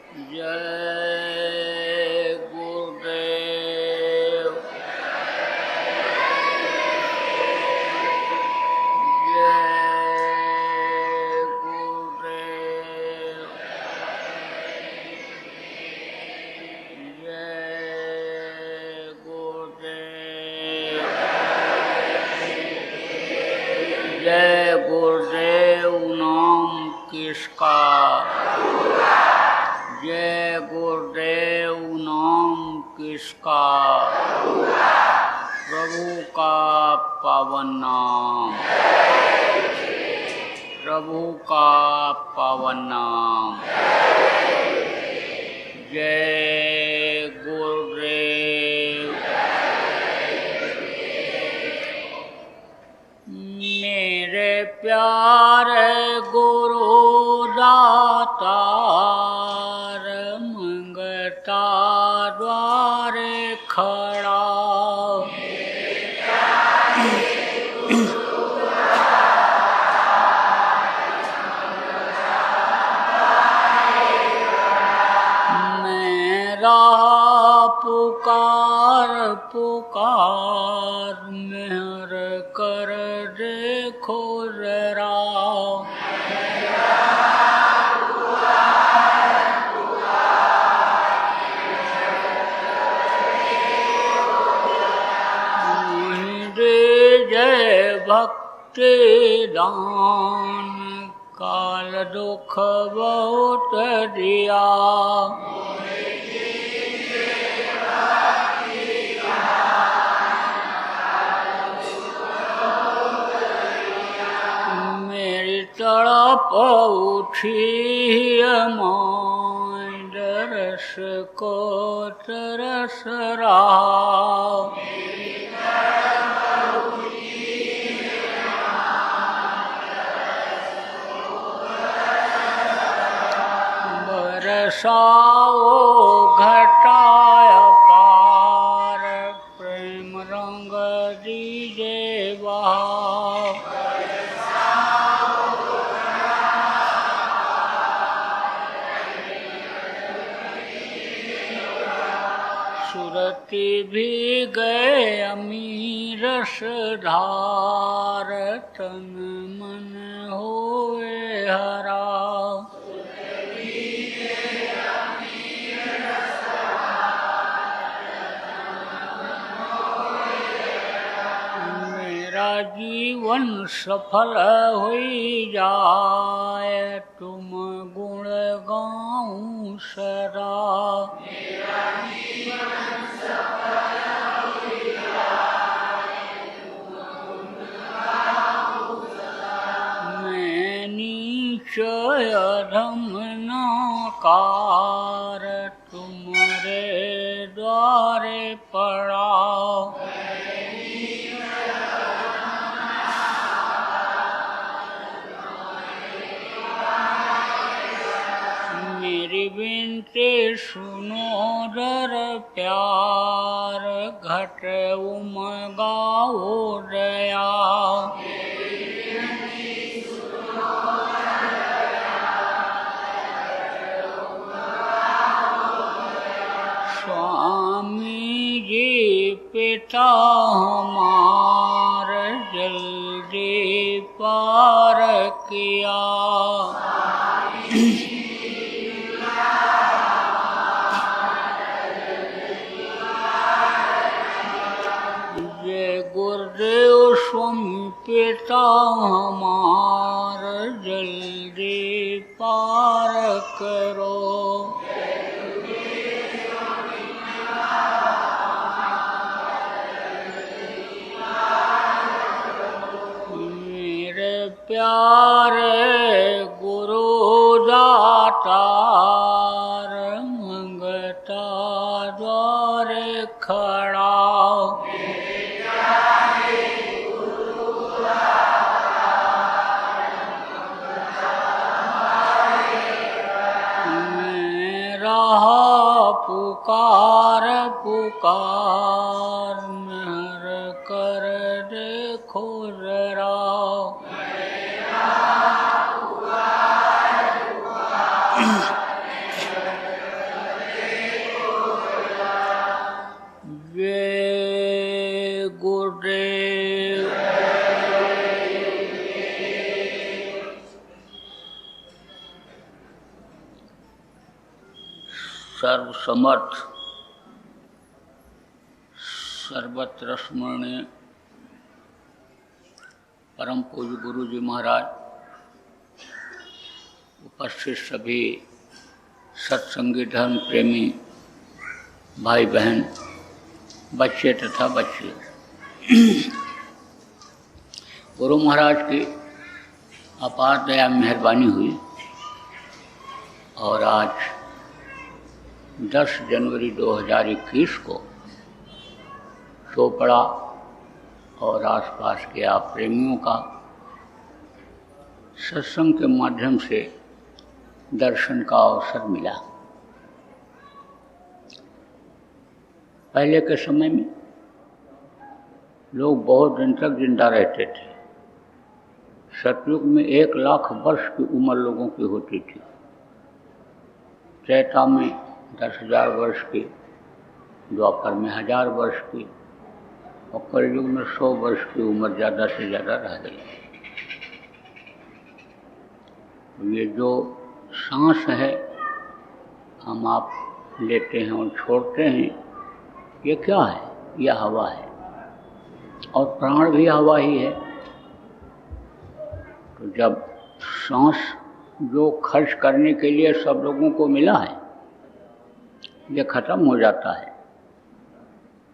जय गुरुदेव। जय गुरुदेव। जय गुरुदेव। जय गुरुदेव नाम किसका? जय गुरुदेव नाम किसका? प्रभु का पावन नाम। प्रभु का पावन नाम। जय गुरुदेव। मेरे प्यारे गुरु दातार मंगता द्वारे खड़ा। मेरा पुकार पुकार मेहर कर देखो जरा। जय भक्ति दान काल दुख बहुत दिया। मेरी तड़प उठी मां दरस को तरस रहा। बरसाओ घटाय पार प्रेम रंग दीजे बहार। सुरती भी गए अमीरस धार तन मन होए हरा। मेरा जीवन सफल हुई जाए तुम गुण गाऊं सदा। मेरा जीवन सफल हुई जाए तुम गुण गाऊं सदा। मैं नीच अधम नाकार तुम्हारे द्वारे पड़ा। मेरी विनती सुनो दर प्यार घट उमगाओ दया। स्वामी जी पिता हमार जल्दी पार किया। गुरुदेव स्वामी पिता हमार जल्दी पार करो। मेरे प्यारे गुरु दातार मंगता द्वारे खड़ा। पुकार पुकार मेहर कर देखो जरा। सर्वसमर्थ सर्वत्र स्मरणीय परम पूज्य गुरु जी महाराज, उपस्थित सभी सत्संगी धर्म प्रेमी भाई बहन, बच्चे तथा बच्चे, गुरु महाराज की अपार दया मेहरबानी हुई और आज 10 जनवरी 2021 को चोपड़ा और आसपास के आप प्रेमियों का सत्संग के माध्यम से दर्शन का अवसर मिला। पहले के समय में लोग बहुत दिन तक जिंदा रहते थे। सतयुग में 1 लाख वर्ष की उम्र लोगों की होती थी। त्रेता में 10,000 वर्ष की, द्वापर में 1000 वर्ष की और कलयुग में 100 वर्ष की उम्र ज़्यादा से ज़्यादा रह गई। ये जो सांस है हम आप लेते हैं और छोड़ते हैं, ये क्या है? यह हवा है और प्राण भी हवा ही है। तो जब सांस जो खर्च करने के लिए सब लोगों को मिला है, ये खत्म हो जाता है,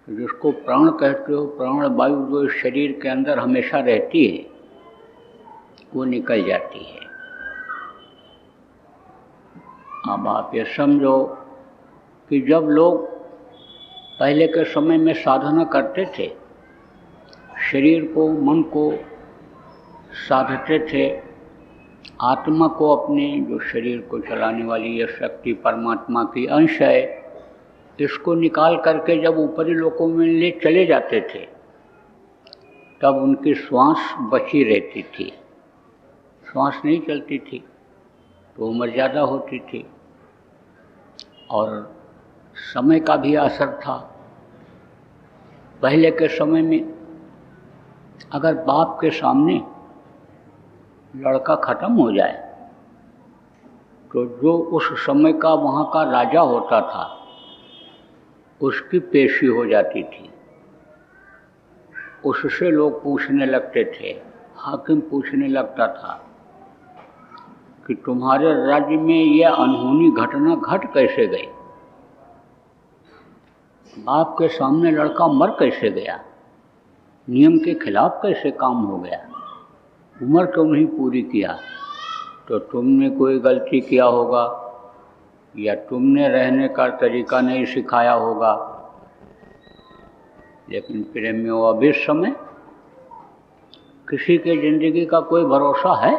तो जिसको प्राण कहते हो, प्राण वायु जो इस शरीर के अंदर हमेशा रहती है, वो निकल जाती है। अब आप ये समझो कि जब लोग पहले के समय में साधना करते थे, शरीर को, मन को साधते थे, आत्मा को, अपने जो शरीर को चलाने वाली ये शक्ति परमात्मा की अंश है, इसको निकाल करके जब ऊपरी लोकों में ले चले जाते थे, तब उनकी श्वास बची रहती थी। श्वास नहीं चलती थी तो उम्र ज़्यादा होती थी और समय का भी असर था। पहले के समय में अगर बाप के सामने लड़का खत्म हो जाए तो जो उस समय का वहाँ का राजा होता था, उसकी पेशी हो जाती थी। उससे लोग पूछने लगते थे, हाकिम पूछने लगता था कि तुम्हारे राज्य में यह अनहोनी घटना घट कैसे गई? बाप के सामने लड़का मर कैसे गया? नियम के खिलाफ कैसे काम हो गया? उम्र क्यों नहीं पूरी किया? तो तुमने कोई गलती किया होगा या तुमने रहने का तरीका नहीं सिखाया होगा। लेकिन प्रेमियों, अब इस समय किसी के जिंदगी का कोई भरोसा है?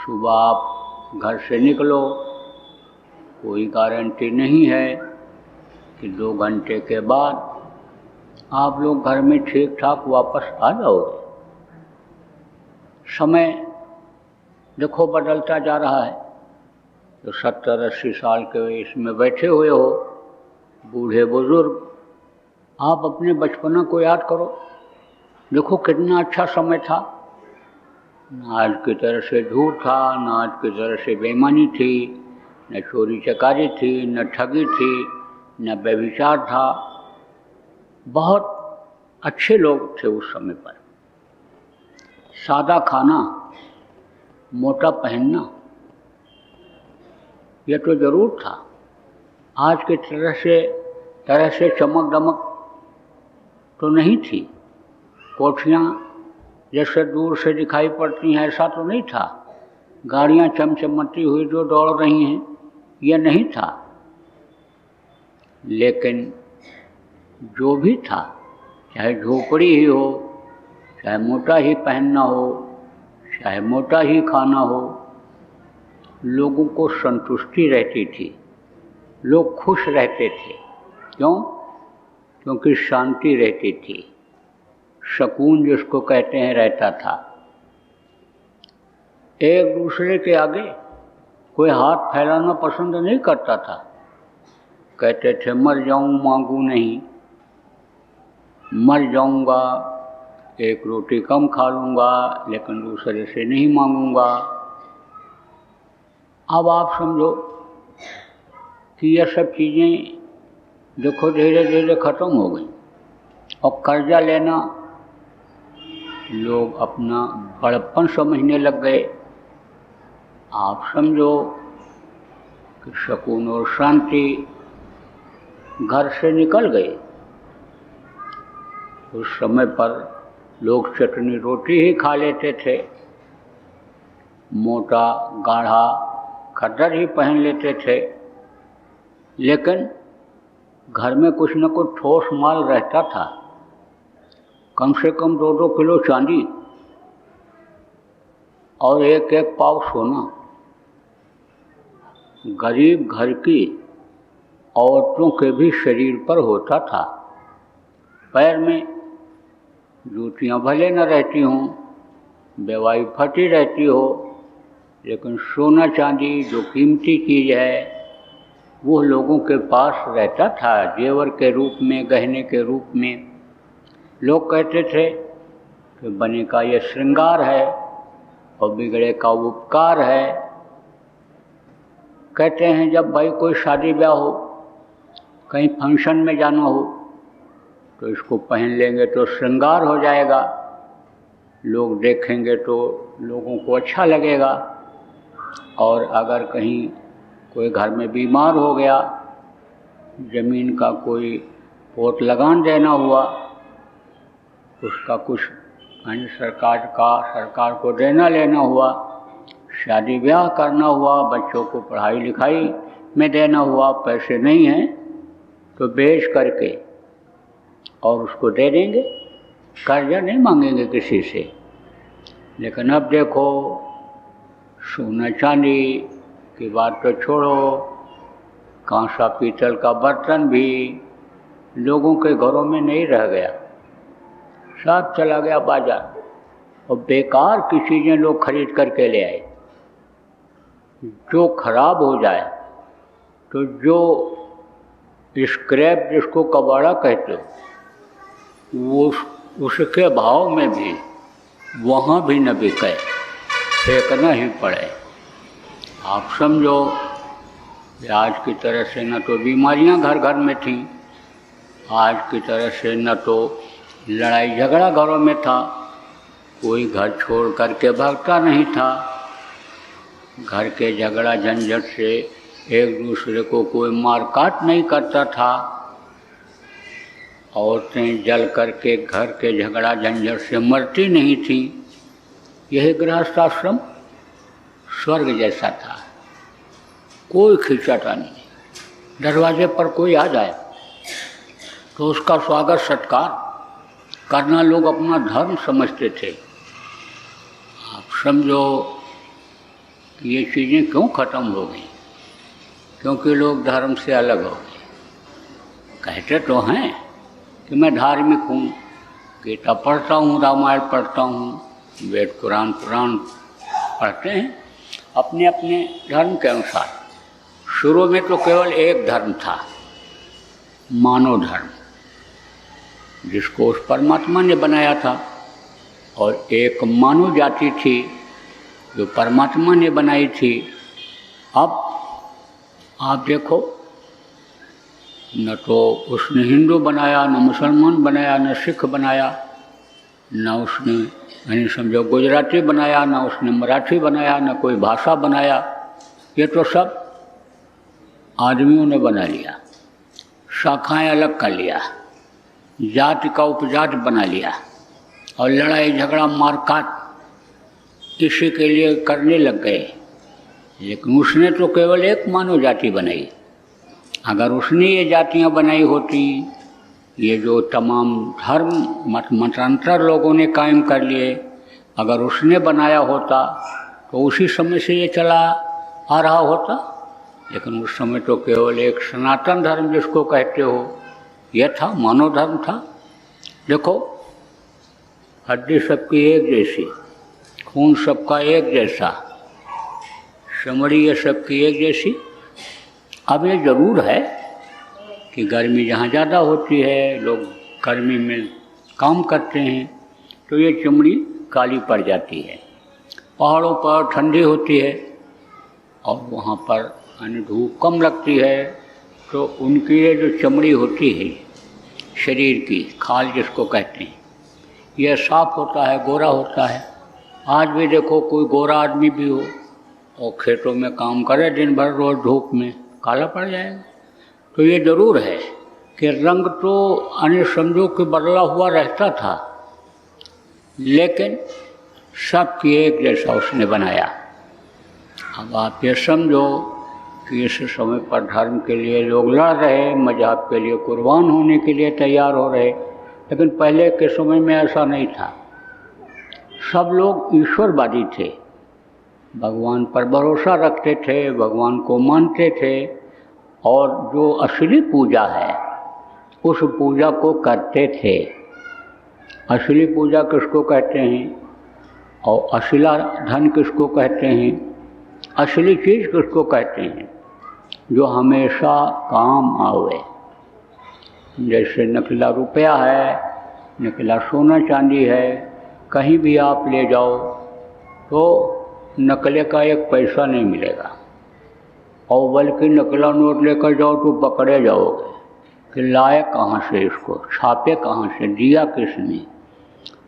सुबह आप घर से निकलो, कोई गारंटी नहीं है कि 2 घंटे के बाद आप लोग घर में ठीक ठाक वापस आ जाओगे। समय देखो बदलता जा रहा है। तो 70-80 साल के इसमें बैठे हुए हो, बूढ़े बुजुर्ग, आप अपने बचपना को याद करो। देखो कितना अच्छा समय था। न आज की तरह से झूठ था, न आज की तरह से बेईमानी थी, न चोरी चकारी थी, न ठगी थी, न व्यभिचार था। बहुत अच्छे लोग थे उस समय पर। सादा खाना, मोटा पहनना, यह तो जरूर था। आज के तरह से चमक दमक तो नहीं थी। कोठियाँ जैसे दूर से दिखाई पड़ती हैं, ऐसा तो नहीं था। गाड़ियाँ चमचमाती हुई जो दौड़ रही हैं, यह नहीं था। लेकिन जो भी था, चाहे झोपड़ी ही हो, चाहे मोटा ही पहनना हो, चाहे मोटा ही खाना हो, लोगों को संतुष्टि रहती थी, लोग खुश रहते थे। क्यों? क्योंकि शांति रहती थी, सुकून जिसको कहते हैं रहता था। एक दूसरे के आगे कोई हाथ फैलाना पसंद नहीं करता था। कहते थे मर जाऊं मांगू नहीं, मर जाऊंगा, एक रोटी कम खा लूँगा, लेकिन दूसरे से नहीं मांगूंगा। अब आप समझो कि यह सब चीज़ें देखो धीरे धीरे ख़त्म हो गई। और कर्जा लेना लोग अपना बड़प्पन समझने लग गए। आप समझो कि सुकून और शांति घर से निकल गई। उस समय पर लोग चटनी रोटी ही खा लेते थे, मोटा गाढ़ा खद्दर ही पहन लेते थे, लेकिन घर में कुछ न कुछ ठोस माल रहता था। कम से कम 2-2 किलो चांदी और 1-1 पाव सोना। गरीब घर की औरतों के भी शरीर पर होता था। पैर में जूतियाँ भले न रहती हों, बेवाई फटी रहती हो, लेकिन सोना चांदी जो कीमती चीज़ है वो लोगों के पास रहता था, जेवर के रूप में, गहने के रूप में। लोग कहते थे कि बने का ये श्रृंगार है और बिगड़े का उपकार है। कहते हैं जब भाई कोई शादी ब्याह हो, कहीं फंक्शन में जाना हो, तो इसको पहन लेंगे तो श्रृंगार हो जाएगा, लोग देखेंगे तो लोगों को अच्छा लगेगा। और अगर कहीं कोई घर में बीमार हो गया, ज़मीन का कोई पोत लगान देना हुआ, उसका कुछ अन्य सरकार को देना लेना हुआ, शादी ब्याह करना हुआ, बच्चों को पढ़ाई लिखाई में देना हुआ, पैसे नहीं हैं तो बेच करके और उसको दे देंगे, कर्जा नहीं मांगेंगे किसी से। लेकिन अब देखो सोना चांदी की बात तो छोड़ो, कांसा पीतल का बर्तन भी लोगों के घरों में नहीं रह गया, सब चला गया बाजार। और बेकार की चीज़ें लोग खरीद करके ले आए। जो खराब हो जाए तो जो स्क्रैप जिसको कबाड़ा कहते हो, वो उसके भाव में भी वहाँ भी न बिके, फेंकना ही पड़े। आप समझो कि आज की तरह से न तो बीमारियां घर घर में थीं, आज की तरह से न तो लड़ाई झगड़ा घरों में था, कोई घर छोड़ करके भागता नहीं था, घर के झगड़ा झंझट से एक दूसरे को कोई मार काट नहीं करता था, औरतें जल करके घर के झगड़ा झंझट से मरती नहीं थी। यह गृहस्थाश्रम स्वर्ग जैसा था, कोई खिंचाता नहीं। दरवाजे पर कोई आ जाए तो उसका स्वागत सत्कार करना लोग अपना धर्म समझते थे। आप समझो कि ये चीज़ें क्यों ख़त्म हो गई? क्योंकि लोग धर्म से अलग हो गए। कहते तो हैं कि मैं धार्मिक हूँ, गीता पढ़ता हूँ, रामायण पढ़ता हूँ, वेद कुरान पुराण पढ़ते हैं अपने अपने धर्म के अनुसार। शुरू में तो केवल एक धर्म था, मानव धर्म, जिसको उस परमात्मा ने बनाया था, और एक मानव जाति थी जो परमात्मा ने बनाई थी। अब आप देखो, न तो उसने हिंदू बनाया, न मुसलमान बनाया, न सिख बनाया, न उसने यानी समझो गुजराती बनाया, न उसने मराठी बनाया, न कोई भाषा बनाया। ये तो सब आदमियों ने बना लिया, शाखाएं अलग कर लिया, जाति का उपजाति बना लिया, और लड़ाई झगड़ा मारकाट इसी के लिए करने लग गए। लेकिन उसने तो केवल एक मानव जाति बनाई। अगर उसने ये जातियां बनाई होती, ये जो तमाम धर्म मतांतर लोगों ने कायम कर लिए, अगर उसने बनाया होता तो उसी समय से ये चला आ रहा होता। लेकिन उस समय तो केवल एक सनातन धर्म जिसको कहते हो, यह था, मानव धर्म था। देखो, हड्डी सबकी एक जैसी, खून सबका एक जैसा, चमड़ी ये सबकी एक जैसी। अब ये ज़रूर है कि गर्मी जहाँ ज़्यादा होती है, लोग गर्मी में काम करते हैं, तो ये चमड़ी काली पड़ जाती है। पहाड़ों पर ठंडी होती है और वहाँ पर धूप कम लगती है, तो उनकी ये जो चमड़ी होती है शरीर की, खाल जिसको कहते हैं, यह साफ होता है, गोरा होता है। आज भी देखो कोई गोरा आदमी भी हो और खेतों में काम करे दिन भर रोज धूप में, काला पड़ जाएगा। तो ये ज़रूर है कि रंग तो अन्य समझो कि बदला हुआ रहता था, लेकिन सबकी एक जैसा उसने बनाया। अब आप ये समझो कि इस समय पर धर्म के लिए लोग लड़ रहे, मज़हब के लिए कुर्बान होने के लिए तैयार हो रहे, लेकिन पहले के समय में ऐसा नहीं था। सब लोग ईश्वरवादी थे, भगवान पर भरोसा रखते थे, भगवान को मानते थे, और जो असली पूजा है उस पूजा को करते थे। असली पूजा किसको कहते हैं और असला धन किसको कहते हैं, असली चीज़ किसको कहते हैं, जो हमेशा काम आवे। जैसे नकला रुपया है, नकला सोना चांदी है, कहीं भी आप ले जाओ तो नकले का एक पैसा नहीं मिलेगा, और बल्कि नकला नोट लेकर जाओ तो पकड़े जाओगे कि लाए कहाँ से, इसको छापे कहाँ से, दिया किसने।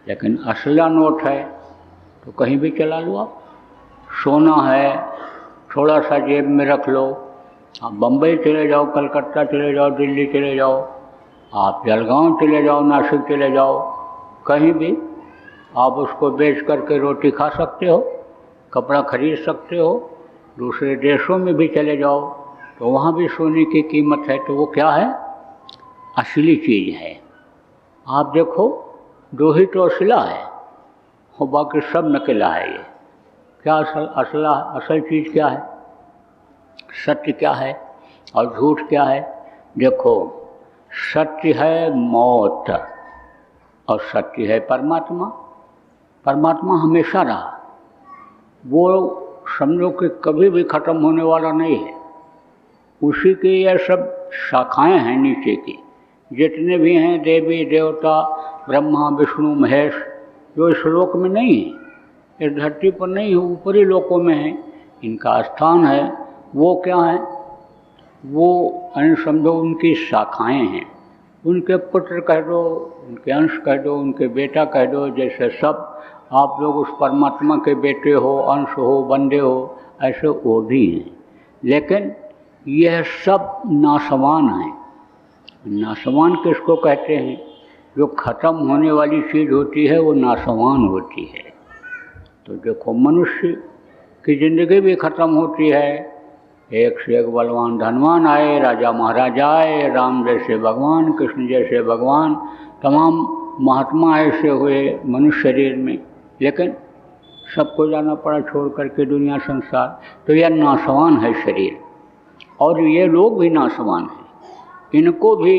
लेकिन असला नोट है तो कहीं भी चला लो आप। सोना है, थोड़ा सा जेब में रख लो, आप बम्बई चले जाओ, कलकत्ता चले जाओ, दिल्ली चले जाओ, आप जलगांव चले जाओ, नासिक चले जाओ, कहीं भी आप उसको बेच करके रोटी खा सकते हो, कपड़ा खरीद सकते हो। दूसरे देशों में भी चले जाओ तो वहाँ भी सोने की कीमत है। तो वो क्या है, असली चीज़ है। आप देखो दो ही तो असला है और बाकी सब नकला है। ये क्या असल चीज़ क्या है, सत्य क्या है और झूठ क्या है। देखो सत्य है मौत और सत्य है परमात्मा। परमात्मा हमेशा रहा, वो समझो कि कभी भी ख़त्म होने वाला नहीं है। उसी की ये सब शाखाएं हैं नीचे की, जितने भी हैं देवी देवता ब्रह्मा विष्णु महेश, जो इस लोक में नहीं है, इस धरती पर नहीं है, ऊपरी लोकों में है, इनका स्थान है। वो क्या है, वो समझो उनकी शाखाएं हैं। उनके पुत्र कह दो, उनके अंश कह दो, उनके बेटा कह दो। जैसे सब आप लोग उस परमात्मा के बेटे हो, अंश हो, बंदे हो, ऐसे वो भी हैं। लेकिन यह सब नासवान हैं। नासवान किसको कहते हैं, जो ख़त्म होने वाली चीज़ होती है वो नासवान होती है। तो देखो मनुष्य की ज़िंदगी भी ख़त्म होती है, एक से एक बलवान धनवान आए, राजा महाराजा आए, राम जैसे भगवान, कृष्ण जैसे भगवान, तमाम महात्मा ऐसे हुए मनुष्य शरीर में, लेकिन सबको जाना पड़ा छोड़ करके दुनिया संसार। तो यह नासवान है शरीर, और ये लोग भी नासवान हैं। इनको भी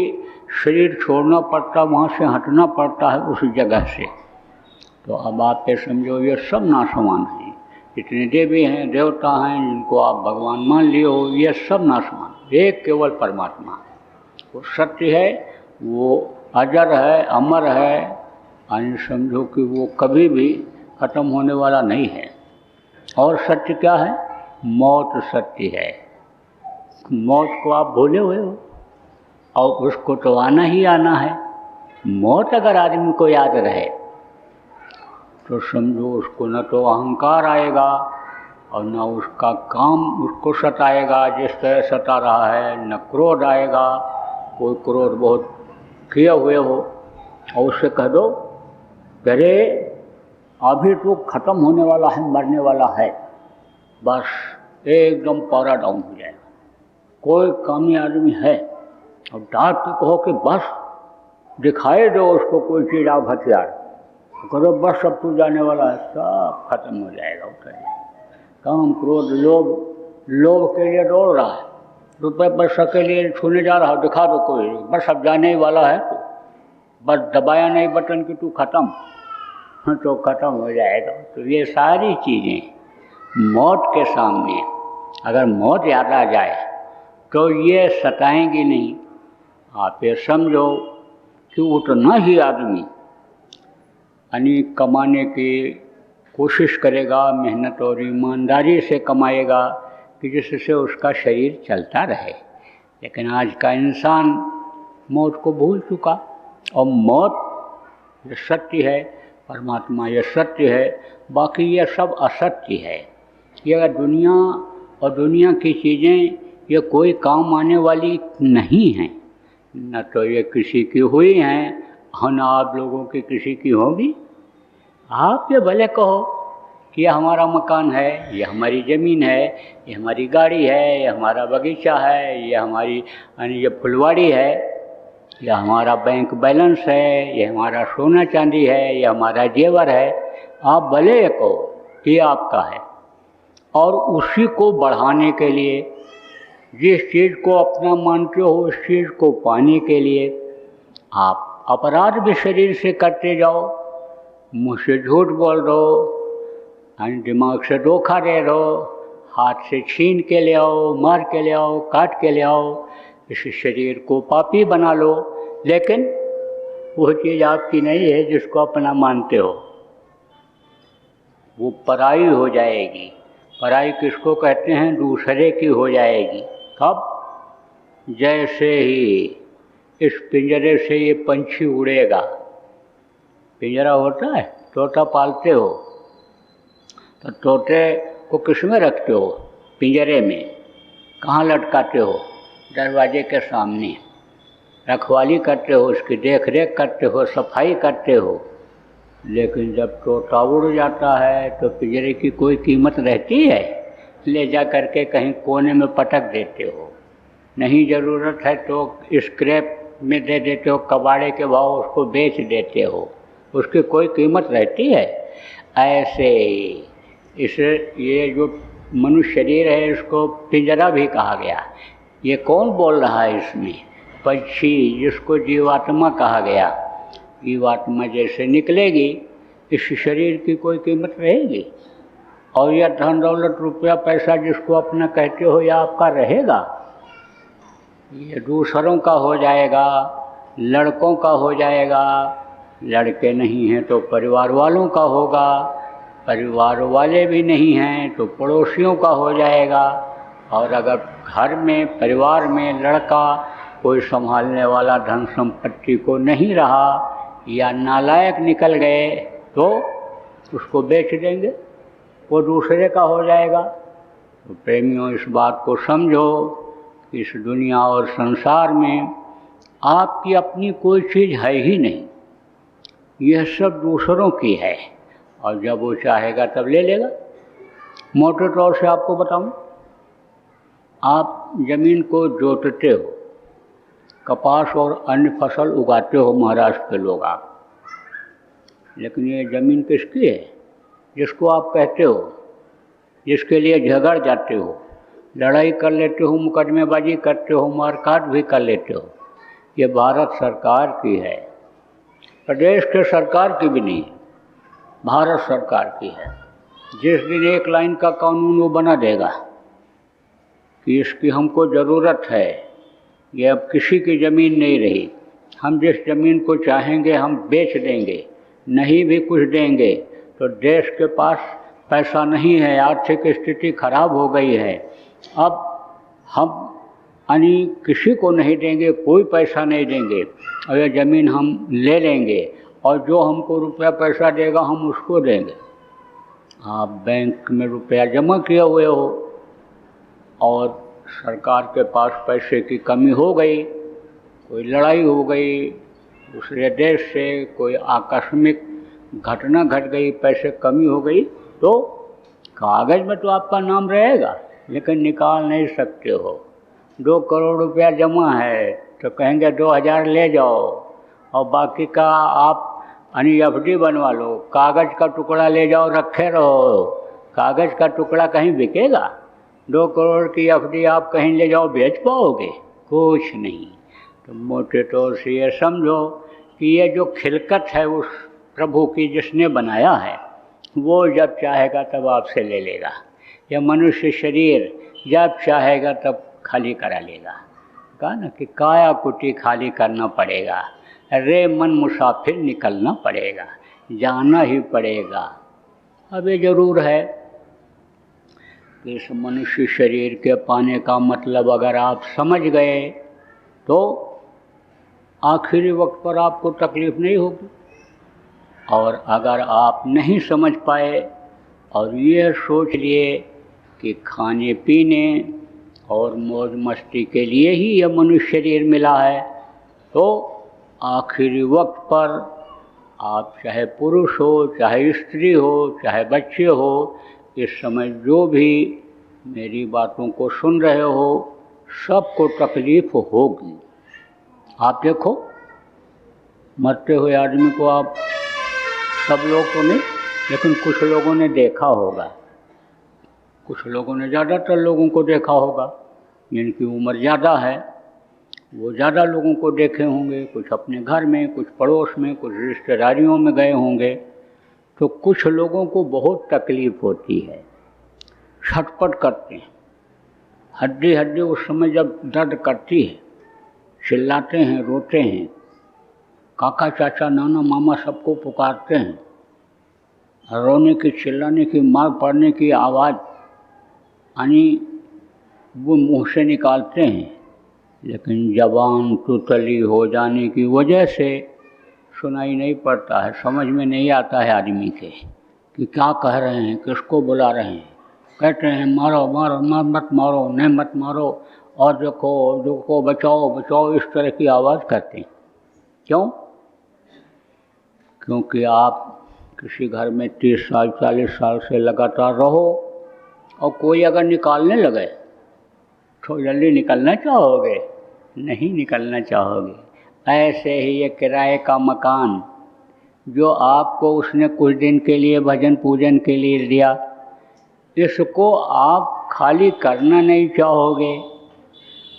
शरीर छोड़ना पड़ता, वहाँ से हटना पड़ता है उस जगह से। तो अब आप ये समझो ये सब नासवान हैं। जितने देवी हैं देवता हैं जिनको आप भगवान मान लिए हो, ये सब नासवान। एक केवल परमात्मा वो सत्य है, वो अजर है, अमर है, यानी समझो कि वो कभी भी ख़त्म होने वाला नहीं है। और सत्य क्या है, मौत सत्य है। मौत को आप भूले हुए हो, और उसको तो आना ही आना है। मौत अगर आदमी को याद रहे तो समझो उसको न तो अहंकार आएगा और न उसका काम उसको सताएगा जिस तरह सता रहा है, न क्रोध आएगा। कोई क्रोध बहुत किए हुए हो और उससे कह दो अरे अभी तो ख़त्म होने वाला है, मरने वाला है, बस एकदम पारा डाउन हो जाएगा। कोई कामी आदमी है और डांट के कहो कि बस दिखाए दो उसको कोई चीज़, आप हथियार करो, बस सब कुछ जाने वाला है, सब खत्म हो जाएगा। उतर काम क्रोध लोभ के लिए दौड़ रहा है, रुपये पैसा के लिए छूने जा रहा है, दिखा दो कोई, बस अब जाने ही वाला है, तो बस दबाया नहीं बटन कि तू खत्म, तो खत्म हो जाएगा। तो ये सारी चीज़ें मौत के सामने, अगर मौत याद आ जाए तो ये सताएंगी नहीं। आप ये समझो कि उतना ही आदमी यानी कमाने की कोशिश करेगा, मेहनत और ईमानदारी से कमाएगा कि जिससे उसका शरीर चलता रहे। लेकिन आज का इंसान मौत को भूल चुका। और मौत ये सत्य है, परमात्मा ये सत्य है, बाकी ये सब असत्य है। ये अगर दुनिया और दुनिया की चीज़ें ये कोई काम आने वाली नहीं हैं, न तो ये किसी की हुई हैं और न आप लोगों की किसी की होगी। आप ये भले कहो कि ये हमारा मकान है, ये हमारी ज़मीन है, ये हमारी गाड़ी है, ये हमारा बगीचा है, ये हमारी ये फुलवाड़ी है, ये हमारा बैंक बैलेंस है, ये हमारा सोना चांदी है, ये हमारा जेवर है। आप भले ये कहो कि ये आपका है, और उसी को बढ़ाने के लिए, जिस चीज़ को अपना मानते हो उस चीज़ को पाने के लिए आप अपराध भी शरीर से करते जाओ, मुँह से झूठ बोल दो, दिमाग से धोखा दे दो, हाथ से छीन के ले आओ, मार के ले आओ, काट के ले आओ, इस शरीर को पापी बना लो। लेकिन वो चीज़ आपकी नहीं है जिसको अपना मानते हो, वो पराई हो जाएगी। पराई किसको कहते हैं? दूसरे की हो जाएगी। कब? जैसे ही इस पिंजरे से ये पंछी उड़ेगा, पिंजरा होता है, तोता पालते हो तो तोते को किस में रखते हो? पिंजरे में। कहाँ लटकाते हो? दरवाजे के सामने। रखवाली करते हो, उसकी देख रेख करते हो, सफाई करते हो। लेकिन जब तोता उड़ जाता है तो पिंजरे की कोई कीमत रहती है? ले जा करके कहीं कोने में पटक देते हो। नहीं ज़रूरत है तो स्क्रैप में दे देते हो, कबाड़े के भाव उसको बेच देते हो, उसकी कोई कीमत रहती है? ऐसे इसे ये जो मनुष्य शरीर है इसको पिंजरा भी कहा गया। ये कौन बोल रहा है इसमें? पक्षी, जिसको जीवात्मा कहा गया। जीवात्मा जैसे निकलेगी इस शरीर की कोई कीमत रहेगी? और यह धन दौलत रुपया पैसा जिसको अपना कहते हो यह आपका रहेगा? ये दूसरों का हो जाएगा, लड़कों का हो जाएगा, लड़के नहीं हैं तो परिवार वालों का होगा, परिवार वाले भी नहीं हैं तो पड़ोसियों का हो जाएगा। और अगर घर में परिवार में लड़का कोई संभालने वाला धन संपत्ति को नहीं रहा या नालायक निकल गए तो उसको बेच देंगे, वो दूसरे का हो जाएगा। तो प्रेमियों, इस बात को समझो कि इस दुनिया और संसार में आपकी अपनी कोई चीज़ है ही नहीं, यह सब दूसरों की है। और जब वो चाहेगा तब ले लेगा। मोटे तौर से आपको बताऊं, आप ज़मीन को जोतते हो, कपास और अन्य फसल उगाते हो महाराष्ट्र के लोग आप, लेकिन ये ज़मीन किसकी है? जिसको आप कहते हो, जिसके लिए झगड़ जाते हो, लड़ाई कर लेते हो, मुकदमेबाजी करते हो, मारकाट भी कर लेते हो, ये भारत सरकार की है, प्रदेश के सरकार की भी नहीं, भारत सरकार की है। जिस दिन एक लाइन का कानून वो बना देगा कि इसकी हमको ज़रूरत है, ये अब किसी की ज़मीन नहीं रही, हम जिस ज़मीन को चाहेंगे हम बेच देंगे, नहीं भी कुछ देंगे तो देश के पास पैसा नहीं है, आर्थिक स्थिति खराब हो गई है, अब हम किसी को नहीं देंगे, कोई पैसा नहीं देंगे और ये ज़मीन हम ले लेंगे और जो हमको रुपया पैसा देगा हम उसको देंगे। आप बैंक में रुपया जमा किए हुए हो और सरकार के पास पैसे की कमी हो गई, कोई लड़ाई हो गई दूसरे देश से, कोई आकस्मिक घटना घट गई, पैसे कमी हो गई, तो कागज़ में तो आपका नाम रहेगा लेकिन निकाल नहीं सकते हो। 2 करोड़ रुपया जमा है तो कहेंगे 2000 ले जाओ और बाकी का आप एफडी बनवा लो, कागज़ का टुकड़ा ले जाओ रखे रहो। कागज़ का टुकड़ा कहीं बिकेगा? 2 करोड़ की एफडी आप कहीं ले जाओ बेच पाओगे? कुछ नहीं। तो मोटे तौर से ये समझो कि ये जो खिलकत है उस प्रभु की जिसने बनाया है, वो जब चाहेगा तब आपसे ले लेगा। यह मनुष्य शरीर जब चाहेगा तब खाली करा लेगा। कहा ना कि काया कुटी खाली करना पड़ेगा, रे मन मुसाफिर निकलना पड़ेगा, जाना ही पड़ेगा। अब ये ज़रूर है कि इस मनुष्य शरीर के पाने का मतलब अगर आप समझ गए तो आखिरी वक्त पर आपको तकलीफ नहीं होगी। और अगर आप नहीं समझ पाए और ये सोच लिए कि खाने पीने और मौज मस्ती के लिए ही यह मनुष्य शरीर मिला है, तो आखिरी वक्त पर आप चाहे पुरुष हो, चाहे स्त्री हो, चाहे बच्चे हो, इस समय जो भी मेरी बातों को सुन रहे हो, सबको तकलीफ होगी। आप देखो, मरते हुए आदमी को आप, सब लोग तो नहीं, लेकिन कुछ लोगों ने देखा होगा, कुछ लोगों ने, ज़्यादातर लोगों को देखा होगा। जिनकी उम्र ज़्यादा है वो ज़्यादा लोगों को देखे होंगे, कुछ अपने घर में, कुछ पड़ोस में, कुछ रिश्तेदारियों में गए होंगे। तो कुछ लोगों को बहुत तकलीफ़ होती है, छटपट करते हैं, हड्डी हड्डी उस समय जब दर्द करती है, चिल्लाते हैं, रोते हैं, काका चाचा नाना मामा सबको पुकारते हैं, रोने की, चिल्लाने की, मार पड़ने की आवाज़ यानी वो मुँह से निकालते हैं, लेकिन ज़बान तुतली हो जाने की वजह से सुनाई नहीं पड़ता है, समझ में नहीं आता है आदमी के कि क्या कह रहे हैं, किसको बुला रहे हैं। कहते हैं मारो मारो, मत मारो, नहीं मत मारो, और देखो बचाओ बचाओ, इस तरह की आवाज़ करते हैं। क्यों? क्योंकि आप किसी घर में 30 साल 40 साल से लगातार रहो और कोई अगर निकालने लगे तो जल्दी निकलना चाहोगे? नहीं निकलना चाहोगे। ऐसे ही ये किराए का मकान जो आपको उसने कुछ दिन के लिए भजन पूजन के लिए दिया, इसको आप खाली करना नहीं चाहोगे।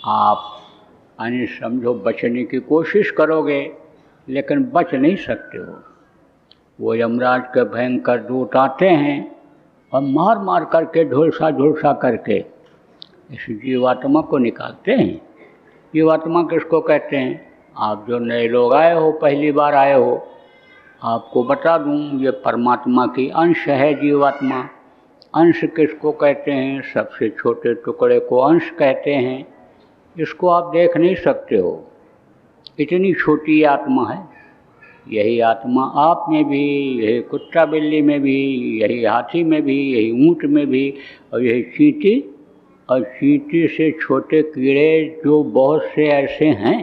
आप यानी समझो बचने की कोशिश करोगे, लेकिन बच नहीं सकते हो। वो यमराज के भयंकर दूत आते हैं और मार मार करके, झुलसा झुलसा करके इस जीवात्मा को निकालते हैं। जीवात्मा किसको कहते हैं? आप जो नए लोग आए हो, पहली बार आए हो, आपको बता दूं, ये परमात्मा की अंश है जीवात्मा। अंश किसको कहते हैं? सबसे छोटे टुकड़े को अंश कहते हैं। इसको आप देख नहीं सकते हो, इतनी छोटी आत्मा है। यही आत्मा आप में भी, यही कुत्ता बिल्ली में भी, यही हाथी में भी, यही ऊँट में भी, और यही चींटी, और चींटी से छोटे कीड़े जो बहुत से ऐसे हैं,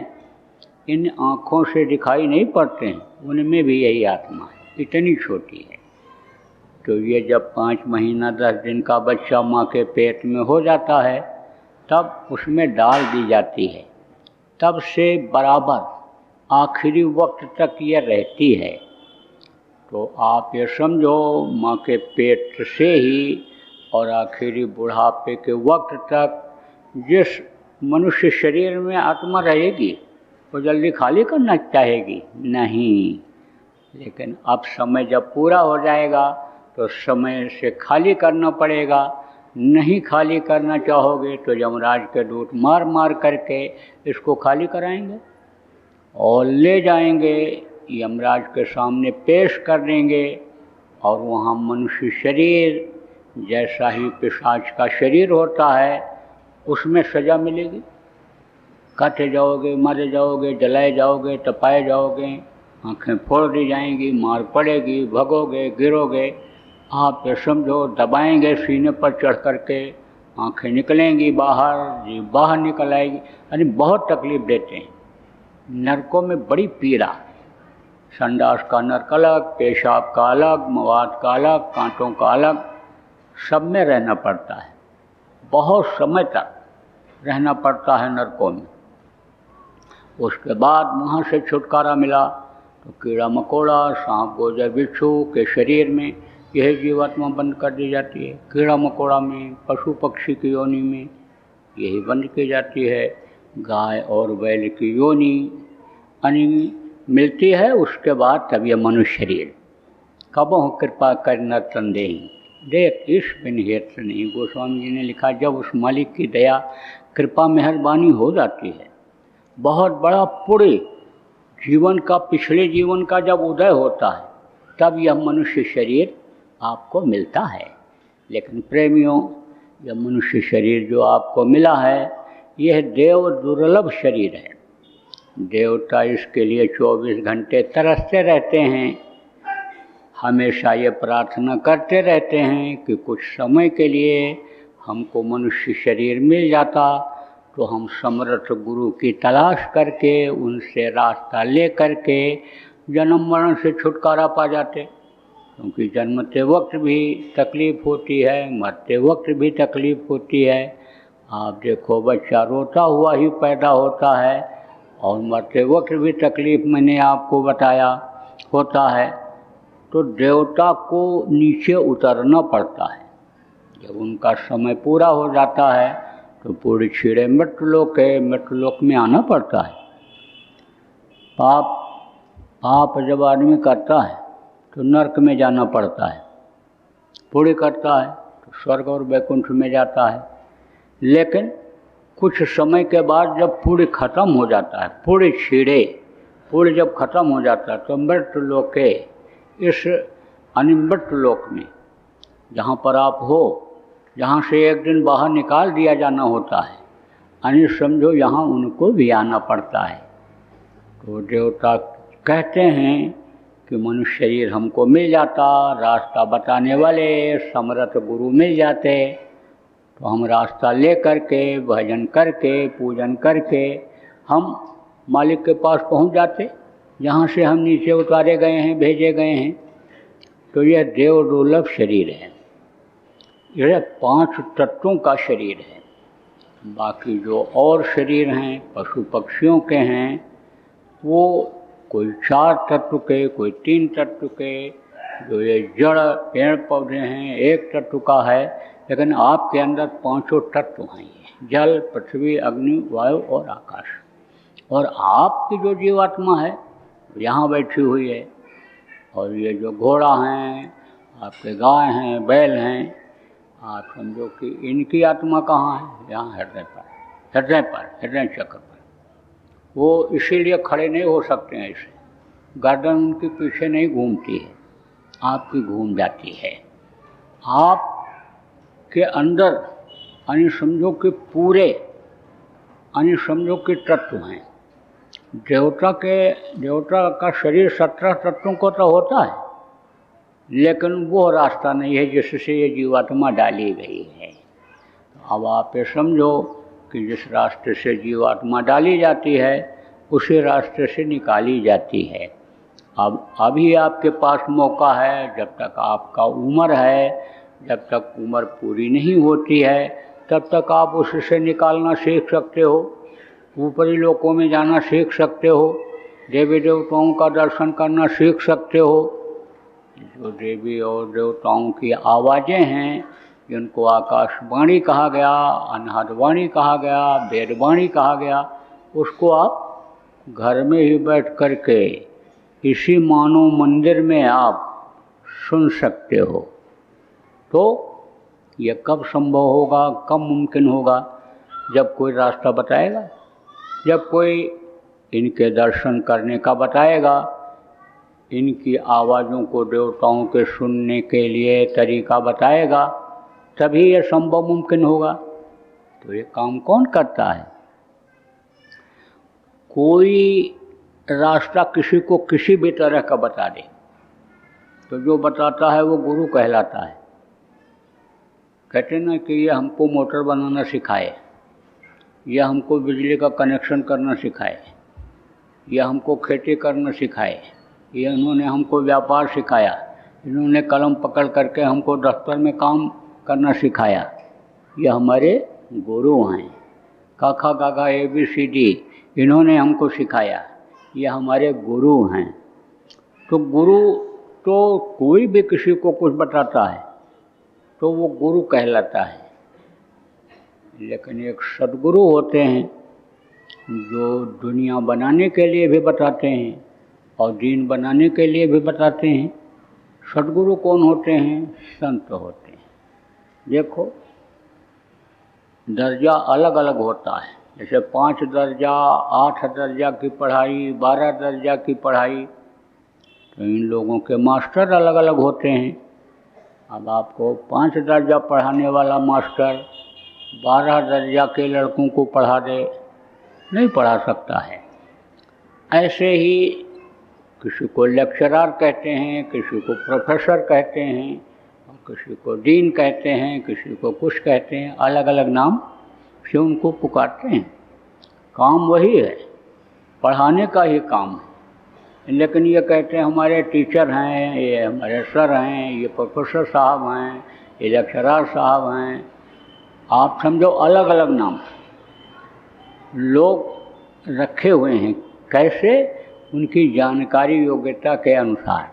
इन आँखों से दिखाई नहीं पड़ते हैं, उनमें भी यही आत्मा है, इतनी छोटी है। तो ये जब 5 महीना 10 दिन का बच्चा माँ के पेट में हो जाता है, तब उसमें डाल दी जाती है, तब से बराबर आखिरी वक्त तक ये रहती है। तो आप ये समझो, माँ के पेट से ही और आखिरी बुढ़ापे के वक्त तक जिस मनुष्य शरीर में आत्मा रहेगी, वो जल्दी खाली करना चाहेगी नहीं। लेकिन अब समय जब पूरा हो जाएगा तो समय से खाली करना पड़ेगा। नहीं खाली करना चाहोगे तो यमराज के दूत मार मार करके इसको खाली कराएंगे और ले जाएंगे, यमराज के सामने पेश कर देंगे, और वहाँ मनुष्य शरीर जैसा ही पिशाच का शरीर होता है उसमें सज़ा मिलेगी। काटे जाओगे, मारे जाओगे, जलाए जाओगे, तपाए जाओगे, आँखें फोड़ दी जाएंगी, मार पड़ेगी, भगोगे, गिरोगे। आप ये समझो, दबाएंगे सीने पर चढ़ करके, आँखें निकलेंगी बाहर, जी बाहर निकल आएगी, यानी बहुत तकलीफ़ देते हैं। नरकों में बड़ी पीड़ा, संडास का नरक अलग, पेशाब का अलग, मवाद का अलग, कांटों का अलग, सब में रहना पड़ता है। बहुत समय तक रहना पड़ता है नरकों में। उसके बाद वहाँ से छुटकारा मिला तो कीड़ा मकोड़ा, सांप गोजर बिच्छू के शरीर में यह जीवात्मा बंद कर दी जाती है। कीड़ा मकोड़ा में, पशु पक्षी की योनि में यही बंद की जाती है। गाय और बैल की योनि यानी मिलती है, उसके बाद तब यह मनुष्य शरीर। कबहुँ कृपा कर न तंदेही, देख इस बिन हेत नहीं। गोस्वामी जी ने लिखा, जब उस मालिक की दया कृपा मेहरबानी हो जाती है, बहुत बड़ा पुण्य जीवन का, पिछले जीवन का जब उदय होता है, तब यह मनुष्य शरीर आपको मिलता है। लेकिन प्रेमियों, यह मनुष्य शरीर जो आपको मिला है यह देव दुर्लभ शरीर है। देवता इसके लिए 24 घंटे तरसते रहते हैं, हमेशा ये प्रार्थना करते रहते हैं कि कुछ समय के लिए हमको मनुष्य शरीर मिल जाता तो हम समर्थ गुरु की तलाश करके उनसे रास्ता ले करके जन्म मरण से छुटकारा पा जाते। क्योंकि जन्मते वक्त भी तकलीफ़ होती है, मरते वक्त भी तकलीफ़ होती है। आप देखो, बच्चा रोता हुआ ही पैदा होता है और मरते वक्त भी तकलीफ़ मैंने आपको बताया होता है। तो देवता को नीचे उतरना पड़ता है। जब उनका समय पूरा हो जाता है तो पूरी छीड़े मृत्युलोक है, मृत्युलोक में आना पड़ता है। पाप जब आदमी करता है तो नरक में जाना पड़ता है, पुण्य करता है तो स्वर्ग और वैकुंठ में जाता है। लेकिन कुछ समय के बाद जब पुण्य खत्म हो जाता है, पुण्य जब खत्म हो जाता है तो मृत्युलोक के इस मृत्युलोक में जहाँ पर आप हो, जहाँ से एक दिन बाहर निकाल दिया जाना होता है, यानी समझो यहाँ उनको भी आना पड़ता है। तो देवता कहते हैं कि मनुष्य शरीर हमको मिल जाता, रास्ता बताने वाले समर्थ गुरु मिल जाते तो हम रास्ता ले करके भजन करके पूजन करके हम मालिक के पास पहुंच जाते, जहाँ से हम नीचे उतारे गए हैं, भेजे गए हैं। तो यह देव दुर्लभ शरीर है, यह 5 तत्वों का शरीर है। बाकी जो और शरीर हैं पशु पक्षियों के हैं, वो कोई 4 तत्व के, कोई 3 तत्व के, जो ये जड़ पेड़ पौधे हैं 1 तत्व का है। लेकिन आपके अंदर 5 तत्व हैं, जल, पृथ्वी, अग्नि, वायु और आकाश। और आपकी जो जीवात्मा है यहाँ बैठी हुई है। और ये जो घोड़ा हैं, आपके गाय हैं, बैल हैं, आप समझो कि इनकी आत्मा कहाँ है? यहाँ हृदय चक्र पर। वो इसीलिए खड़े नहीं हो सकते हैं, ऐसे गर्दन उनके पीछे नहीं घूमती है, आपकी घूम जाती है। आप के अंदर यानी समझो कि पूरे यानी समझो कि तत्व हैं। देवता का शरीर 17 तत्वों को तो होता है, लेकिन वो रास्ता नहीं है जिससे ये जीवात्मा डाली गई है। अब आप ये समझो कि जिस रास्ते से जीवात्मा डाली जाती है उसी रास्ते से निकाली जाती है। अब अभी आपके पास मौका है, जब तक आपका उम्र है, जब तक उम्र पूरी नहीं होती है तब तक आप उससे निकालना सीख सकते हो, ऊपरी लोकों में जाना सीख सकते हो, देवी देवताओं का दर्शन करना सीख सकते हो। जो देवी और देवताओं की आवाज़ें हैं, जिनको आकाशवाणी कहा गया, अनाहतवाणी कहा गया, वेदवाणी कहा गया, उसको आप घर में ही बैठ कर के इसी मानव मंदिर में आप सुन सकते हो। तो ये कब संभव होगा, कब मुमकिन होगा? जब कोई रास्ता बताएगा, जब कोई इनके दर्शन करने का बताएगा, इनकी आवाज़ों को देवताओं के सुनने के लिए तरीका बताएगा, तभी ये संभव मुमकिन होगा। तो ये काम कौन करता है? कोई रास्ता किसी को किसी भी तरह का बता दे तो जो बताता है वो गुरु कहलाता है। कहते ना कि ये हमको मोटर बनाना सिखाए, ये हमको बिजली का कनेक्शन करना सिखाए, ये हमको खेती करना सिखाए, ये इन्होंने हमको व्यापार सिखाया, इन्होंने कलम पकड़ करके हमको दफ्तर में काम करना सिखाया, ये हमारे गुरु हैं। काखा गागा ABCD इन्होंने हमको सिखाया, ये हमारे गुरु हैं। तो गुरु तो कोई भी किसी को कुछ बताता है तो वो गुरु कहलाता है। लेकिन एक सद्गुरु होते हैं जो दुनिया बनाने के लिए भी बताते हैं और दीन बनाने के लिए भी बताते हैं। सद्गुरु कौन होते हैं? संत होते हैं। देखो, दर्जा अलग अलग होता है, जैसे 5 दर्जा, 8 दर्जा की पढ़ाई, 12 दर्जा की पढ़ाई, तो इन लोगों के मास्टर अलग अलग होते हैं। अब आपको 5 दर्जा पढ़ाने वाला मास्टर 12 दर्जा के लड़कों को पढ़ा दे, नहीं पढ़ा सकता है। ऐसे ही किसी को लेक्चरर कहते हैं, किसी को प्रोफेसर कहते हैं, किसी को डीन कहते हैं, किसी को कुछ कहते हैं, अलग अलग नाम से उनको पुकारते हैं। काम वही है, पढ़ाने का ही काम है। लेकिन ये कहते हैं हमारे टीचर हैं, ये हमारे सर हैं, ये प्रोफेसर साहब हैं, ये लेक्चरर साहब हैं। आप समझो अलग अलग नाम लोग रखे हुए हैं, कैसे? उनकी जानकारी योग्यता के अनुसार।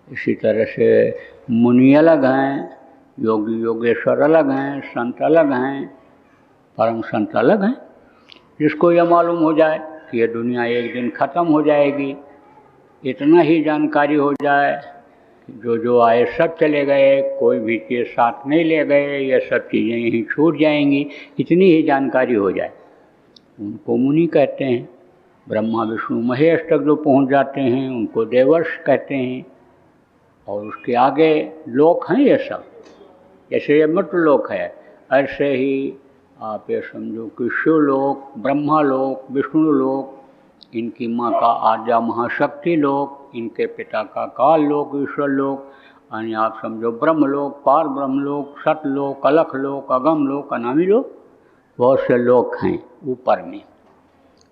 इसी तरह से मुनि अलग हैं, योगी योगेश्वर अलग हैं, संत अलग हैं, परम संत अलग हैं। जिसको यह मालूम हो जाए कि ये दुनिया एक दिन ख़त्म हो जाएगी, इतना ही जानकारी हो जाए, जो जो आए सब चले गए, कोई भी चीज़ साथ नहीं ले गए, ये सब चीज़ें यहीं छूट जाएंगी, इतनी ही जानकारी हो जाए, उनको मुनि कहते हैं। ब्रह्मा विष्णु महेश तक जो पहुंच जाते हैं उनको देवर्ष कहते हैं। और उसके आगे लोक हैं ये सब, जैसे ये मृत्यु लोक है, ऐसे ही आप ये समझो कि शिवलोक, ब्रह्मा लोक, विष्णु लोक, इनकी माँ का आद्या महाशक्ति लोक, इनके पिता का काल लोक, ईश्वर लोक, यानी आप समझो ब्रह्मलोक, पार ब्रह्मलोक, सतलोक, अलख लोक, अगम लोक, अनामी लोक, बहुत से लोक हैं ऊपर में।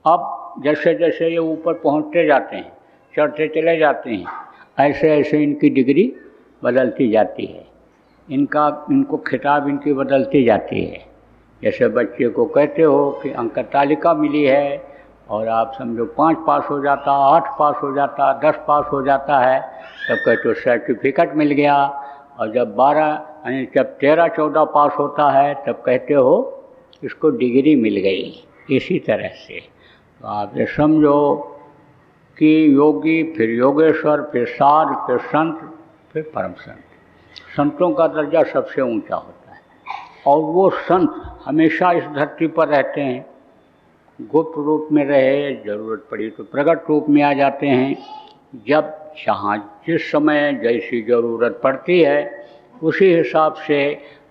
अब जैसे जैसे ये ऊपर पहुँचते जाते हैं, चढ़ते चले जाते हैं, ऐसे ऐसे इनकी डिग्री बदलती जाती है, इनको खिताब इनकी बदलती जाती है। जैसे बच्चे को कहते हो कि अंक तालिका मिली है और आप समझो 5 पास हो जाता, 8 पास हो जाता, 10 पास हो जाता है, तब कहते हो सर्टिफिकेट मिल गया। और जब 12 यानी जब 13-14 पास होता है तब कहते हो इसको डिग्री मिल गई। इसी तरह से तो आप ये समझो कि योगी, फिर योगेश्वर, फिर साध, फिर संत, फिर परम संत। संतों का दर्जा सबसे ऊंचा होता है। और वो संत हमेशा इस धरती पर रहते हैं, गुप्त रूप में रहे, ज़रूरत पड़ी तो प्रकट रूप में आ जाते हैं। जब जहाँ जिस समय जैसी ज़रूरत पड़ती है उसी हिसाब से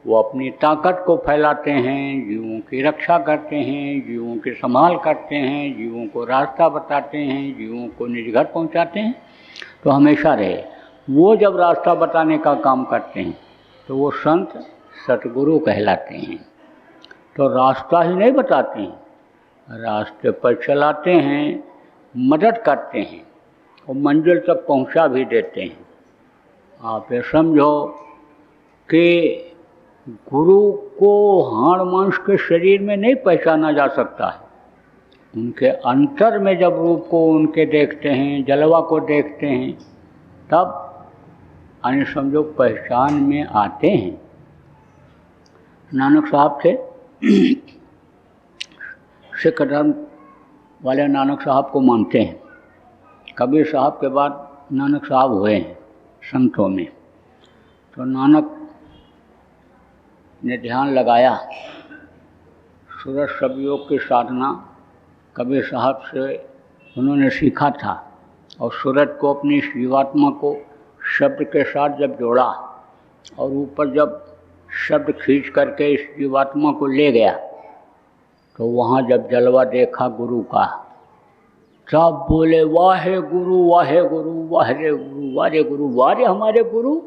वो अपनी ताकत को फैलाते हैं, जीवों की रक्षा करते हैं, जीवों की संभाल करते हैं, जीवों को रास्ता बताते हैं, जीवों को निज घर पहुँचाते हैं। तो हमेशा रहे। वो जब रास्ता बताने का काम करते हैं तो वो संत सतगुरु कहलाते हैं। तो रास्ता ही नहीं बताते हैं, रास्ते पर चलाते हैं, मदद करते हैं और मंजिल तक पहुंचा भी देते हैं। आप ये समझो कि गुरु को हाड़ मांस के शरीर में नहीं पहचाना जा सकता है, उनके अंतर में जब रूप को उनके देखते हैं, जलवा को देखते हैं, तब यानी समझो पहचान में आते हैं। नानक साहब थे, सिख धर्म वाले नानक साहब को मानते हैं। कबीर साहब के बाद नानक साहब हुए हैं संतों में। तो नानक ने ध्यान लगाया, सूरज शब्द योग की साधना कबीर साहब से उन्होंने सीखा था। और सूरज को अपनी जीवात्मा को शब्द के साथ जब जोड़ा और ऊपर जब शब्द खींच करके इस जीवात्मा को ले गया, तो वहाँ जब जलवा देखा गुरु का, तब बोले वाहे गुरु, वाहे गुरु, वाहे गुरु, वाहे गुरु, वारे हमारे गुरु।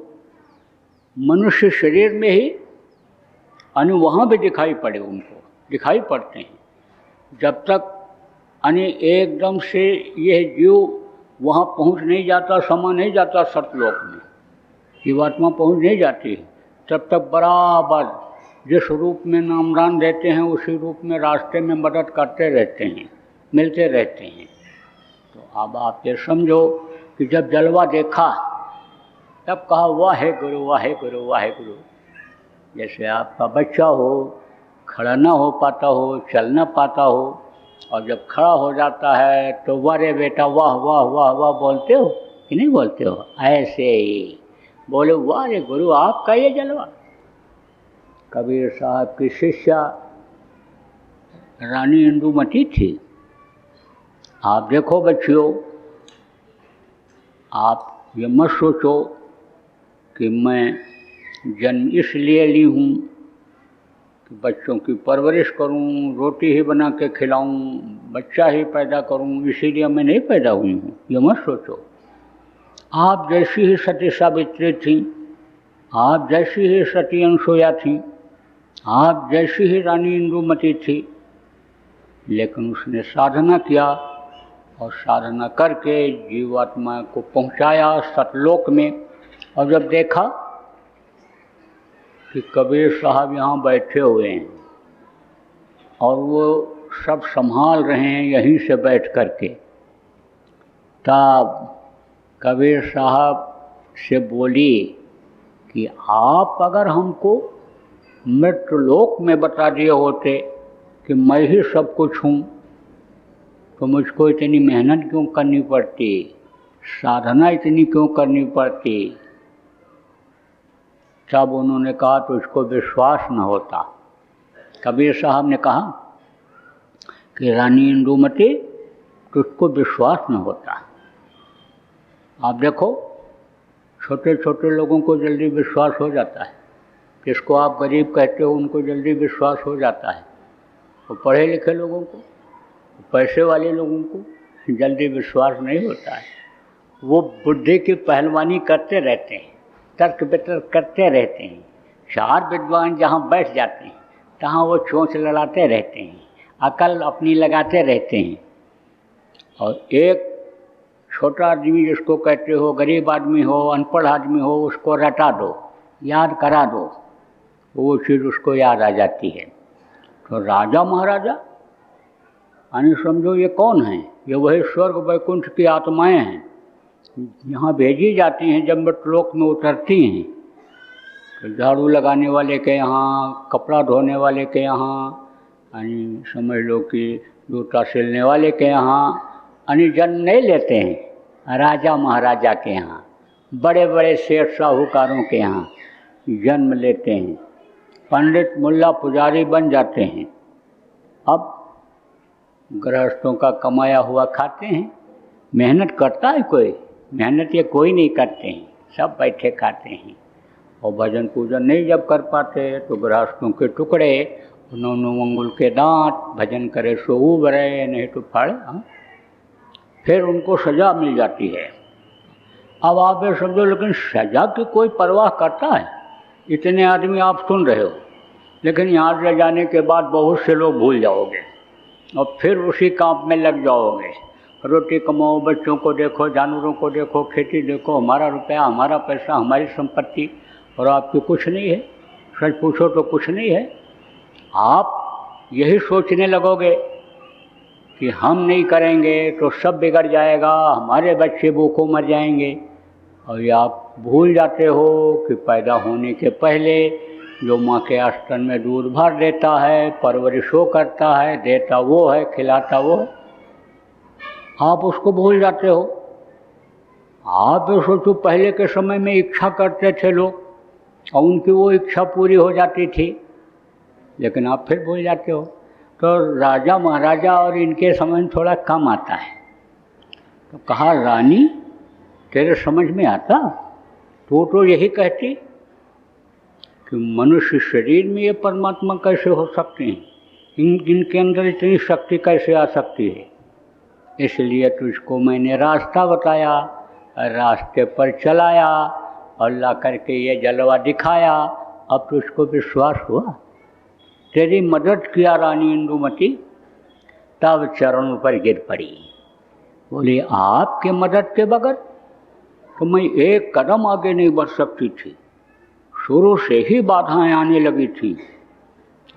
मनुष्य शरीर में ही यानी वहाँ भी दिखाई पड़े, उनको दिखाई पड़ते हैं। जब तक यानी एकदम से यह जीव वहाँ पहुँच नहीं जाता, समा नहीं जाता सतलोक में, जीवात्मा पहुँच नहीं जाती है, तब तक बराबर जिस रूप में नामदान देते हैं उसी रूप में रास्ते में मदद करते रहते हैं, मिलते रहते हैं। तो अब आप ये समझो कि जब जलवा देखा तब कहा वाहे गुरु, वाहे गुरु, वाहे गुरु। जैसे आपका बच्चा हो, खड़ा ना हो पाता हो, चल ना पाता हो, और जब खड़ा हो जाता है तो वारे बेटा वाह वाह वाह वाह बोलते हो कि नहीं बोलते हो? ऐसे ही बोले वारे गुरु, आपका ये जलवा। कबीर साहब की शिष्या रानी इंदुमती थी। आप देखो बच्चियों, आप ये मत सोचो कि मैं जन्म इसलिए ली हूँ कि बच्चों की परवरिश करूं, रोटी ही बना के खिलाऊं, बच्चा ही पैदा करूं, इसीलिए मैं नहीं पैदा हुई हूँ, ये मत सोचो। आप जैसी ही सती सावित्री थी, आप जैसी ही सती अनसुया थी, आप जैसी ही रानी इंदुमती थी, लेकिन उसने साधना किया और साधना करके जीवात्मा को पहुंचाया सतलोक में। और जब देखा कि कबीर साहब यहाँ बैठे हुए हैं और वो सब संभाल रहे हैं यहीं से बैठ करके, तब कबीर साहब से बोली कि आप अगर हमको मृत्युलोक में बता दिए होते कि मैं ही सब कुछ हूँ, तो मुझको इतनी मेहनत क्यों करनी पड़ती, साधना इतनी क्यों करनी पड़ती। तब उन्होंने कहा तो उसको विश्वास न होता। कबीर साहब ने कहा कि रानी इंदुमती, तुझको विश्वास न होता। आप देखो, छोटे छोटे लोगों को जल्दी विश्वास हो जाता है, जिसको आप गरीब कहते हो उनको जल्दी विश्वास हो जाता है, और पढ़े लिखे लोगों को, पैसे वाले लोगों को जल्दी विश्वास नहीं होता है। वो बुद्धि की पहलवानी करते रहते हैं, तर्क वितर्क करते रहते हैं। चार विद्वान जहाँ बैठ जाते हैं तहाँ वो चोंच लड़ाते रहते हैं, अकल अपनी लगाते रहते हैं। और एक छोटा आदमी जिसको कहते हो, गरीब आदमी हो, अनपढ़ आदमी हो, उसको रटा दो, याद करा दो, वो चीज़ उसको याद आ जाती है। तो राजा महाराजा यानी समझो ये कौन है, ये वही स्वर्ग वैकुंठ की आत्माएं हैं, यहाँ भेजी जाती हैं। जब मृत्युलोक में उतरती हैं तो झाड़ू लगाने वाले के यहाँ, कपड़ा धोने वाले के यहाँ, यानी समझ लो कि जूता सिलने वाले के यहाँ, यानी जन्म नहीं लेते हैं। राजा महाराजा के यहाँ, बड़े बड़े सेठ साहूकारों के यहाँ जन्म लेते हैं, पंडित मुल्ला पुजारी बन जाते हैं। अब गृहस्थों का कमाया हुआ खाते हैं। मेहनत करता है कोई? मेहनत ये कोई नहीं करते हैं, सब बैठे खाते हैं। और भजन पूजन नहीं जब कर पाते तो गृहस्थों के टुकड़े, उन्होंने अंगुल के दांत, भजन करे सो उबरे, नहीं तो फाड़े। हाँ, फिर उनको सज़ा मिल जाती है। अब आप ये समझो, लेकिन सज़ा की कोई परवाह करता है? इतने आदमी आप सुन रहे हो, लेकिन यहाँ से जाने के बाद बहुत से लोग भूल जाओगे और फिर उसी काम में लग जाओगे। रोटी कमाओ, बच्चों को देखो, जानवरों को देखो, खेती देखो, हमारा रुपया, हमारा पैसा, हमारी संपत्ति, और आपकी कुछ नहीं है। सच पूछो तो कुछ नहीं है। आप यही सोचने लगोगे कि हम नहीं करेंगे तो सब बिगड़ जाएगा, हमारे बच्चे भूखों मर जाएंगे। और ये आप भूल जाते हो कि पैदा होने के पहले जो माँ के आस्तन में दूध भर देता है, परवरिश वो करता है, देता वो है, खिलाता वो है, आप उसको भूल जाते हो। आप ये सोचो, पहले के समय में इच्छा करते थे लोग और उनकी वो इच्छा पूरी हो जाती थी, लेकिन आप फिर भूल जाते हो। तो राजा महाराजा और इनके समझ में थोड़ा कम आता है। तो कहा, रानी तेरे समझ में आता? तो यही कहती कि मनुष्य शरीर में ये परमात्मा कैसे हो सकते हैं, इनके अंदर इतनी शक्ति कैसे आ सकती है। इसलिए तुझको मैंने रास्ता बताया, रास्ते पर चलाया और ला करके ये जलवा दिखाया। अब तुझको विश्वास हुआ? तेरी मदद किया रानी इंदुमती, तब चरणों पर गिर पड़ी। बोली, आपके मदद के बगैर तो मैं एक कदम आगे नहीं बढ़ सकती थी, शुरू से ही बाधाएं आने लगी थी।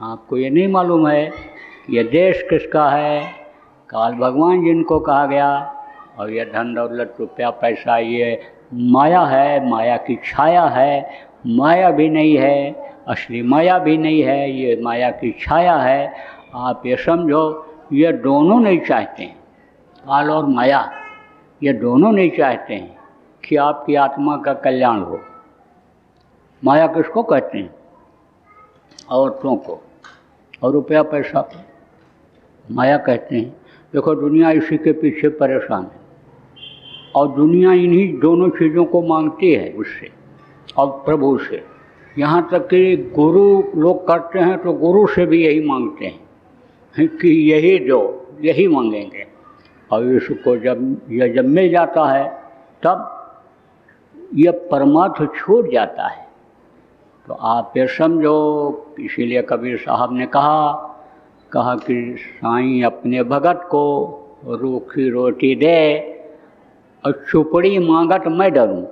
आपको ये नहीं मालूम है कि यह देश किसका है? काल भगवान जिनको कहा गया, और यह धन दौलत रुपया पैसा ये माया है, माया की छाया है। माया भी नहीं है, असली माया भी नहीं है, ये माया की छाया है। आप ये समझो, ये दोनों नहीं चाहते हैं, काल और माया, ये दोनों नहीं चाहते हैं कि आपकी आत्मा का कल्याण हो। माया किसको कहते हैं? औरतों को और रुपया पैसा को माया कहते हैं। देखो, दुनिया इसी के पीछे परेशान है और दुनिया इन्हीं दोनों चीज़ों को मांगती है उससे और प्रभु से। यहाँ तक कि गुरु लोग करते हैं तो गुरु से भी यही मांगते हैं कि यही मांगेंगे। और इसको जब मिल जाता है तब यह परमार्थ छूट जाता है। तो आप ये समझो, इसीलिए कबीर साहब ने कहा कि साईं अपने भगत को रूखी रोटी दे और चुपड़ी मांगत मैं डरूं,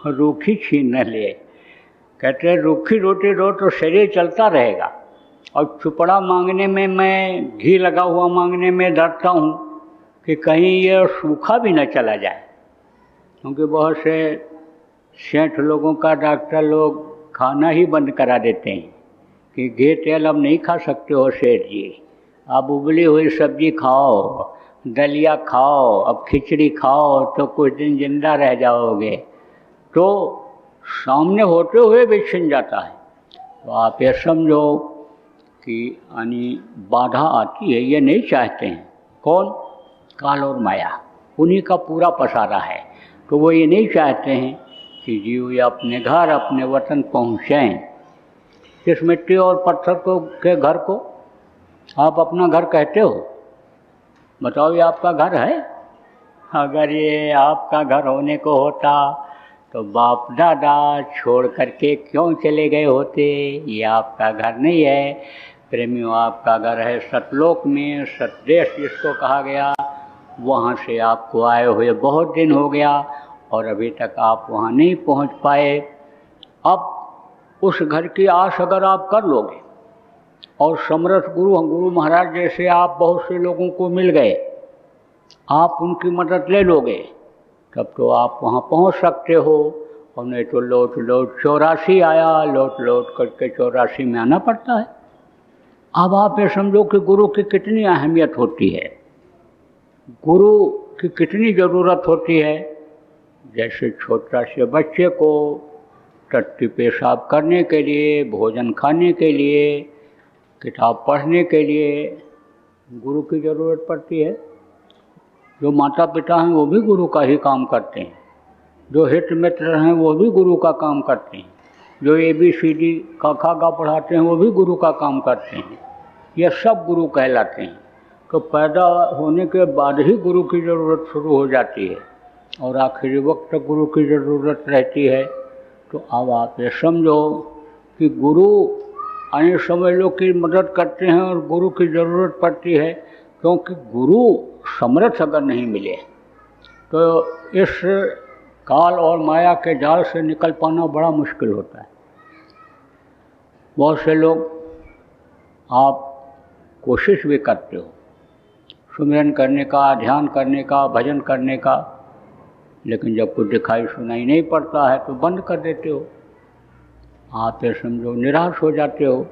रूखी छीन न ले। कहते हैं रूखी रोटी दो तो शरीर चलता रहेगा, और चुपड़ा मांगने में, मैं घी लगा हुआ मांगने में डरता हूँ कि कहीं ये सूखा भी न चला जाए। क्योंकि बहुत से सेठ लोगों का डॉक्टर लोग खाना ही बंद करा देते हैं कि घी तेल अब नहीं खा सकते हो सेठ जी, आप उबली हुई सब्जी खाओ, दलिया खाओ, अब खिचड़ी खाओ तो कुछ दिन जिंदा रह जाओगे। तो सामने होते हुए भी छिन जाता है। तो आप ये समझो कि यानी बाधा आती है, ये नहीं चाहते हैं। कौन? काल और माया, उन्हीं का पूरा पसारा है। तो वो ये नहीं चाहते हैं कि जीव या अपने घर, अपने वतन पहुँचें। इस मिट्टी और पत्थर के घर को आप अपना घर कहते हो? बताओ, ये आपका घर है? अगर ये आपका घर होने को होता तो बाप दादा छोड़ करके क्यों चले गए होते? ये आपका घर नहीं है प्रेमियों, आपका घर है सतलोक में, सतदेश जिसको कहा गया। वहाँ से आपको आए हुए बहुत दिन हो गया और अभी तक आप वहाँ नहीं पहुँच पाए। अब उस घर की आस अगर आप कर लोगे और समर्थ गुरु महाराज जैसे आप बहुत से लोगों को मिल गए, आप उनकी मदद ले लोगे, तब तो आप वहाँ पहुँच सकते हो। और नहीं तो लौट 84 आया, लौट करके 84 में आना पड़ता है। अब आप ये समझो कि गुरु की कितनी अहमियत होती है, गुरु की कितनी ज़रूरत होती है। जैसे छोटा से बच्चे को टट्टी पेशाब करने के लिए, भोजन खाने के लिए, किताब पढ़ने के लिए गुरु की ज़रूरत पड़ती है। जो माता पिता हैं वो भी गुरु का ही काम करते हैं, जो हित मित्र हैं वो भी गुरु का काम करते हैं, जो ABCD क ख ग पढ़ाते हैं वो भी गुरु का काम करते हैं। ये सब गुरु कहलाते हैं। तो पैदा होने के बाद ही गुरु की ज़रूरत शुरू हो जाती है और आखिरी वक्त तक गुरु की ज़रूरत रहती है। तो अब आप ये समझो कि गुरु अन्य समय लोग की मदद करते हैं और गुरु की ज़रूरत पड़ती है, क्योंकि गुरु समर्थ अगर नहीं मिले तो इस काल और माया के जाल से निकल पाना बड़ा मुश्किल होता है। बहुत से लोग आप कोशिश भी करते हो सुमिरन करने का, ध्यान करने का, भजन करने का, लेकिन जब कुछ दिखाई सुनाई नहीं पड़ता है तो बंद कर देते हो। आप ये समझो निराश हो जाते हो।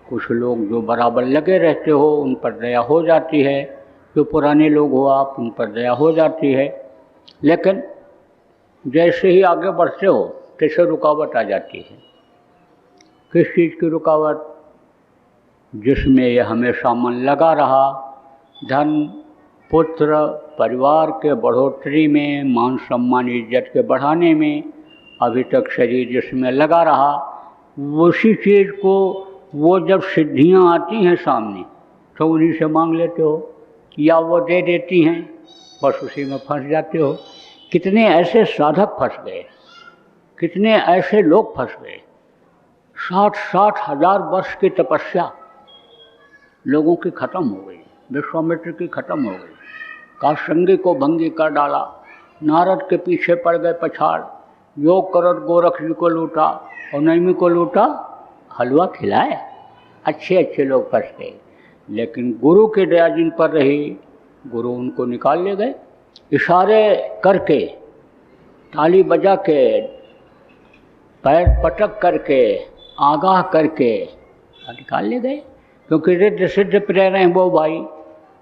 कुछ लोग जो बराबर लगे रहते हो उन पर दया हो जाती है, जो पुराने लोग हो आप उन पर दया हो जाती है, लेकिन जैसे ही आगे बढ़ते हो कैसे रुकावट आ जाती है। किस चीज़ की रुकावट? जिसमें ये हमेशा मन लगा रहा, धन पुत्र परिवार के बढ़ोतरी में, मान सम्मान इज्जत के बढ़ाने में, अभी तक शरीर जिसमें लगा रहा, उसी चीज़ को वो जब सिद्धियां आती हैं सामने तो उन्हीं से मांग लेते हो या वो दे देती हैं, बस उसी में फंस जाते हो। कितने ऐसे साधक फंस गए, कितने ऐसे लोग फंस गए। 60-60 हजार वर्ष की तपस्या लोगों की खत्म हो गई, विश्वामित्र की खत्म हो गई। काशंगी को भंगी कर डाला, नारद के पीछे पड़ गए पछाड़, योग करत गोरख जी को लूटा और नैमी को लूटा, हलवा खिलाए। अच्छे अच्छे लोग फंस गए, लेकिन गुरु की दया जिन पर रही, गुरु उनको निकाल ले गए। इशारे करके, ताली बजा के, पैर पटक करके, आगाह करके निकाल ले गए। क्योंकि रिद्ध सिद्ध प्रेर हैं वो भाई,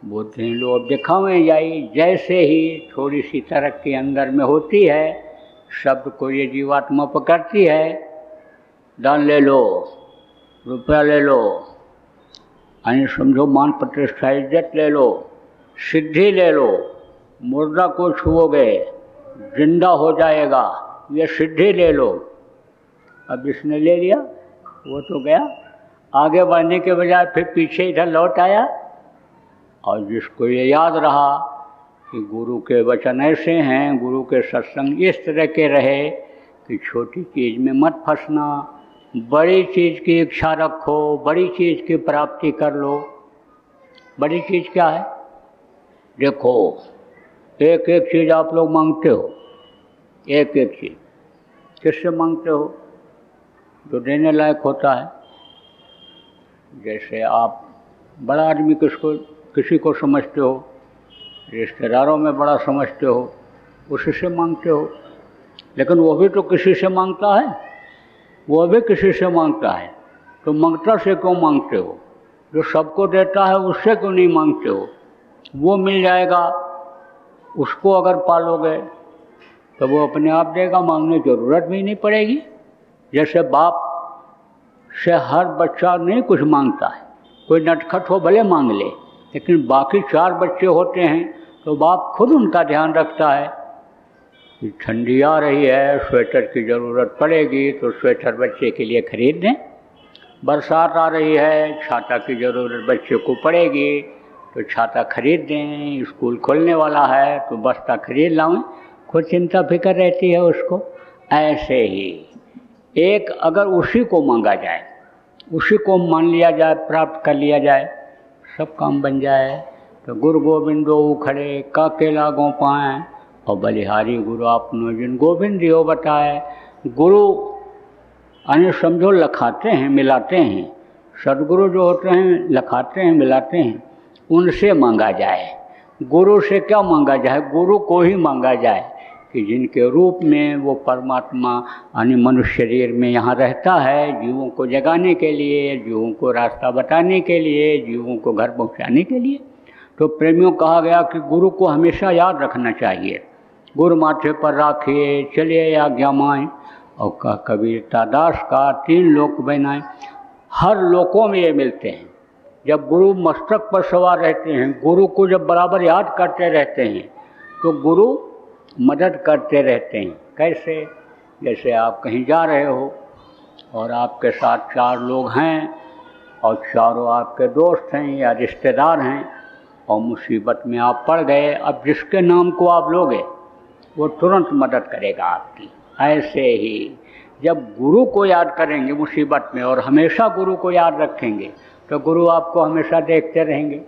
बोलते हैं लोग दिखावें जाई। जैसे ही थोड़ी सी तरक्की अंदर में होती है, शब्द को ये जीवात्मा पकड़ती है, दान ले लो, रुपया ले लो, अन्य समझो मान प्रतिष्ठा इज्जत ले लो, सिद्धि ले लो, मुर्दा को छुओगे जिंदा हो जाएगा, ये सिद्धि ले लो। अब इसने ले लिया, वो तो गया, आगे बढ़ने के बजाय फिर पीछे इधर लौट आया। और जिसको ये याद रहा कि गुरु के वचन ऐसे हैं, गुरु के सत्संग इस तरह के रहे कि छोटी चीज़ में मत फंसना, बड़ी चीज़ की इच्छा रखो, बड़ी चीज़ की प्राप्ति कर लो। बड़ी चीज़ क्या है? देखो, एक एक चीज़ आप लोग मांगते हो, एक एक चीज़ किससे मांगते हो? जो देने लायक होता है। जैसे आप बड़ा आदमी किसी को समझते हो, रिश्तेदारों में बड़ा समझते हो, उसी से मांगते हो। लेकिन वो भी तो किसी से मांगता है, वो भी किसी से मांगता है। तो मंगता से क्यों मांगते हो? जो सबको देता है उससे क्यों नहीं मांगते हो? वो मिल जाएगा, उसको अगर पालोगे तो वो अपने आप देगा, मांगने की ज़रूरत भी नहीं पड़ेगी। जैसे बाप से हर बच्चा नहीं कुछ मांगता है, कोई नटखट हो भले मांग ले, लेकिन बाकी 4 बच्चे होते हैं तो बाप खुद उनका ध्यान रखता है कि ठंडी आ रही है, स्वेटर की ज़रूरत पड़ेगी तो स्वेटर बच्चे के लिए खरीद दें, बरसात आ रही है, छाता की ज़रूरत बच्चे को पड़ेगी तो छाता खरीद दें, स्कूल खोलने वाला है तो बस्ता खरीद लाऊं, खुद चिंता फिक्र रहती है उसको। ऐसे ही एक अगर उसी को मांगा जाए, उसी को मान लिया जाए, प्राप्त कर लिया जाए, सब काम बन जाए। तो गुरु गोविंदो उखड़े काके लागों पाएँ, और बलिहारी गुरु आपनो जिन गोविंद दियो बताए। गुरु यानी समझो लखाते हैं, मिलाते हैं। सदगुरु जो होते हैं लखाते हैं, मिलाते हैं, उनसे मांगा जाए। गुरु से क्या मांगा जाए? गुरु को ही मांगा जाए कि जिनके रूप में वो परमात्मा यानी मनुष्य शरीर में यहाँ रहता है, जीवों को जगाने के लिए, जीवों को रास्ता बताने के लिए, जीवों को घर पहुँचाने के लिए। तो प्रेमियों कहा गया कि गुरु को हमेशा याद रखना चाहिए। गुरु माथे पर राखिए चलिए आज्ञा माएँ, और कबीरता दास का 3 लोक बनाए। हर लोकों में ये मिलते हैं। जब गुरु मस्तक पर सवार रहते हैं, गुरु को जब बराबर याद करते रहते हैं तो गुरु मदद करते रहते हैं। कैसे? जैसे आप कहीं जा रहे हो और आपके साथ 4 लोग हैं और चारों आपके दोस्त हैं या रिश्तेदार हैं, और मुसीबत में आप पड़ गए, अब जिसके नाम को आप लोगे वो तुरंत मदद करेगा आपकी। ऐसे ही जब गुरु को याद करेंगे मुसीबत में और हमेशा गुरु को याद रखेंगे तो गुरु आपको हमेशा देखते रहेंगे।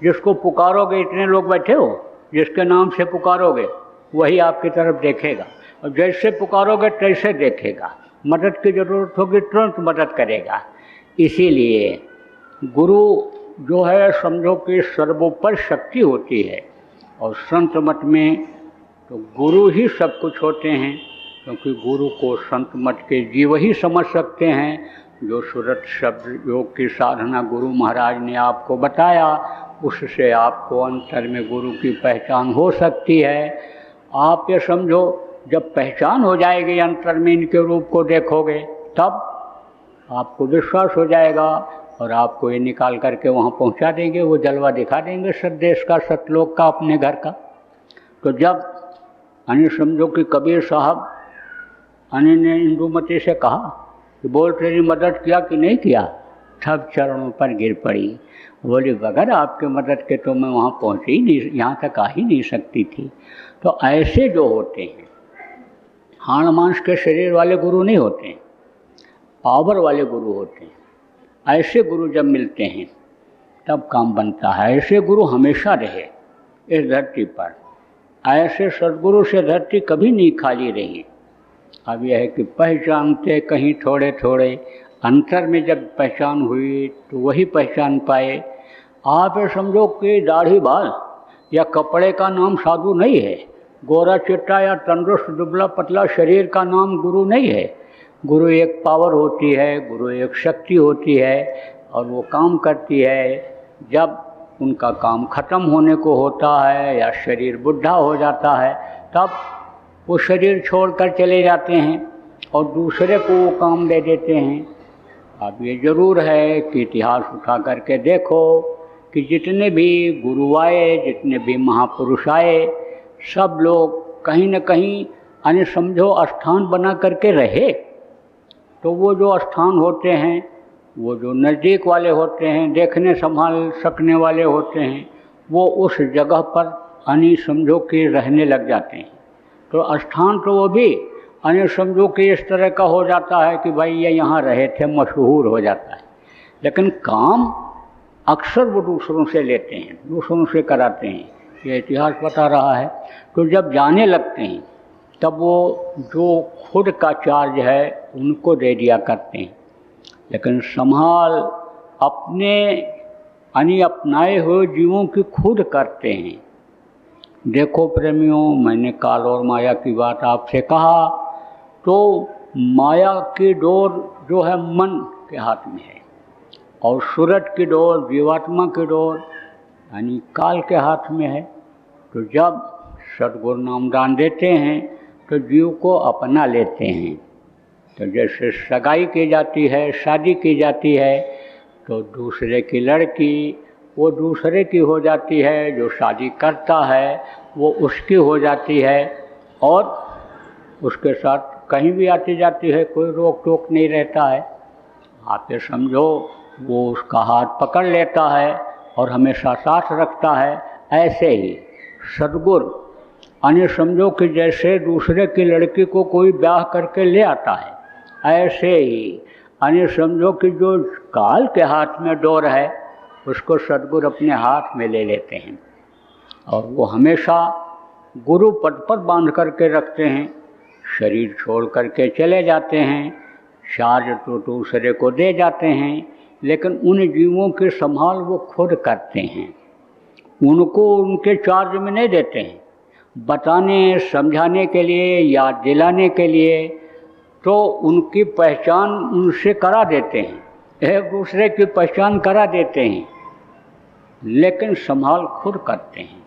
जिसको पुकारोगे, इतने लोग बैठे हो, जिसके नाम से पुकारोगे वही आपकी तरफ देखेगा, और जैसे पुकारोगे तैसे देखेगा। मदद की ज़रूरत होगी तुरंत मदद करेगा। इसीलिए गुरु जो है समझो कि सर्वोपरि शक्ति होती है, और संत मत में तो गुरु ही सब कुछ होते हैं, क्योंकि गुरु को संत मत के जीव ही समझ सकते हैं। जो सूरत शब्द योग की साधना गुरु महाराज ने आपको बताया, उससे आपको अंतर में गुरु की पहचान हो सकती है। आप ये समझो जब पहचान हो जाएगी, अंतर में इनके रूप को देखोगे, तब आपको विश्वास हो जाएगा और आपको ये निकाल करके वहाँ पहुँचा देंगे, वो जलवा दिखा देंगे सतदेश का, सतलोक का, अपने घर का। तो जब यानी समझो कि कबीर साहब यानी ने इंदुमती से कहा कि बोल तेरी मदद किया कि नहीं किया, तब चरणों पर गिर पड़ी। बोली बगैर आपके मदद के तो मैं वहाँ पहुँच ही नहीं, यहाँ तक आ ही नहीं सकती थी। तो ऐसे जो होते हैं, हाड़ मांस के शरीर वाले गुरु नहीं होते हैं, पावर वाले गुरु होते हैं। ऐसे गुरु जब मिलते हैं तब काम बनता है। ऐसे गुरु हमेशा रहे इस धरती पर। ऐसे सद्गुरु से धरती कभी नहीं खाली रही। अब यह है कि पहचानते कहीं थोड़े थोड़े, अंतर में जब पहचान हुई तो वही पहचान पाए। आप ये समझो कि दाढ़ी बाल या कपड़े का नाम साधु नहीं है, गोरा चिट्टा या तंदुरुस्त दुबला पतला शरीर का नाम गुरु नहीं है। गुरु एक पावर होती है, गुरु एक शक्ति होती है, और वो काम करती है जब उनका काम खत्म होने को होता है या शरीर बुढ़ा हो जाता है, तब वो शरीर छोड़कर चले जाते हैं और दूसरे को वो काम दे देते हैं। अब ये ज़रूर है कि इतिहास उठा करके देखो कि जितने भी गुरु आए, जितने भी महापुरुष आए, सब लोग कहीं न कहीं यानी समझो स्थान बना करके रहे। तो वो जो स्थान होते हैं, वो जो नज़दीक वाले होते हैं, देखने संभाल सकने वाले होते हैं, वो उस जगह पर यानी समझो कि रहने लग जाते हैं। तो स्थान तो वो भी यानी समझो कि इस तरह का हो जाता है कि भाई ये यहाँ रहे थे, मशहूर हो जाता है। लेकिन काम अक्सर वो दूसरों से लेते हैं, दूसरों से कराते हैं, ये इतिहास बता रहा है। तो जब जाने लगते हैं तब वो जो खुद का चार्ज है उनको दे दिया करते हैं, लेकिन संभाल अपने यानी अपनाए हुए जीवों की खुद करते हैं। देखो प्रेमियों, मैंने काल और माया की बात आपसे कहा, तो माया की डोर जो है मन के हाथ में है, और सूरज की डोर, जीवात्मा की डोर यानी काल के हाथ में है। तो जब सद्गुरु नामदान देते हैं तो जीव को अपना लेते हैं। तो जैसे सगाई की जाती है, शादी की जाती है, तो दूसरे की लड़की वो दूसरे की हो जाती है, जो शादी करता है वो उसकी हो जाती है, और उसके साथ कहीं भी आती जाती है, कोई रोक टोक नहीं रहता है। आप ये समझो वो उसका हाथ पकड़ लेता है और हमेशा साथ रखता है। ऐसे ही सद्गुरु यानी समझो कि जैसे दूसरे की लड़की को कोई ब्याह करके ले आता है, ऐसे ही यानी समझो कि जो काल के हाथ में डोर है उसको सद्गुरु अपने हाथ में ले लेते हैं, और वो हमेशा गुरु पद पर बांध करके रखते हैं। शरीर छोड़ करके चले जाते हैं, चार्ज तो दूसरे को दे जाते हैं, लेकिन उन जीवों की संभाल वो खुद करते हैं, उनको उनके चार्ज में नहीं देते हैं। बताने समझाने के लिए, याद दिलाने के लिए तो उनकी पहचान उनसे करा देते हैं, एक दूसरे की पहचान करा देते हैं, लेकिन संभाल खुद करते हैं।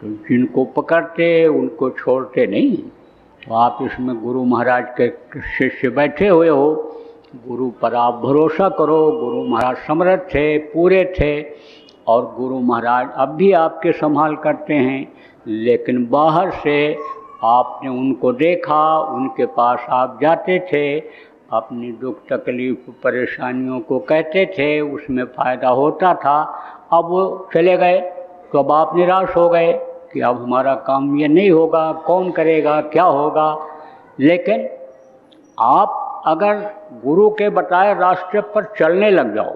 तो जिनको पकड़ते उनको छोड़ते नहीं। तो आप इसमें गुरु महाराज के शिष्य बैठे हुए हो, गुरु पर आप भरोसा करो। गुरु महाराज समर्थ थे, पूरे थे, और गुरु महाराज अब भी आपके संभाल करते हैं, लेकिन बाहर से आपने उनको देखा, उनके पास आप जाते थे, अपनी दुख तकलीफ परेशानियों को कहते थे, उसमें फ़ायदा होता था। अब वो चले गए तो अब आप निराश हो गए कि अब हमारा काम ये नहीं होगा, कौन करेगा, क्या होगा। लेकिन आप अगर गुरु के बताए रास्ते पर चलने लग जाओ,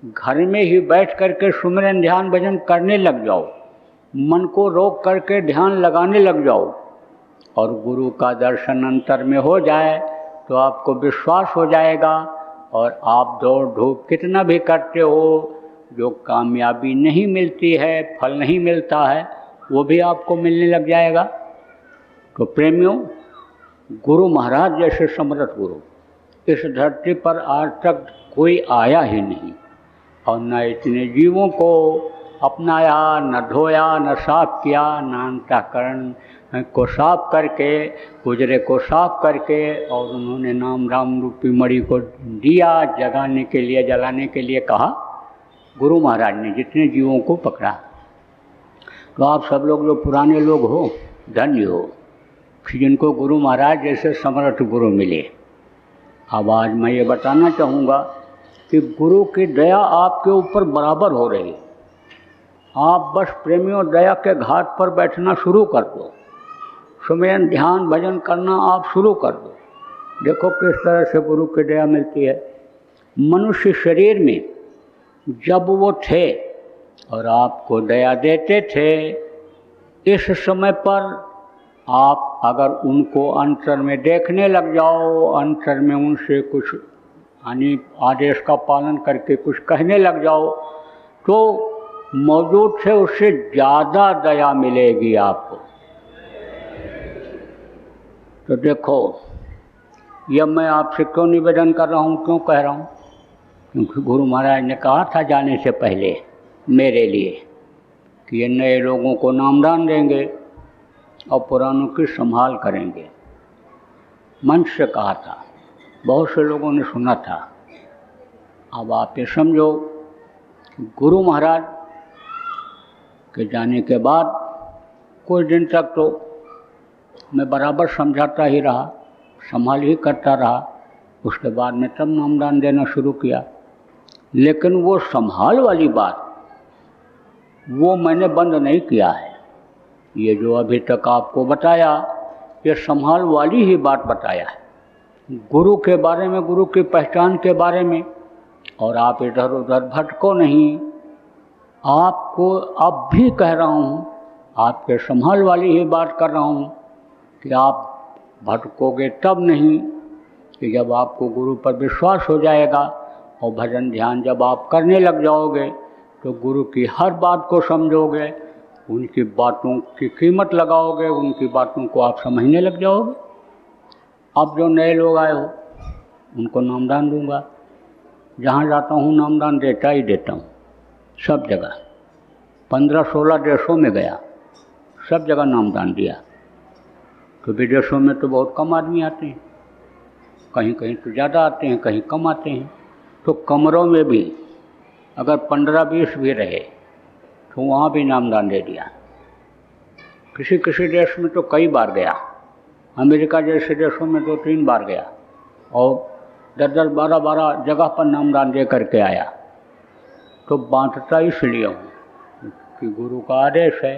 घर में ही बैठ करके सुमिरन ध्यान भजन करने लग जाओ, मन को रोक करके ध्यान लगाने लग जाओ, और गुरु का दर्शन अंतर में हो जाए तो आपको विश्वास हो जाएगा, और आप दौड़ धूप कितना भी करते हो, जो कामयाबी नहीं मिलती है, फल नहीं मिलता है, वो भी आपको मिलने लग जाएगा। तो प्रेमियों, गुरु महाराज जैसे समर्थ गुरु इस धरती पर आज तक कोई आया ही नहीं, और न इतने जीवों को अपनाया, न धोया, न साफ किया, न अंतःकरण को साफ करके, गुजरे को साफ करके, और उन्होंने नाम राम रूपी मणि को दिया जगाने के लिए, जलाने के लिए कहा। गुरु महाराज ने जितने जीवों को पकड़ा। तो आप सब लोग जो पुराने लोग हो, धन्य हो जिनको गुरु महाराज जैसे समर्थ गुरु मिले। अब आज मैं ये बताना चाहूँगा कि गुरु की दया आपके ऊपर बराबर हो रही है। आप बस प्रेमियों दया के घाट पर बैठना शुरू कर दो, सुमिरन ध्यान भजन करना आप शुरू कर दो। देखो किस तरह से गुरु की दया मिलती है। मनुष्य शरीर में जब वो थे और आपको दया देते थे, इस समय पर आप अगर उनको अंतर में देखने लग जाओ, अंतर में उनसे कुछ यानी आदेश का पालन करके कुछ कहने लग जाओ, तो मौजूद से उससे ज़्यादा दया मिलेगी आपको। तो देखो, यह मैं आपसे क्यों निवेदन कर रहा हूँ, क्यों कह रहा हूँ, क्योंकि गुरु महाराज ने कहा था जाने से पहले मेरे लिए कि ये नए लोगों को नामदान देंगे और पुरानों की संभाल करेंगे। मंच से कहा था, बहुत से लोगों ने सुना था। अब आप ये समझो, गुरु महाराज के जाने के बाद कुछ दिन तक तो मैं बराबर समझाता ही रहा, संभाल ही करता रहा, उसके बाद में तब नामदान देना शुरू किया। लेकिन वो संभाल वाली बात वो मैंने बंद नहीं किया है। ये जो अभी तक आपको बताया ये संभाल वाली ही बात बताया है, गुरु के बारे में, गुरु की पहचान के बारे में। और आप इधर उधर भटको नहीं। आपको अब भी कह रहा हूँ, आपके संभाल वाली ही बात कर रहा हूँ कि आप भटकोगे तब नहीं कि जब आपको गुरु पर विश्वास हो जाएगा और भजन ध्यान जब आप करने लग जाओगे तो गुरु की हर बात को समझोगे, उनकी बातों की कीमत लगाओगे, उनकी बातों को आप समझने लग जाओगे। अब जो नए लोग आए हो उनको नामदान दूंगा, जहाँ जाता हूँ नामदान देता ही देता हूँ, सब जगह। 15-16 देशों में गया, सब जगह नामदान दिया। तो विदेशों में तो बहुत कम आदमी आते हैं, कहीं कहीं तो ज़्यादा आते हैं, कहीं कम आते हैं। तो कमरों में भी अगर 15-20 भी रहे तो वहाँ भी नामदान दे दिया। किसी किसी देश में तो कई बार गया, अमेरिका जैसे देशों में 2-3 बार गया और 10-10, 12-12 जगह पर नामदान दे करके आया। तो बांटता इसलिए हूँ कि गुरु का आदेश है।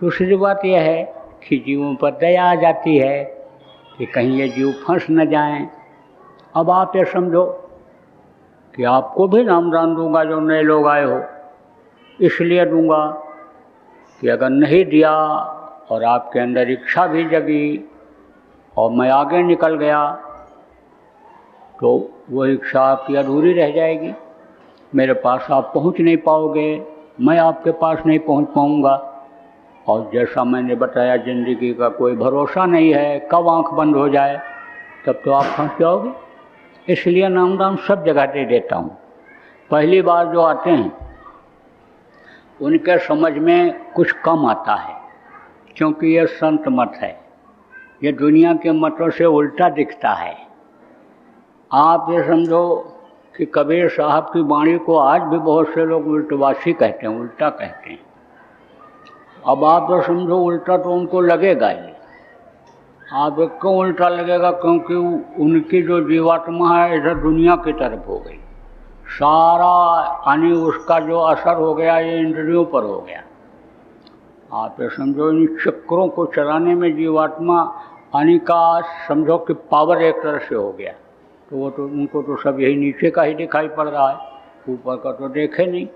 दूसरी बात यह है कि जीवों पर दया आ जाती है कि कहीं ये जीव फंस न जाएं। अब आप ये समझो कि आपको भी नामदान दूंगा जो नए लोग आए हो, इसलिए दूंगा कि अगर नहीं दिया और आपके अंदर इच्छा भी जगी और मैं आगे निकल गया तो वो इच्छा आपकी अधूरी रह जाएगी। मेरे पास आप पहुंच नहीं पाओगे, मैं आपके पास नहीं पहुंच पाऊंगा। और जैसा मैंने बताया ज़िंदगी का कोई भरोसा नहीं है, कब आंख बंद हो जाए तब तो आप फंस जाओगे। इसलिए नामदान सब जगह दे देता हूँ। पहली बार जो आते हैं उनके समझ में कुछ कम आता है, क्योंकि ये संत मत है, ये दुनिया के मतों से उल्टा दिखता है। आप ये समझो कि कबीर साहब की वाणी को आज भी बहुत से लोग उल्टवासी कहते हैं, उल्टा कहते हैं। अब आप तो समझो उल्टा तो उनको लगेगा ही। आप क्यों उल्टा लगेगा? क्योंकि उनकी जो जीवात्मा है इधर दुनिया की तरफ हो गई, सारा यानी उसका जो असर हो गया ये इंद्रियों पर हो गया। आप ये समझो इन चक्रों को चलाने में जीवात्मा यानी का समझो कि पावर एक तरह से हो गया। तो वो तो उनको तो सब यही नीचे का ही दिखाई पड़ रहा है, ऊपर का तो देखे नहीं,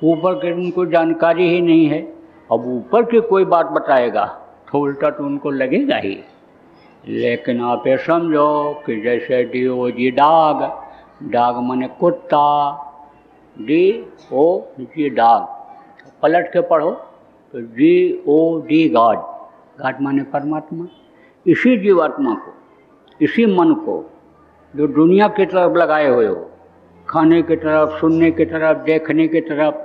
ऊपर की उनको जानकारी ही नहीं है। अब ऊपर की कोई बात बताएगा तो उल्टा तो उनको लगेगा ही। लेकिन आप ये समझो कि जैसे DOG डाग, डाग माने कुत्ता, DOG डाग, पलट के पढ़ो तो GOD गॉड, गॉड माने परमात्मा। इसी जीवात्मा को, इसी मन को जो दुनिया की तरफ लगाए हुए हो, खाने की तरफ, सुनने की तरफ, देखने की तरफ,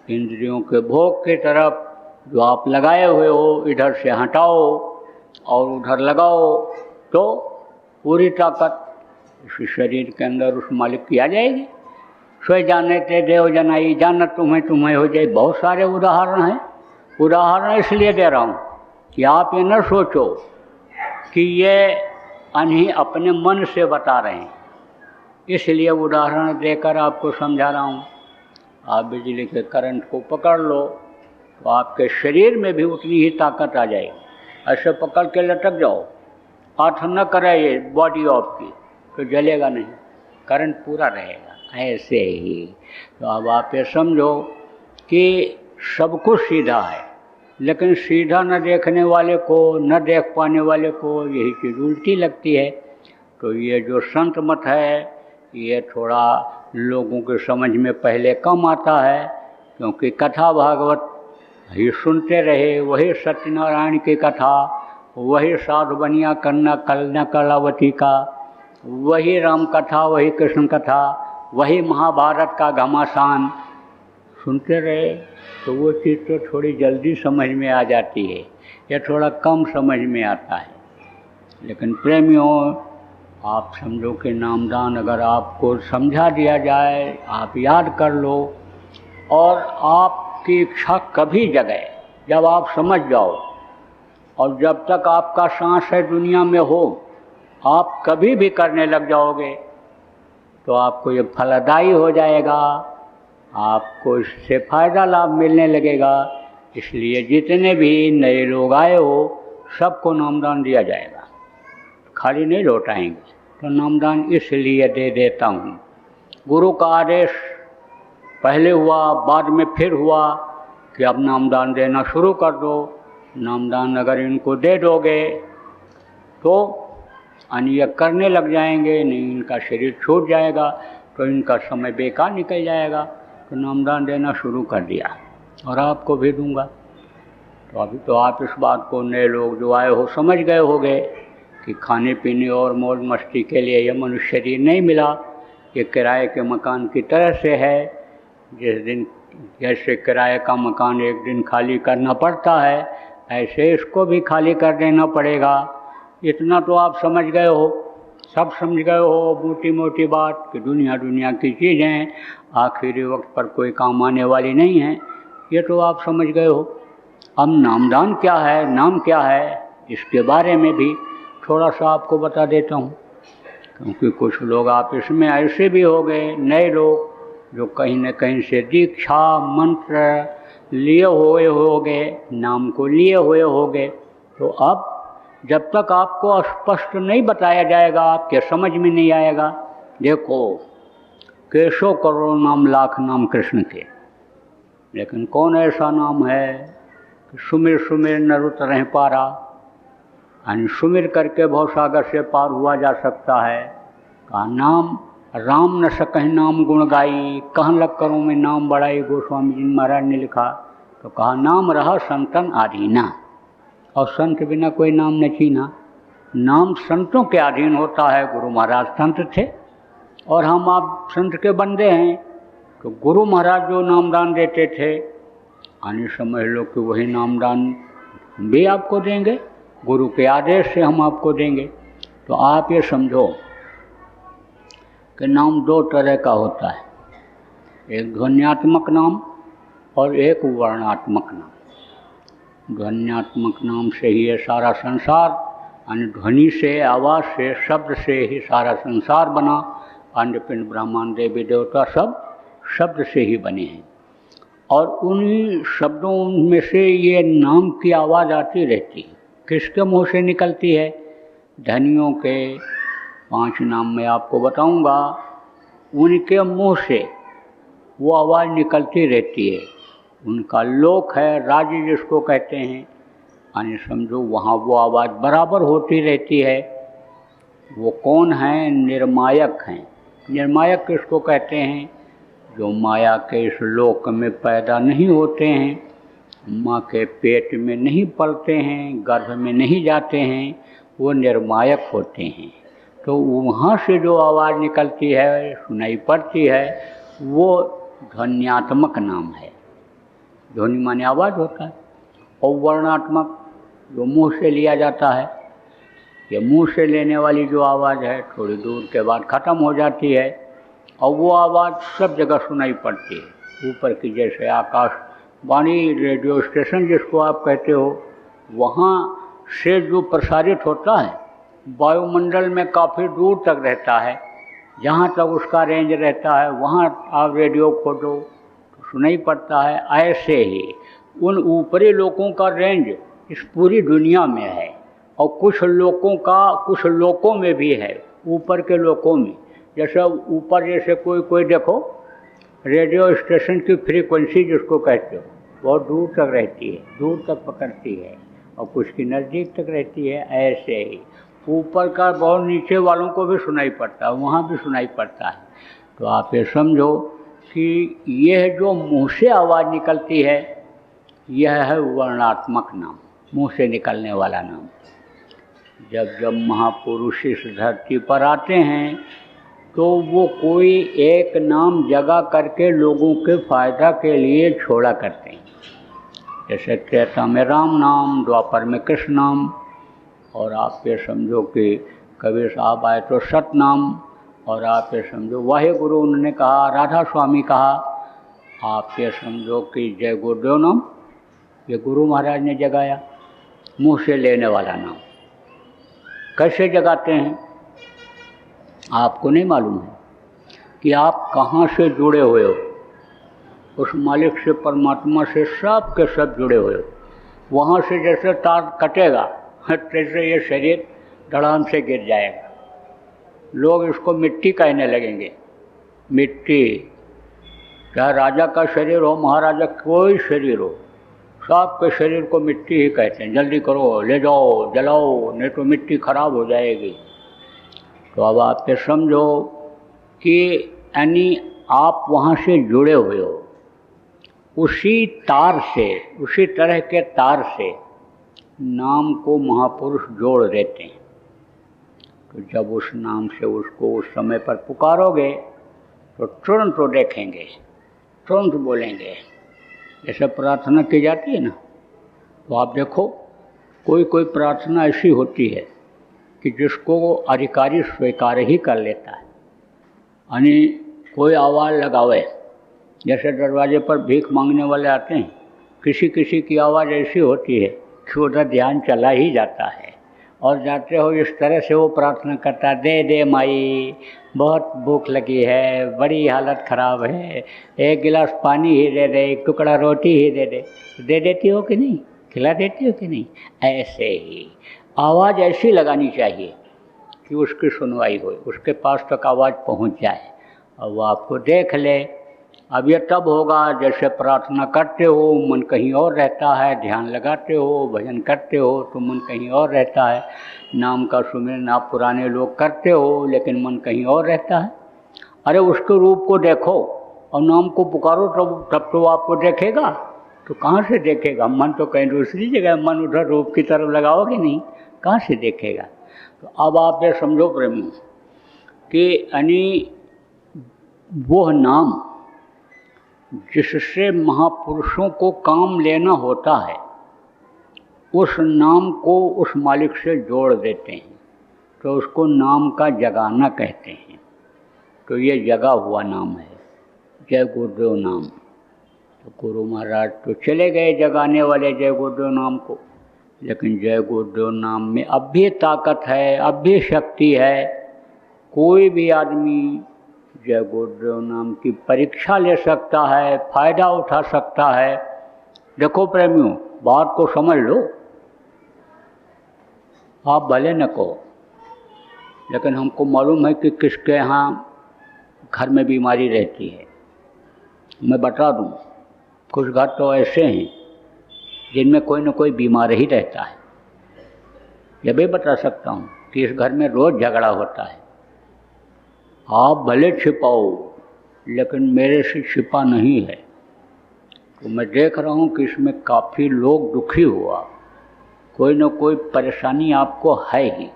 इंद्रियों के भोग की तरफ जो आप लगाए हुए हो, इधर से हटाओ और उधर लगाओ तो पूरी ताकत इस शरीर के अंदर उस मालिक की आ जाएगी। सोए जाने ते देव जनाई, जानत तुम्हें तुम्हें हो जाए। बहुत सारे उदाहरण हैं। उदाहरण इसलिए दे रहा हूँ कि आप ये न सोचो कि ये अनही अपने मन से बता रहे हैं, इसलिए उदाहरण देकर आपको समझा रहा हूँ। आप बिजली के करंट को पकड़ लो तो आपके शरीर में भी उतनी ही ताकत आ जाएगी। ऐसे पकड़ के लटक जाओ, हाथ न करे ये बॉडी ऑफ की तो जलेगा नहीं, करंट पूरा रहेगा। ऐसे ही तो अब आप ये समझो कि सब कुछ सीधा है, लेकिन सीधा न देखने वाले को, न देख पाने वाले को यही चीज़ उल्टी लगती है। तो ये जो संत मत है ये थोड़ा लोगों के समझ में पहले कम आता है, क्योंकि कथा भागवत ही सुनते रहे, वही सत्यनारायण की कथा, वही साधु बनिया कन्या कन्या कलावती का, वही राम कथा, वही कृष्ण कथा, वही महाभारत का घमासान सुनते रहे तो वो चीज़ तो थोड़ी जल्दी समझ में आ जाती है, या थोड़ा कम समझ में आता है। लेकिन प्रेमियों, आप समझो कि नामदान अगर आपको समझा दिया जाए, आप याद कर लो और आपकी इच्छा कभी जगे, जब आप समझ जाओ और जब तक आपका सांस है दुनिया में हो आप कभी भी करने लग जाओगे तो आपको ये फलदायी हो जाएगा, आपको इससे फ़ायदा लाभ मिलने लगेगा। इसलिए जितने भी नए लोग आए हो सबको नामदान दिया जाएगा, खाली नहीं लौटाएंगे। तो नामदान इसलिए दे देता हूँ। गुरु का आदेश पहले हुआ, बाद में फिर हुआ कि अब नामदान देना शुरू कर दो। नामदान अगर इनको दे दोगे तो अन्य करने लग जाएंगे, नहीं इनका शरीर छूट जाएगा तो इनका समय बेकार निकल जाएगा। तो नामदान देना शुरू कर दिया और आपको भी दूंगा। तो अभी तो आप इस बात को नए लोग जो आए हो समझ गए होंगे कि खाने पीने और मौज मस्ती के लिए यह मनुष्य शरीर नहीं मिला, ये किराए के मकान की तरह से है। जिस दिन जैसे किराए का मकान एक दिन खाली करना पड़ता है, ऐसे इसको भी खाली कर देना पड़ेगा। इतना तो आप समझ गए हो, सब समझ गए हो मोटी मोटी बात कि दुनिया की चीज़ें आखिरी वक्त पर कोई काम आने वाली नहीं है, ये तो आप समझ गए हो। अब नामदान क्या है, नाम क्या है, इसके बारे में भी थोड़ा सा आपको बता देता हूँ। क्योंकि कुछ लोग आप इसमें ऐसे भी हो गए नए लोग जो कहीं न कहीं से दीक्षा मंत्र लिए हुए होंगे, नाम को लिए हुए होंगे। तो अब जब तक आपको स्पष्ट नहीं बताया जाएगा आपके समझ में नहीं आएगा। देखो, केशव करोड़ नाम लाख नाम कृष्ण के, लेकिन कौन ऐसा नाम है कि सुमिर सुमिर नर उतरहि पारा, यानी सुमिर करके भवसागर से पार हुआ जा सकता है। कहा नाम राम न सकहि नाम गुण गाई, कहन लग करूँ मैं नाम बढ़ाई, गोस्वामी जी महाराज ने लिखा। तो कहा नाम रहा संतन आधीना, और संत बिना कोई नाम न छीना। नाम संतों के अधीन होता है। गुरु महाराज संत थे और हम आप संत के बंदे हैं। तो गुरु महाराज जो नामदान देते थे, आने समझ लो कि वही नामदान भी आपको देंगे, गुरु के आदेश से हम आपको देंगे। तो आप ये समझो कि नाम दो तरह का होता है, एक ध्वन्यात्मक नाम और एक वर्णात्मक नाम। ध्वन्यात्मक नाम से ही ये सारा संसार, यानी ध्वनि से, आवाज़ से, शब्द से ही सारा संसार बना। अंडपिंड ब्रह्मांड देवी देवता सब शब्द से ही बने हैं, और उन्हीं शब्दों में से ये नाम की आवाज़ आती रहती है। किसके मुँह से निकलती है? धनियों के 5 नाम मैं आपको बताऊंगा, उनके मुंह से वो आवाज़ निकलती रहती है। उनका लोक है, राज्य जिसको कहते हैं, यानी समझो वहाँ वो आवाज़ बराबर होती रहती है। वो कौन है? निर्मायक हैं। निर्मायक किसको कहते हैं? जो माया के इस लोक में पैदा नहीं होते हैं, माँ के पेट में नहीं पलते हैं, गर्भ में नहीं जाते हैं, वो निर्मायक होते हैं। तो वहाँ से जो आवाज़ निकलती है, सुनाई पड़ती है, वो ध्वन्यात्मक नाम है। ध्वनि माने आवाज़ होता है। और वर्णात्मक जो मुँह से लिया जाता है, ये मुँह से लेने वाली जो आवाज़ है थोड़ी दूर के बाद ख़त्म हो जाती है, और वो आवाज़ सब जगह सुनाई पड़ती है। ऊपर की जैसे आकाशवाणी रेडियो स्टेशन जिसको आप कहते हो, वहाँ से जो प्रसारित होता है वायुमंडल में काफ़ी दूर तक रहता है। जहाँ तक उसका रेंज रहता है वहाँ आप रेडियो खोलो तो सुनाई पड़ता है। ऐसे ही उन ऊपरी लोगों का रेंज इस पूरी दुनिया में है, और कुछ लोगों में भी है, ऊपर के लोगों में। जैसे ऊपर जैसे कोई देखो रेडियो स्टेशन की फ्रीक्वेंसी जिसको कहते हो बहुत दूर तक रहती है, दूर तक पकड़ती है, और कुछ की नज़दीक तक रहती है। ऐसे ही ऊपर का बहुत नीचे वालों को भी सुनाई पड़ता है, वहाँ भी सुनाई पड़ता है। तो आप ये समझो कि यह जो मुँह से आवाज़ निकलती है, यह है वर्णात्मक नाम, मुँह से निकलने वाला नाम। जब जब महापुरुष इस धरती पर आते हैं तो वो कोई एक नाम जगा करके लोगों के फायदा के लिए छोड़ा करते हैं। जैसे त्रेता में राम नाम, द्वापर में कृष्ण नाम, और आप ये समझो कि कबीर साहब आए तो सतनाम, और आप ये समझो वाहे गुरु उन्होंने कहा, राधा स्वामी कहा। आप ये समझो कि जय गुरुदेव नाम ये गुरु महाराज ने जगाया, मुँह से लेने वाला नाम। कैसे जगाते हैं? आपको नहीं मालूम है कि आप कहाँ से जुड़े हुए हो। उस मालिक से, परमात्मा से सब के सब जुड़े हुए हो। वहाँ से जैसे तार कटेगा तैसे ये शरीर धड़ाम से गिर जाएगा। लोग इसको मिट्टी कहने लगेंगे। मिट्टी, चाहे राजा का शरीर हो, महाराजा, कोई शरीर हो, सब के शरीर को मिट्टी ही कहते हैं। जल्दी करो, ले जाओ, जलाओ, नहीं तो मिट्टी खराब हो जाएगी। तो अब आप ये समझो कि यानी आप वहाँ से जुड़े हुए हो, उसी तार से, उसी तरह के तार से नाम को महापुरुष जोड़ देते हैं। तो जब उस नाम से उसको उस समय पर पुकारोगे तो तुरंत तो देखेंगे, तुरंत बोलेंगे। जैसे प्रार्थना की जाती है ना, तो आप देखो कोई कोई प्रार्थना ऐसी होती है कि जिसको अधिकारी स्वीकार ही कर लेता है। यानी कोई आवाज़ लगावे, जैसे दरवाजे पर भीख मांगने वाले आते हैं, किसी किसी की आवाज़ ऐसी होती है कि उधर ध्यान चला ही जाता है और जाते हो इस तरह से वो प्रार्थना करता, दे दे माई, बहुत भूख लगी है, बड़ी हालत ख़राब है, एक गिलास पानी ही दे दे, एक टुकड़ा रोटी ही दे दे। दे देती हो कि नहीं, खिला देती हो कि नहीं? ऐसे ही आवाज़ ऐसी लगानी चाहिए कि उसकी सुनवाई हो, उसके पास तक आवाज़ पहुंच जाए और वो आपको देख ले। अब ये तब होगा जैसे प्रार्थना करते हो मन कहीं और रहता है, ध्यान लगाते हो, भजन करते हो तो मन कहीं और रहता है, नाम का सुमिरन आप पुराने लोग करते हो लेकिन मन कहीं और रहता है। अरे उसके रूप को देखो और नाम को पुकारो तब तो आपको देखेगा। तो कहाँ से देखेगा? मन तो कहीं दूसरी जगह, मन उधर रूप की तरफ लगाओगे नहीं, कहाँ से देखेगा? तो अब आप ये समझो प्रेमी कि यानी वो नाम जिससे महापुरुषों को काम लेना होता है, उस नाम को उस मालिक से जोड़ देते हैं, तो उसको नाम का जगाना कहते हैं। तो ये जगा हुआ नाम है, जय गुरुदेव नाम। तो गुरु महाराज तो चले गए जगाने वाले जय गुरुदेव नाम को, लेकिन जय गुरुदेव नाम में अब भी ताकत है, अब भी शक्ति है। कोई भी आदमी जय गुरुदेव नाम की परीक्षा ले सकता है, फायदा उठा सकता है। देखो प्रेमियों, बात को समझ लो, आप भले न कहो, लेकिन हमको मालूम है कि किसके यहाँ घर में बीमारी रहती है। मैं बता दूं, कुछ घर तो ऐसे हैं जिनमें कोई न कोई बीमार ही रहता है। यह भी बता सकता हूँ कि इस घर में रोज़ झगड़ा होता है। आप भले छिपाओ, लेकिन मेरे से छिपा नहीं है। तो मैं देख रहा हूँ कि इसमें काफ़ी लोग दुखी हुआ, कोई न कोई परेशानी आपको है ही।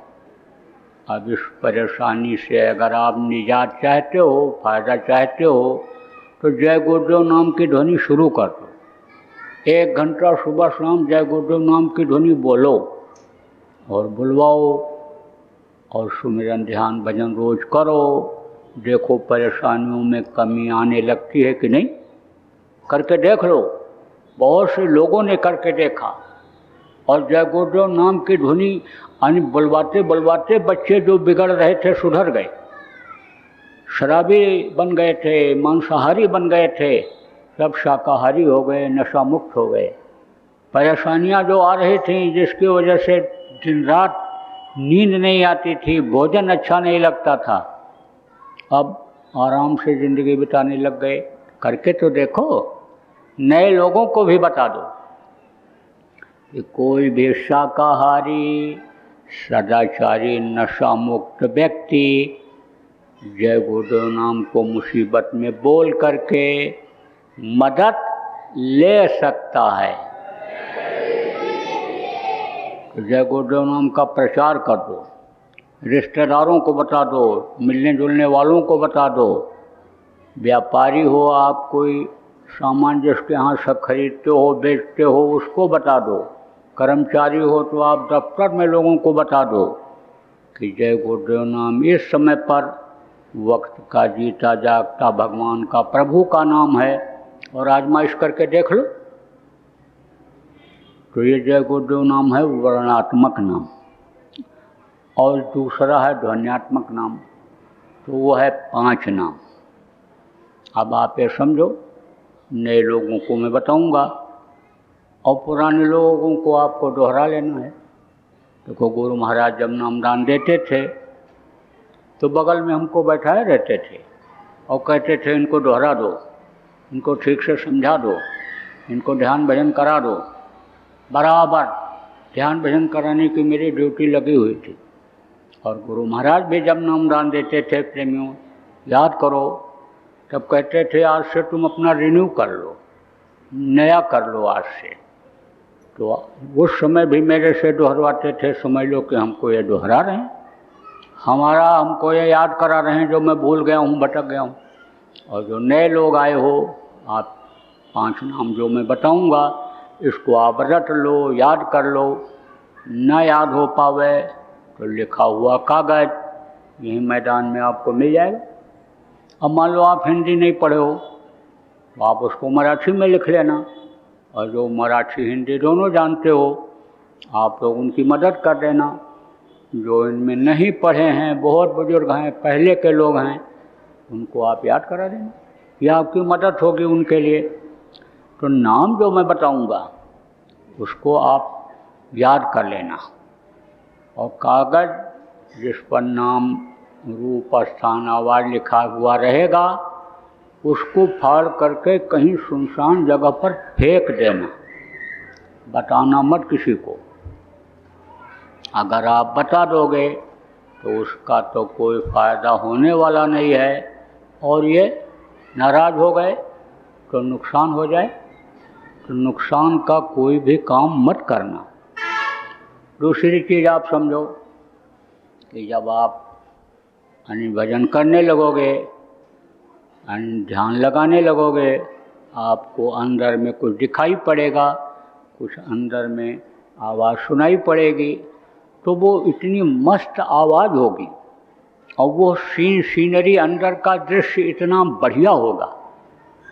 अब इस परेशानी से अगर आप निजात चाहते हो, फायदा चाहते हो, तो जय गुरुदेव नाम की ध्वनि शुरू कर दो। 1 घंटा सुबह शाम जय गुरुदेव नाम की ध्वनि बोलो और बुलवाओ और सुमिरन ध्यान भजन रोज करो। देखो परेशानियों में कमी आने लगती है कि नहीं, करके देख लो। बहुत से लोगों ने करके देखा और जय गुरुदेव नाम की ध्वनि यानी बुलवाते बुलवाते बच्चे जो बिगड़ रहे थे सुधर गए, शराबी बन गए थे, मांसाहारी बन गए थे, सब शाकाहारी हो गए, नशा मुक्त हो गए। परेशानियां जो आ रही थीं, जिसकी वजह से दिन रात नींद नहीं आती थी, भोजन अच्छा नहीं लगता था, अब आराम से ज़िंदगी बिताने लग गए। करके तो देखो, नए लोगों को भी बता दो कि कोई भी शाकाहारी, सदाचारी, नशा मुक्त व्यक्ति जय गुरुदेव नाम को मुसीबत में बोल करके मदद ले सकता है। तो जय गुरुदेव नाम का प्रचार कर दो, रिश्तेदारों को बता दो, मिलने जुलने वालों को बता दो। व्यापारी हो आप, कोई सामान जिसके यहाँ से खरीदते हो बेचते हो उसको बता दो। कर्मचारी हो तो आप दफ्तर में लोगों को बता दो कि जय गुरुदेव नाम इस समय पर वक्त का जीता जागता भगवान का, प्रभु का नाम है और आजमाइश करके देख लो। तो ये जय गुरुदेव नाम है वर्णात्मक नाम और दूसरा है ध्वन्यात्मक नाम। तो वो है 5 नाम। अब आप ये समझो, नए लोगों को मैं बताऊंगा और पुराने लोगों को आपको दोहरा लेना है। देखो, गुरु महाराज जब नामदान देते थे तो बगल में हमको बैठाए रहते थे और कहते थे इनको दोहरा दो, इनको ठीक से समझा दो, इनको ध्यान भजन करा दो। बराबर ध्यान भजन कराने की मेरी ड्यूटी लगी हुई थी। और गुरु महाराज भी जब नामदान देते थे, प्रेमियों याद करो, तब कहते थे आज से तुम अपना रिन्यू कर लो, नया कर लो आज से। तो उस समय भी मेरे से दोहरवाते थे, समझ लो कि हमको ये दोहरा रहे हैं, हमको ये याद करा रहे हैं जो मैं भूल गया हूँ, भटक गया हूँ। और जो नए लोग आए हो, आप 5 नाम जो मैं बताऊंगा इसको आप रट लो, याद कर लो। न याद हो पावे तो लिखा हुआ कागज यही मैदान में आपको मिल जाएगा। अब मान लो आप हिंदी नहीं पढ़े हो तो आप उसको मराठी में लिख लेना, और जो मराठी हिंदी दोनों जानते हो आप लोग उनकी मदद कर देना। जो इनमें नहीं पढ़े हैं, बहुत बुजुर्ग हैं, पहले के लोग हैं, उनको आप याद करा देना, यह आपकी मदद होगी उनके लिए। तो नाम जो मैं बताऊंगा उसको आप याद कर लेना, और कागज जिस पर नाम, रूप, स्थान, आवाज़ लिखा हुआ रहेगा उसको फाड़ करके कहीं सुनसान जगह पर फेंक देना, बताना मत किसी को। अगर आप बता दोगे तो उसका तो कोई फ़ायदा होने वाला नहीं है, और ये नाराज़ हो गए तो नुकसान हो जाए। तो नुकसान का कोई भी काम मत करना। दूसरी चीज़ आप समझो कि जब आप भजन करने लगोगे, ध्यान लगाने लगोगे, आपको अंदर में कुछ दिखाई पड़ेगा, कुछ अंदर में आवाज़ सुनाई पड़ेगी, तो वो इतनी मस्त आवाज़ होगी और वो सीनरी, अंदर का दृश्य इतना बढ़िया होगा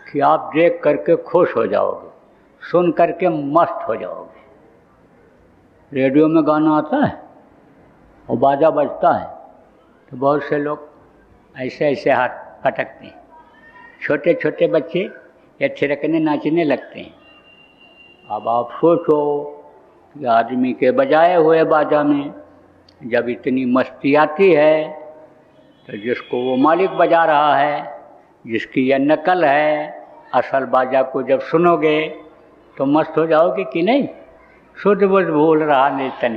कि आप देख करके खुश हो जाओगे, सुन करके मस्त हो जाओगे। रेडियो में गाना आता है और बाजा बजता है तो बहुत से लोग ऐसे ऐसे हाथ पटकते हैं, छोटे छोटे बच्चे या थिरकने नाचने लगते हैं। अब आप सोचो कि आदमी के बजाए हुए बाजा में जब इतनी मस्ती आती है तो जिसको वो मालिक बजा रहा है, जिसकी यह नकल है, असल बाजा को जब सुनोगे तो मस्त हो जाओगे कि नहीं। शुद्ध बुद्ध भूल रहा नहीं तन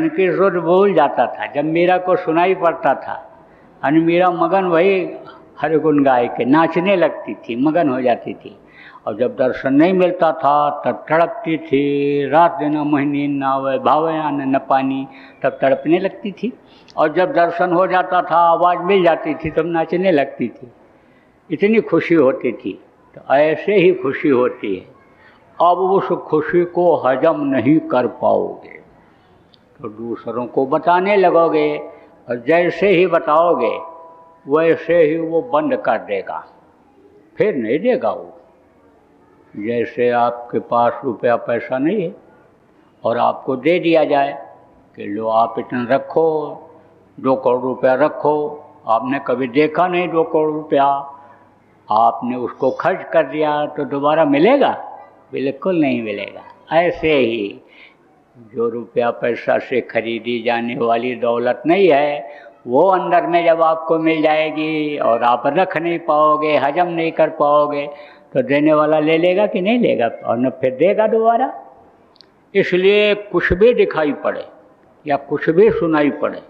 की शुद्ध भूल जाता था जब मीरा को सुनाई पड़ता था। मीरा मगन वही हर गुण गाय के नाचने लगती थी, मगन हो जाती थी। और जब दर्शन नहीं मिलता था तब तड़पती थी, रात दिन मोहिनी न आवे भावे न पानी, तब तड़पने लगती थी। और जब दर्शन हो जाता था, आवाज़ मिल जाती थी, तब नाचने लगती थी। इतनी खुशी होती थी। तो ऐसे ही खुशी होती है। अब उस खुशी को हजम नहीं कर पाओगे तो दूसरों को बताने लगोगे, और जैसे ही बताओगे वैसे ही वो बंद कर देगा, फिर नहीं देगा वो। जैसे आपके पास रुपया पैसा नहीं है और आपको दे दिया जाए कि लो आप इतना रखो, 2 करोड़ रुपया रखो, आपने कभी देखा नहीं 2 करोड़ रुपया, आपने उसको खर्च कर दिया तो दोबारा मिलेगा? बिल्कुल नहीं मिलेगा। ऐसे ही जो रुपया पैसा से खरीदी जाने वाली दौलत नहीं है, वो अंदर में जब आपको मिल जाएगी और आप रख नहीं पाओगे, हजम नहीं कर पाओगे, तो देने वाला ले लेगा कि नहीं लेगा, और न फिर देगा दोबारा। इसलिए कुछ भी दिखाई पड़े या कुछ भी सुनाई पड़े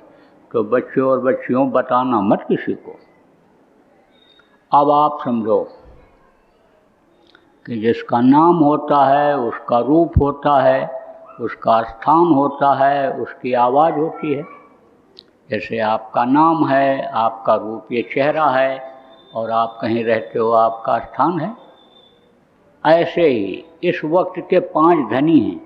तो बच्चों और बच्चियों बताना मत किसी को। अब आप समझो कि जिसका नाम होता है, उसका रूप होता है, उसका स्थान होता है, उसकी आवाज़ होती है। जैसे आपका नाम है, आपका रूप ये चेहरा है, और आप कहीं रहते हो आपका स्थान है। ऐसे ही इस वक्त के 5 धनी हैं,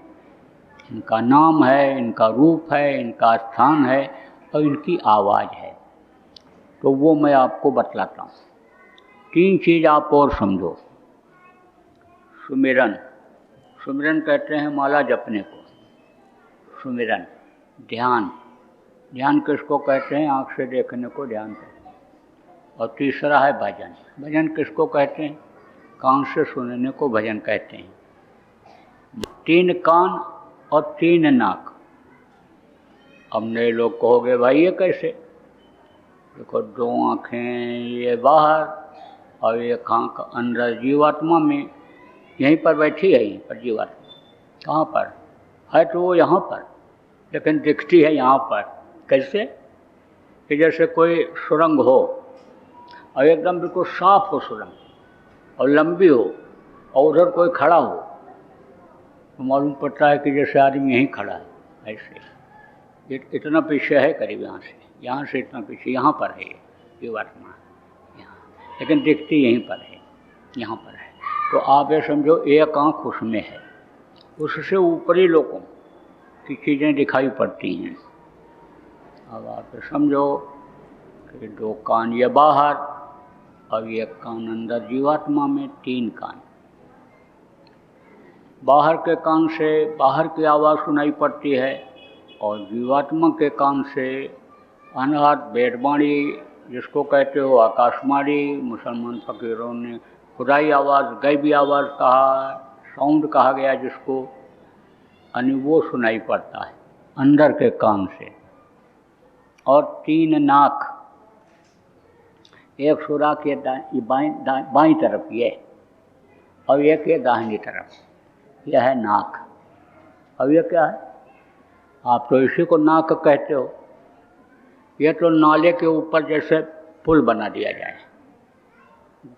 इनका नाम है, इनका रूप है, इनका स्थान है और इनकी आवाज़ है। तो वो मैं आपको बतलाता हूँ। 3 चीज़ आप और समझो। सुमिरन, सुमिरन कहते हैं माला जपने को। सुमिरन, ध्यान, ध्यान किसको कहते हैं? आँख से देखने को ध्यान कहते हैं। और तीसरा है भजन। भजन किसको कहते हैं? कान से सुनने को भजन कहते हैं। 3 कान और 3 नाक। अब नए लोग कहोगे भाई ये कैसे? देखो 2 आँखें ये बाहर और एक आँख अंदर जीवात्मा में, यहीं पर बैठी है, यहीं पर जीवात्मा। कहाँ पर है? तो वो यहाँ पर, लेकिन दिखती है यहाँ पर। कैसे? कि जैसे कोई सुरंग हो और एकदम बिल्कुल साफ हो सुरंग और लंबी हो और उधर कोई खड़ा हो तो मालूम पड़ता है कि जैसे आदमी यहीं खड़ा है। ऐसे इतना पीछे है करीब, यहाँ से इतना पीछे, यहाँ पर है ये जीवात्मा यहाँ, लेकिन दिखती यहीं पर है, यहाँ पर है। तो आप ये समझो एक आँख उसमें है, उससे ऊपरी लोगों की चीज़ें दिखाई पड़ती हैं। अब आप ये समझो कि 2 कान ये बाहर और एक कान अंदर जीवात्मा में, 3 कान। बाहर के कान से बाहर की आवाज़ सुनाई पड़ती है और जीवात्मा के कान से अनहद वेदवाणी, जिसको कहते हो आकाशवाणी, मुसलमान फकीरों ने खुदाई आवाज़, गैबी आवाज़ कहा, साउंड कहा गया जिसको, यानी वो सुनाई पड़ता है अंदर के कान से। और 3 नाक, एक सुराख ये बाईं तरफ ये और एक ये दाहिनी तरफ, यह है नाक। अब ये क्या है? आप तो इसी को नाक कहते हो। ये तो नाले के ऊपर जैसे पुल बना दिया जाए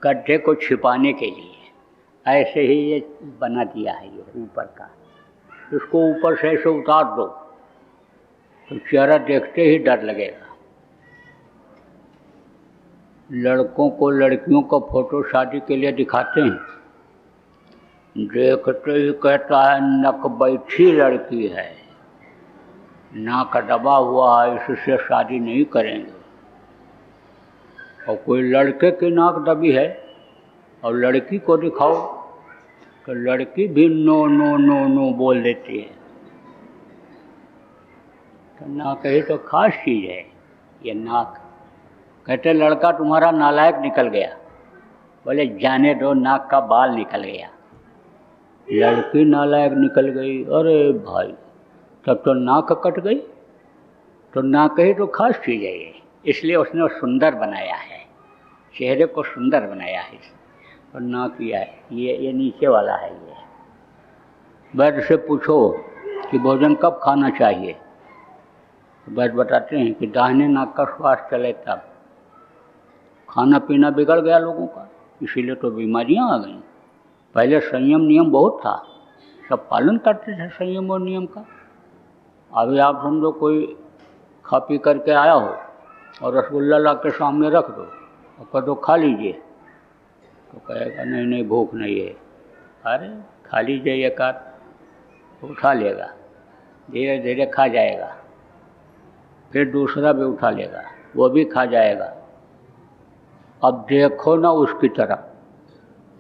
गड्ढे को छिपाने के लिए, ऐसे ही ये बना दिया है ये ऊपर का। इसको ऊपर से ऐसे उतार दो तो चेहरा देखते ही डर लगेगा। लड़कों को लड़कियों का फोटो शादी के लिए दिखाते हैं, देखते ही कहता है नक बैठी लड़की है, नाक दबा हुआ है, इससे शादी नहीं करेंगे। और कोई लड़के की नाक दबी है और लड़की को दिखाओ तो लड़की भी नो नो नो नो बोल देती है। तो नाक ही तो खास चीज़ है ये नाक। कहते लड़का तुम्हारा नालायक निकल गया, बोले जाने दो, नाक का बाल निकल गया। लड़की नालायक निकल गई, अरे भाई तब तो नाक कट गई। तो नाक ही तो खास चीज़ है ये, इसलिए उसने सुंदर बनाया है, चेहरे को सुंदर बनाया है। और नाक ये नीचे वाला है। ये वैद्य से पूछो कि भोजन कब खाना चाहिए, तो वैद्य बताते हैं कि दाहिने नाक का श्वास चले तब। खाना पीना बिगड़ गया लोगों का, इसीलिए तो बीमारियां आ गई। पहले संयम नियम बहुत था, सब पालन करते थे संयम और नियम का। अभी आप समझो कोई खा पी करके आया हो और रसगुल्ला ला के सामने रख दो और कह दो खा लीजिए, तो कहेगा नहीं नहीं भूख नहीं है। अरे खा लीजिए, एक आध उठा लेगा, धीरे धीरे खा जाएगा, फिर दूसरा भी उठा लेगा, वो भी खा जाएगा। अब देखो ना उसकी तरफ,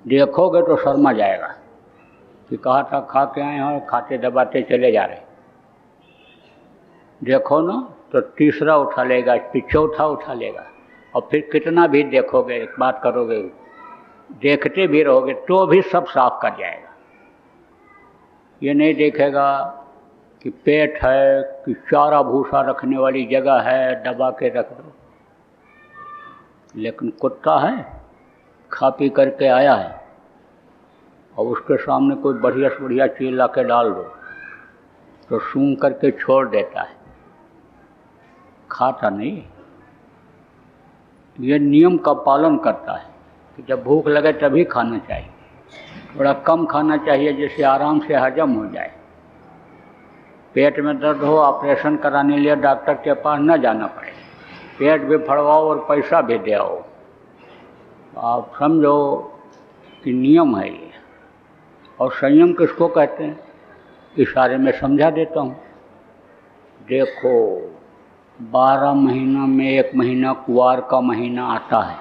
देखोगे तो शर्मा जाएगा कि कहा था खा के आए हैं और खाते दबाते चले जा रहे। देखो ना तो तीसरा उठा लेगा, फिर चौथा उठा लेगा, और फिर कितना भी देखोगे, एक बात करोगे, देखते भी रहोगे तो भी सब साफ कर जाएगा। ये नहीं देखेगा कि पेट है कि चारा भूसा रखने वाली जगह है, दबा के रख दो। लेकिन कुत्ता है, खा पी करके आया है और उसके सामने कोई बढ़िया से बढ़िया चीज़ ला के डाल दो तो सूंघ करके छोड़ देता है, खाता नहीं। ये नियम का पालन करता है कि जब भूख लगे तभी खाना चाहिए, थोड़ा कम खाना चाहिए जिससे आराम से हजम हो जाए। पेट में दर्द हो, ऑपरेशन कराने लिए डॉक्टर के पास न जाना पड़े, पेट भी फड़वाओ और पैसा भी दे आओ। आप समझो कि नियम है ये। और संयम किसको कहते हैं, इशारे में समझा देता हूँ। देखो 12 महीना में एक महीना कुआर का महीना आता है,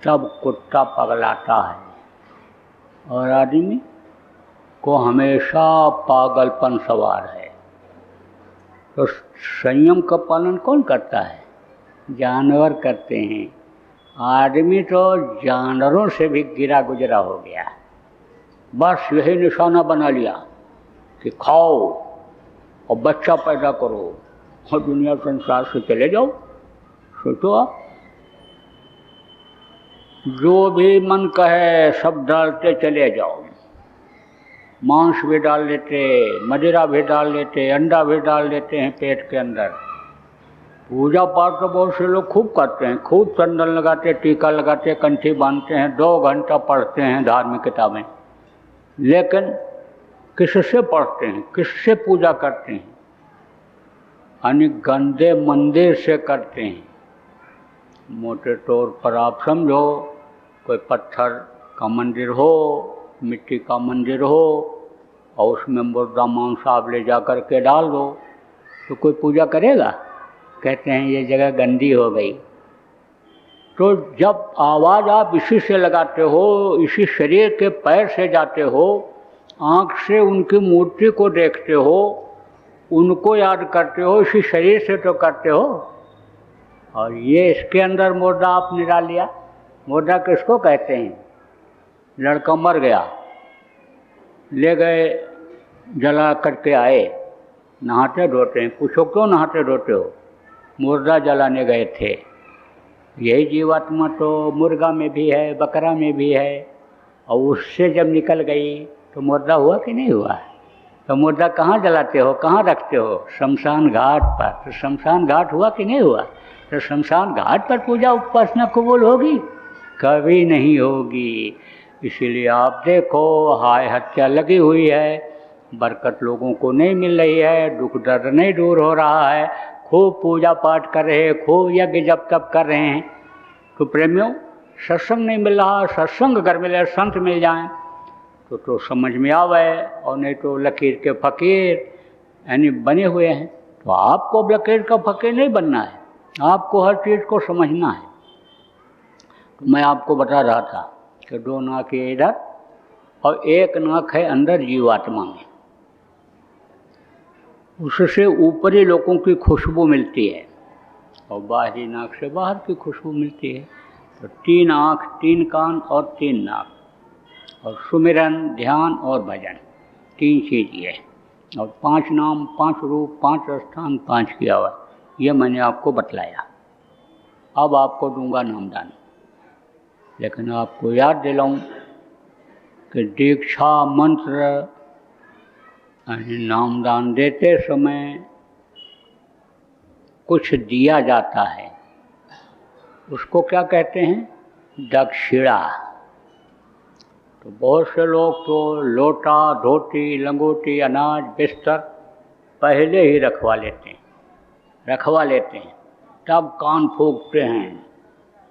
तब कुत्ता पगलाता है और आदमी को हमेशा पागलपन सवार है। तो संयम का पालन कौन करता है? जानवर करते हैं। आदमी तो जानवरों से भी गिरा गुजरा हो गया। बस यही निशाना बना लिया कि खाओ और बच्चा पैदा करो और दुनिया संसार से चले जाओ। सोचो आप, जो भी मन कहे सब डालते चले जाओ। मांस भी डाल लेते, मदिरा भी डाल लेते, अंडा भी डाल देते हैं पेट के अंदर। पूजा पाठ तो बहुत से लोग खूब करते हैं, खूब चंदन लगाते, टीका लगाते, कंठी बांधते हैं, 2 घंटा पढ़ते हैं धार्मिक किताबें। लेकिन किससे पढ़ते हैं, किससे पूजा करते हैं? यानी गंदे मंदिर से करते हैं। मोटे तौर पर आप समझो, कोई पत्थर का मंदिर हो, मिट्टी का मंदिर हो और उसमें मुर्दा मांस आप ले जा कर के डाल दो, तो कोई पूजा करेगा? कहते हैं ये जगह गंदी हो गई। तो जब आवाज़ आप इसी से लगाते हो, इसी शरीर के पैर से जाते हो, आँख से उनकी मूर्ति को देखते हो, उनको याद करते हो, इसी शरीर से तो करते हो। और ये इसके अंदर मुर्दा आपने डाल लिया। मुर्दा किसको कहते हैं? लड़का मर गया, ले गए, जला करके आए, नहाते धोते हैं। पूछो क्यों नहाते धोते हो? मुर्दा जलाने गए थे। यही जीवात्मा तो मुर्गा में भी है, बकरा में भी है, और उससे जब निकल गई तो मुर्दा हुआ कि नहीं हुआ? तो मुर्दा कहाँ जलाते हो, कहाँ रखते हो? शमशान घाट पर। तो शमशान घाट हुआ कि नहीं हुआ? तो शमशान घाट पर पूजा उपासना कबूल होगी? कभी नहीं होगी। इसीलिए आप देखो, हाय हत्या लगी हुई है, बरकत लोगों को नहीं मिल रही है, दुख दर्द नहीं दूर हो रहा है, खूब पूजा पाठ कर रहे हैं, खूब यज्ञ जप तप कर रहे हैं। तो प्रेमियों, सत्संग नहीं मिल रहा। सत्संग अगर मिले, संत मिल जाएं तो समझ में आवे, और नहीं तो लकीर के फकीर यानी बने हुए हैं। तो आपको अब लकीर का फकीर नहीं बनना है, आपको हर चीज़ को समझना है। तो मैं आपको बता रहा था कि 2 नाक है इधर और 1 नाक है अंदर जीवात्मा में। उससे ऊपरी लोगों की खुशबू मिलती है और बाहरी नाक से बाहर की खुशबू मिलती है। तो 3 आँख, 3 कान और 3 नाक, और सुमिरन, ध्यान और भजन, 3 चीज़ ये, और 5 नाम, 5 रूप, 5 स्थान, 5 किया हुआ। ये मैंने आपको बतलाया। अब आपको दूंगा नामदान, लेकिन आपको याद दिलाऊं कि दीक्षा मंत्र नामदान देते समय कुछ दिया जाता है, उसको क्या कहते हैं? दक्षिणा। तो बहुत से लोग तो लोटा, धोती, लंगोटी, अनाज, बिस्तर पहले ही रखवा लेते हैं, तब कान फूंकते हैं,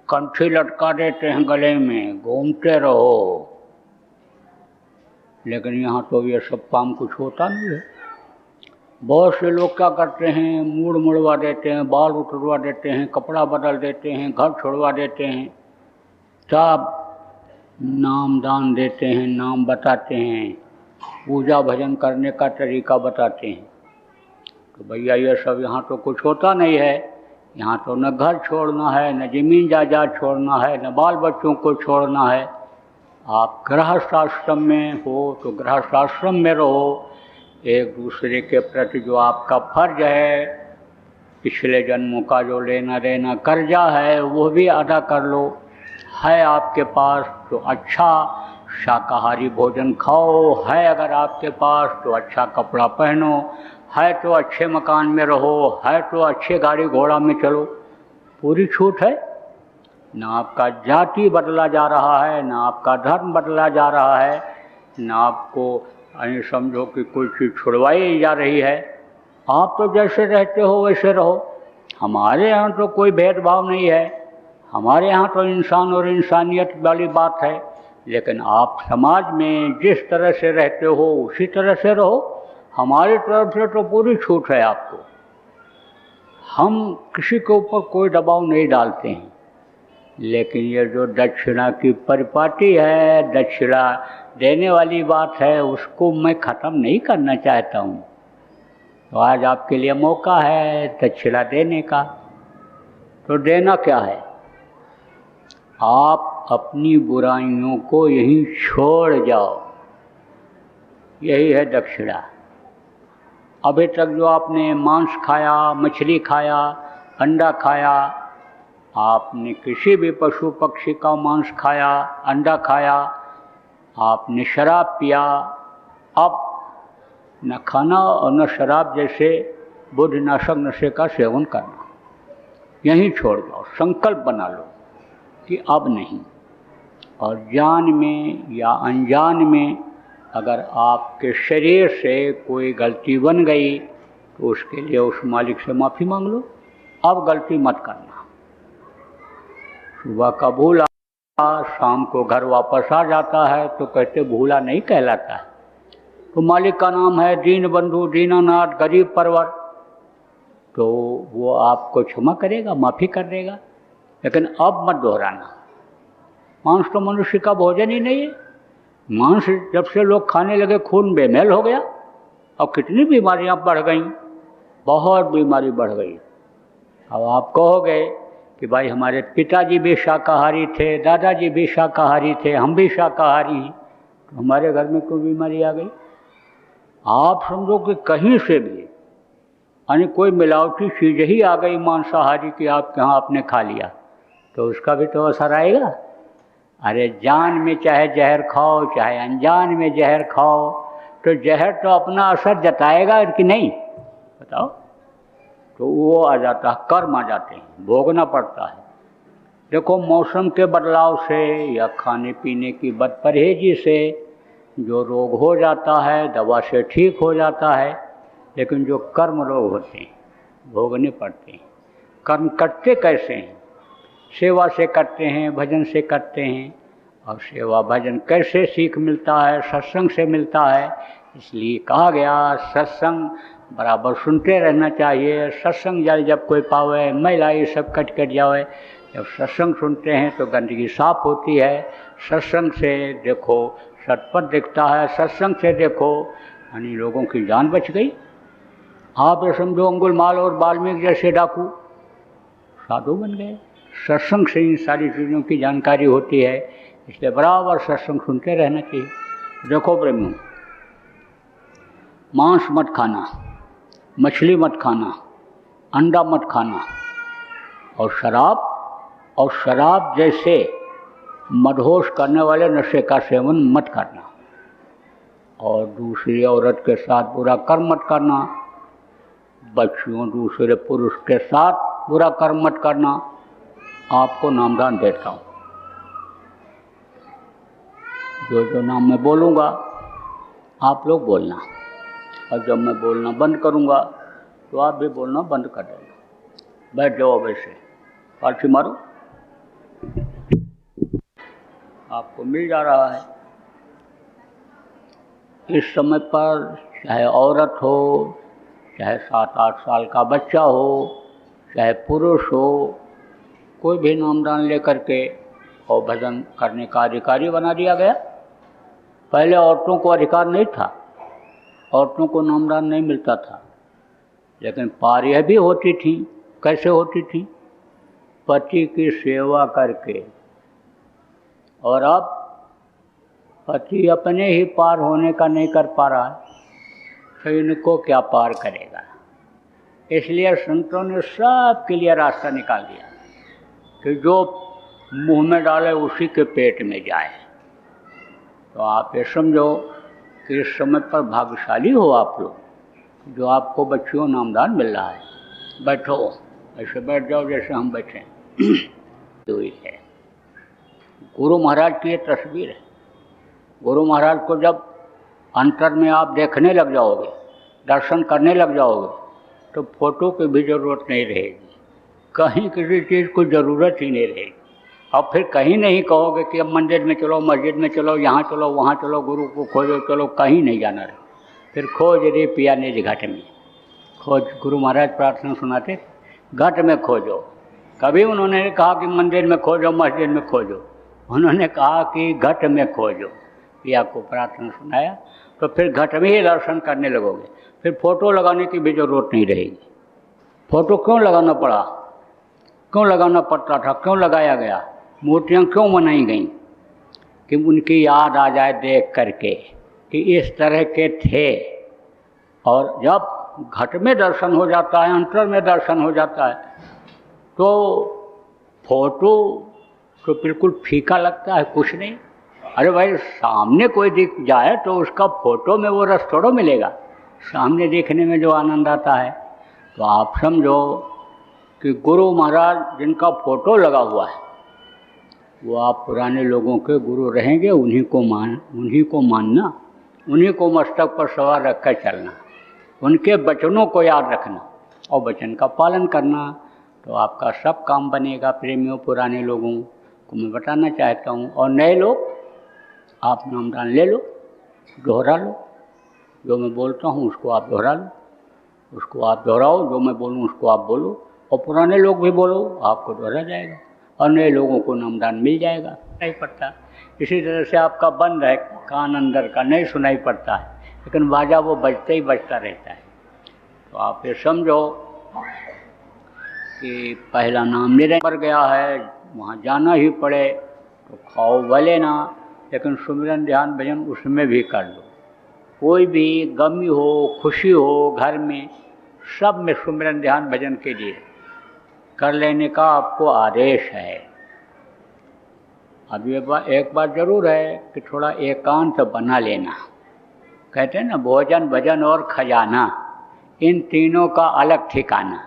कंठी लटका देते हैं गले में, घूमते रहो। लेकिन यहाँ तो ये सब काम कुछ होता नहीं है। बहुत से लोग क्या करते हैं? मूड मुड़वा देते हैं, बाल उतरवा देते हैं, कपड़ा बदल देते हैं, घर छोड़वा देते हैं, तब नाम दान देते हैं, नाम बताते हैं, पूजा भजन करने का तरीका बताते हैं। तो भैया ये सब यहाँ तो कुछ होता नहीं है। यहाँ तो न घर छोड़ना है, न ज़मीन जायदाद छोड़ना है, न बाल बच्चों को छोड़ना है। आप गृहस्थाश्रम में हो तो गृहस्थाश्रम में रहो। एक दूसरे के प्रति जो आपका फर्ज है, पिछले जन्मों का जो लेना देना कर्जा है, वो भी अदा कर लो। है आपके पास तो अच्छा शाकाहारी भोजन खाओ, है अगर आपके पास तो अच्छा कपड़ा पहनो, है तो अच्छे मकान में रहो, है तो अच्छे गाड़ी घोड़ा में चलो। पूरी छूट है। ना आपका जाति बदला जा रहा है, ना आपका धर्म बदला जा रहा है, ना आपको समझो कि कोई चीज़ छुड़वाई जा रही है। आप तो जैसे रहते हो वैसे रहो। हमारे यहाँ तो कोई भेदभाव नहीं है, हमारे यहाँ तो इंसान और इंसानियत वाली बात है। लेकिन आप समाज में जिस तरह से रहते हो उसी तरह से रहो। हमारी तरफ से तो पूरी छूट है आपको। हम किसी के ऊपर कोई दबाव नहीं डालते हैं। लेकिन ये जो दक्षिणा की परिपाटी है, दक्षिणा देने वाली बात है, उसको मैं ख़त्म नहीं करना चाहता हूँ। तो आज आपके लिए मौका है दक्षिणा देने का। तो देना क्या है? आप अपनी बुराइयों को यहीं छोड़ जाओ, यही है दक्षिणा। अभी तक जो आपने मांस खाया, मछली खाया, अंडा खाया, आपने किसी भी पशु पक्षी का मांस खाया, अंडा खाया, आपने शराब पिया, अब न खाना और न शराब जैसे बुद्धिनाशक नशे का सेवन करना, यहीं छोड़ दो। संकल्प बना लो कि अब नहीं। और जान में या अनजान में अगर आपके शरीर से कोई गलती बन गई तो उसके लिए उस मालिक से माफ़ी मांग लो। अब गलती मत करना। सुबह का भूला शाम को घर वापस आ जाता है तो कहते भूला नहीं कहलाता है। तो मालिक का नाम है दीन बंधु दीनानाथ गरीब परवर, तो वो आपको क्षमा करेगा, माफ़ी कर देगा। लेकिन अब मत दोहराना। मांस तो मनुष्य का भोजन ही नहीं है। मांस जब से लोग खाने लगे खून बेमेल हो गया और कितनी बीमारियां बढ़ गई, बहुत बीमारी बढ़ गई। अब आप कहोगे कि भाई हमारे पिताजी भी शाकाहारी थे, दादाजी भी शाकाहारी थे, हम भी शाकाहारी, तो हमारे घर में कोई बीमारी आ गई? आप समझो कि कहीं से भी यानी कोई मिलावटी चीज़ ही आ गई मांसाहारी की आपके यहाँ आपने खा लिया, तो उसका भी तो असर आएगा। अरे जान में चाहे जहर खाओ चाहे अनजान में जहर खाओ, तो जहर तो अपना असर जताएगा कि नहीं, बताओ? तो वो आ जाता है, कर्म आ जाते हैं, भोगना पड़ता है। देखो मौसम के बदलाव से या खाने पीने की बदपरहेजी से जो रोग हो जाता है दवा से ठीक हो जाता है, लेकिन जो कर्म रोग होते हैं भोगने पड़ते हैं। कर्म करते कैसे हैं? सेवा से करते हैं, भजन से करते हैं। और सेवा भजन कैसे सीख मिलता है? सत्संग से मिलता है। इसलिए कहा गया सत्संग बराबर सुनते रहना चाहिए। सत्संग जब कोई पावे मैला ये सब कट जावे। जब सत्संग सुनते हैं तो गंदगी साफ होती है। सत्संग से देखो सतपथ दिखता है, सत्संग से देखो यानी लोगों की जान बच गई। आप ये समझो अंगुलमाल और वाल्मीकि जैसे डाकू साधु बन गए। सत्संग से इन सारी चीज़ों की जानकारी होती है, इसलिए बराबर सत्संग सुनते रहना चाहिए। देखो प्रेमियों, मांस मत खाना, मछली मत खाना, अंडा मत खाना, और शराब जैसे मदहोश करने वाले नशे का सेवन मत करना, और दूसरी औरत के साथ बुरा कर्म मत करना, बच्चियों दूसरे पुरुष के साथ बुरा कर्म मत करना। आपको नामदान देता हूँ। जो जो नाम मैं बोलूँगा आप लोग बोलना, और जब मैं बोलना बंद करूँगा तो आप भी बोलना बंद कर देना। बैठ जाओ वैसे, पालथी मारो, आपको मिल जा रहा है। इस समय पर चाहे औरत हो, चाहे 7-8 साल का बच्चा हो, चाहे पुरुष हो, कोई भी नामदान लेकर के और भजन करने का अधिकारी बना दिया गया। पहले औरतों को अधिकार नहीं था, औरतों को नामदान नहीं मिलता था, लेकिन पार्य भी होती थी। कैसे होती थी? पति की सेवा करके। और अब पति अपने ही पार होने का नहीं कर पा रहा है, तो इनको क्या पार करेगा? इसलिए संतों ने सबके लिए रास्ता निकाल दिया कि जो मुंह में डाले उसी के पेट में जाए। तो आप ये समझो कि इस समय पर भाग्यशाली हो आप लोग, जो आपको बच्चियों नामदान मिल रहा है। बैठो, ऐसे बैठ जाओ जैसे हम बैठे तो है। गुरु महाराज की ये तस्वीर है। गुरु महाराज को जब अंतर में आप देखने लग जाओगे, दर्शन करने लग जाओगे, तो फोटो की भी ज़रूरत नहीं रहेगी, कहीं किसी चीज़ को ज़रूरत ही नहीं रहेगी। और फिर कहीं नहीं कहोगे कि अब मंदिर में चलो, मस्जिद में चलो, यहाँ चलो, वहाँ चलो, गुरु को खोजो, चलो, कहीं नहीं जाना रहे। फिर खोज रे पिया निज घट में खोज। गुरु महाराज प्रार्थना सुनाते, घट में खोजो। कभी उन्होंने कहा कि मंदिर में खोजो, मस्जिद में खोजो, उन्होंने कहा कि घट में खोजो। पिया को प्रार्थना सुनाया, तो फिर घट में ही दर्शन करने लगोगे। फिर फोटो लगाने की भी ज़रूरत नहीं रहेगी। फोटो क्यों लगाना पड़ा? क्यों लगाना पड़ता था, क्यों लगाया गया, मूर्तियाँ क्यों बनाई गईं, कि उनकी याद आ जाए देख करके कि इस तरह के थे। और जब घट में दर्शन हो जाता है, अंतर में दर्शन हो जाता है, तो फोटो तो बिल्कुल फीका लगता है, कुछ नहीं। अरे भाई सामने कोई दिख जाए तो उसका फोटो में वो रस थोड़ा मिलेगा, सामने देखने में जो आनंद आता है। तो आप समझो कि गुरु महाराज जिनका फोटो लगा हुआ है वो आप पुराने लोगों के गुरु रहेंगे, उन्हीं को मानना, उन्हीं को मस्तक पर सवार रखकर चलना, उनके वचनों को याद रखना और वचन का पालन करना, तो आपका सब काम बनेगा। प्रेमियों, पुराने लोगों को मैं बताना चाहता हूँ। और नए लोग आप नामदान ले लो, दोहरा लो, जो मैं बोलता हूँ उसको आप दोहरा लो, उसको आप दोहराओ, जो मैं बोलूँ उसको आप बोलो, और पुराने लोग भी बोलो, आपको दोहरा जाएगा और नए लोगों को नामदान मिल जाएगा, नहीं पड़ता। इसी तरह से आपका बंद है कान अंदर का, नहीं सुनाई पड़ता है, लेकिन बाजा वो बजते ही बजता रहता है। तो आप ये समझो कि पहला नाम लेने पर गया है, वहाँ जाना ही पड़े तो खाओ भले ना, लेकिन सुमिरन ध्यान भजन उसमें भी कर लो। कोई भी गमी हो, खुशी हो घर में, सब में सुमिरन ध्यान भजन के लिए कर लेने का आपको आदेश है। अब एक बात जरूर है कि थोड़ा एकांत बना लेना। कहते हैं ना, भोजन भजन और खजाना, इन तीनों का अलग ठिकाना।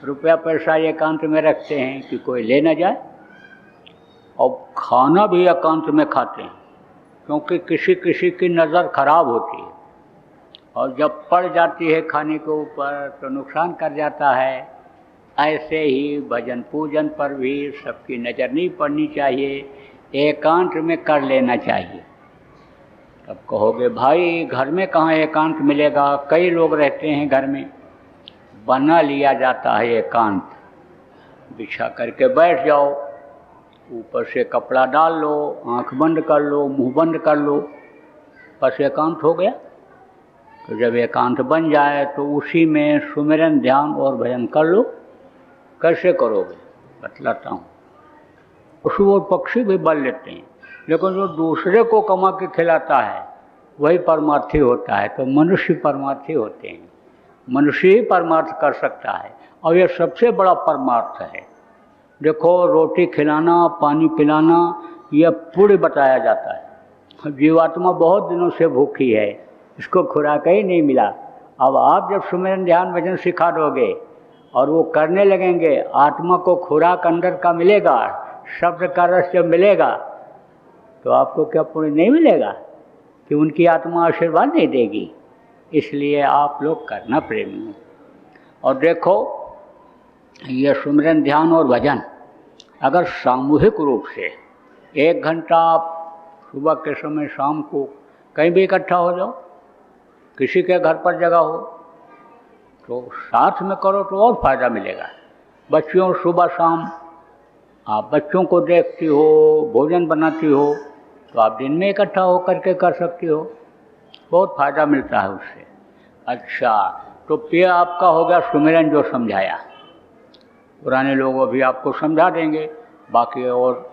रुपया पैसा एकांत में रखते हैं कि कोई ले न जाए, और खाना भी एकांत में खाते हैं, क्योंकि किसी किसी की नज़र खराब होती है और जब पड़ जाती है खाने के ऊपर तो नुकसान कर जाता है। ऐसे ही भजन पूजन पर भी सबकी नज़र नहीं पड़नी चाहिए, एकांत में कर लेना चाहिए। तब कहोगे भाई घर में कहाँ एकांत मिलेगा, कई लोग रहते हैं घर में, बना लिया जाता है एकांत। बिछा करके बैठ जाओ, ऊपर से कपड़ा डाल लो, आंख बंद कर लो, मुंह बंद कर लो, बस एकांत हो गया। तो जब एकांत बन जाए तो उसी में सुमिरन ध्यान और भजन कर लो। कैसे करोगे बतलाता हूँ। पशु और पक्षी भी बल लेते हैं, लेकिन जो दूसरे को कमा के खिलाता है वही परमार्थी होता है। तो मनुष्य परमार्थी होते हैं, मनुष्य ही परमार्थ कर सकता है, और यह सबसे बड़ा परमार्थ है। देखो, रोटी खिलाना, पानी पिलाना, यह पुण्य बताया जाता है। जीवात्मा बहुत दिनों से भूखी है, इसको खुराक ही नहीं मिला। अब आप जब सुमिरन ध्यान भजन सिखा दोगे और वो करने लगेंगे, आत्मा को खुराक अंदर का मिलेगा, शब्द का रस जब मिलेगा तो आपको क्या पुण्य नहीं मिलेगा कि उनकी आत्मा आशीर्वाद नहीं देगी। इसलिए आप लोग करना प्रेमी। और देखो, ये सुमिरन ध्यान और भजन अगर सामूहिक रूप से 1 घंटा आप सुबह के समय, शाम को कहीं भी इकट्ठा हो जाओ, किसी के घर पर जगह हो तो साथ में करो तो और फायदा मिलेगा। बच्चियों, सुबह शाम आप बच्चों को देखती हो, भोजन बनाती हो, तो आप दिन में इकट्ठा हो करके कर सकती हो, बहुत फायदा मिलता है उससे। अच्छा, तो ये आपका हो गया सुमिरन जो समझाया। पुराने लोग भी आपको समझा देंगे, बाकी और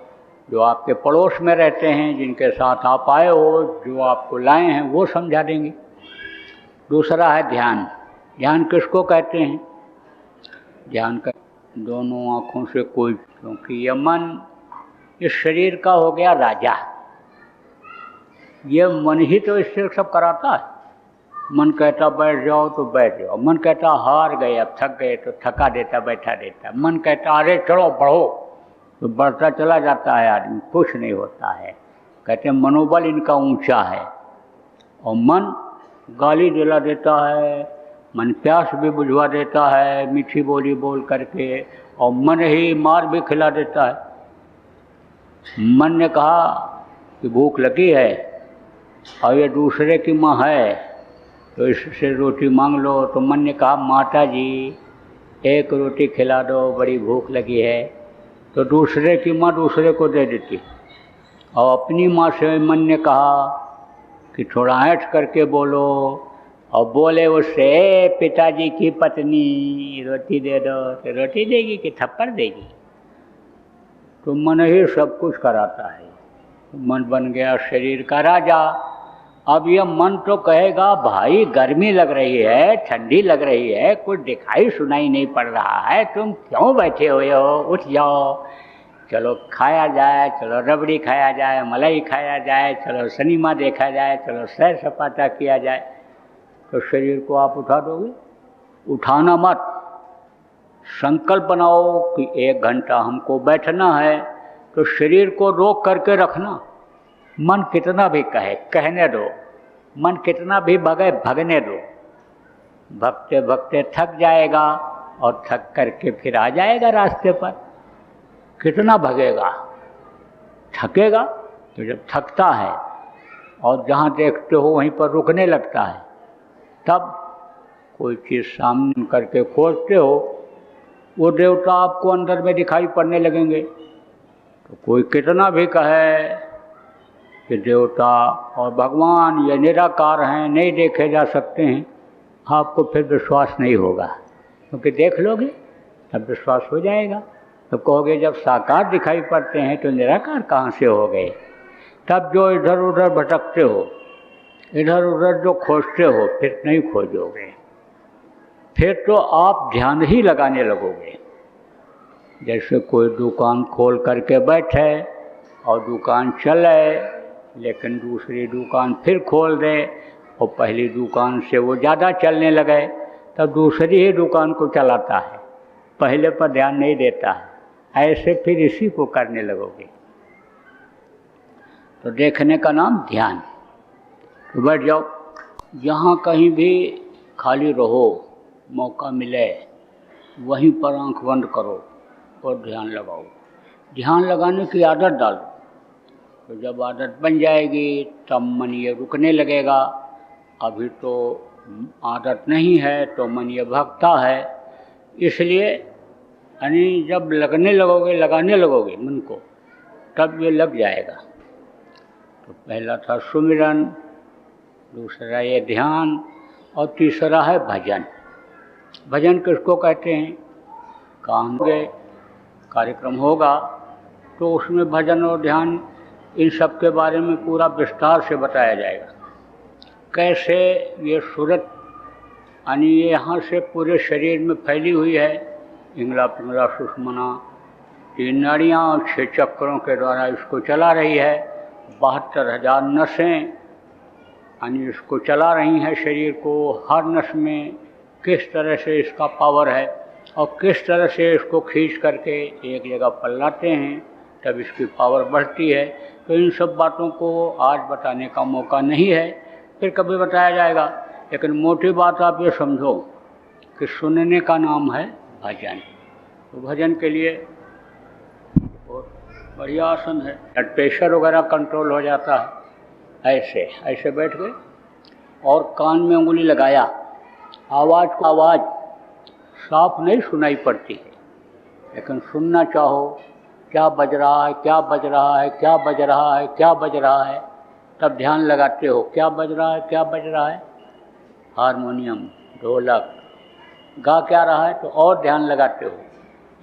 जो आपके पड़ोस में रहते हैं, जिनके साथ आप आए हो, जो आपको लाए हैं, वो समझा देंगे। दूसरा है ध्यान। ध्यान किसको कहते हैं? ध्यान का दोनों आँखों से कोई, क्योंकि यह मन इस शरीर का हो गया राजा। ये मन ही तो इससे सब कराता है। मन कहता बैठ जाओ तो बैठ जाओ, मन कहता हार गए, अब थक गए तो थका देता, बैठा देता। मन कहता अरे चलो बढ़ो, तो बढ़ता चला जाता है आदमी, कुछ नहीं होता है। कहते हैं मनोबल इनका ऊंचा है। और मन गाली दिला देता है, मन प्यास भी बुझवा देता है मीठी बोली बोल करके, और मन ही मार भी खिला देता है। मन ने कहा कि भूख लगी है और ये दूसरे की माँ है तो इससे रोटी मांग लो, तो मन ने कहा माता जी 1 रोटी खिला दो, बड़ी भूख लगी है। तो दूसरे की माँ दूसरे को दे देती। और अपनी माँ से मन ने कहा कि थोड़ा ऐठ करके बोलो, और बोले उससे पिताजी की पत्नी रोटी दे दो, तो रोटी देगी कि थप्पड़ देगी? तो मन ही सब कुछ कराता है। मन बन गया शरीर का राजा। अब यह मन तो कहेगा भाई गर्मी लग रही है, ठंडी लग रही है, कुछ दिखाई सुनाई नहीं पड़ रहा है, तुम क्यों बैठे हुए हो, उठ जाओ, चलो खाया जाए, चलो रबड़ी खाया जाए, मलाई खाया जाए, चलो सिनेमा देखा जाए, चलो सैर सपाटा किया जाए। तो शरीर को आप उठा दोगे? उठाना मत। संकल्प बनाओ कि 1 घंटा हमको बैठना है, तो शरीर को रोक करके रखना। मन कितना भी कहे कहने दो, मन कितना भी भगे भगने दो। भगते भगते थक जाएगा और थक करके फिर आ जाएगा रास्ते पर। कितना भगेगा, थकेगा। तो जब थकता है और जहाँ देखते हो वहीं पर रुकने लगता है, तब कोई चीज़ सामने करके खोजते हो, वो देवता आपको अंदर में दिखाई पड़ने लगेंगे। तो कोई कितना भी कहे कि देवता और भगवान ये निराकार हैं, नहीं देखे जा सकते हैं, आपको फिर विश्वास नहीं होगा। क्योंकि देख लोगे तब विश्वास हो जाएगा। तो कहोगे जब साकार दिखाई पड़ते हैं तो निराकार कहाँ से हो गए। तब जो इधर उधर भटकते हो, इधर उधर जो खोजते हो, फिर नहीं खोजोगे। फिर तो आप ध्यान ही लगाने लगोगे। जैसे कोई दुकान खोल करके बैठे और दुकान चले, लेकिन दूसरी दुकान फिर खोल दे और पहली दुकान से वो ज़्यादा चलने लगे, तब दूसरी ही दुकान को चलाता है, पहले पर ध्यान नहीं देता है। ऐसे फिर इसी को करने लगोगे। तो देखने का नाम ध्यान। तो बैठ जाओ, जहाँ कहीं भी खाली रहो, मौका मिले वहीं पर आंख बंद करो और ध्यान लगाओ। ध्यान लगाने की आदत डालो। तो जब आदत बन जाएगी तब मन ये रुकने लगेगा। अभी तो आदत नहीं है तो मन ये भागता है। इसलिए यानी जब लगाने लगोगे मन को, तब ये लग जाएगा। तो पहला था सुमिरन, दूसरा ये ध्यान, और तीसरा है भजन। भजन किसको कहते हैं? काम के कार्यक्रम होगा तो उसमें भजन और ध्यान इन सब के बारे में पूरा विस्तार से बताया जाएगा। कैसे ये सूरत यानी ये यहाँ से पूरे शरीर में फैली हुई है, इंगला पिंगला सुषमना, 3 नाड़ियाँ और 6 चक्रों के द्वारा इसको चला रही है। 72,000 नसें यानी इसको चला रही हैं शरीर को। हर नस में किस तरह से इसका पावर है और किस तरह से इसको खींच करके एक जगह पर लाते हैं, तब इसकी पावर बढ़ती है। तो इन सब बातों को आज बताने का मौका नहीं है, फिर कभी बताया जाएगा। लेकिन मोटी बात आप ये समझो कि सुनने का नाम है भजन। तो भजन के लिए बहुत बढ़िया आसन है। ब्लड प्रेशर वगैरह कंट्रोल हो जाता है। ऐसे बैठ गए और कान में उंगली लगाया। आवाज़ साफ नहीं सुनाई पड़ती है, लेकिन सुनना चाहो क्या बज रहा है, क्या बज रहा है, क्या बज रहा है, क्या बज रहा है, तब ध्यान लगाते हो क्या बज रहा है, क्या बज रहा है। हारमोनियम, ढोलक गा क्या रहा है, तो और ध्यान लगाते हो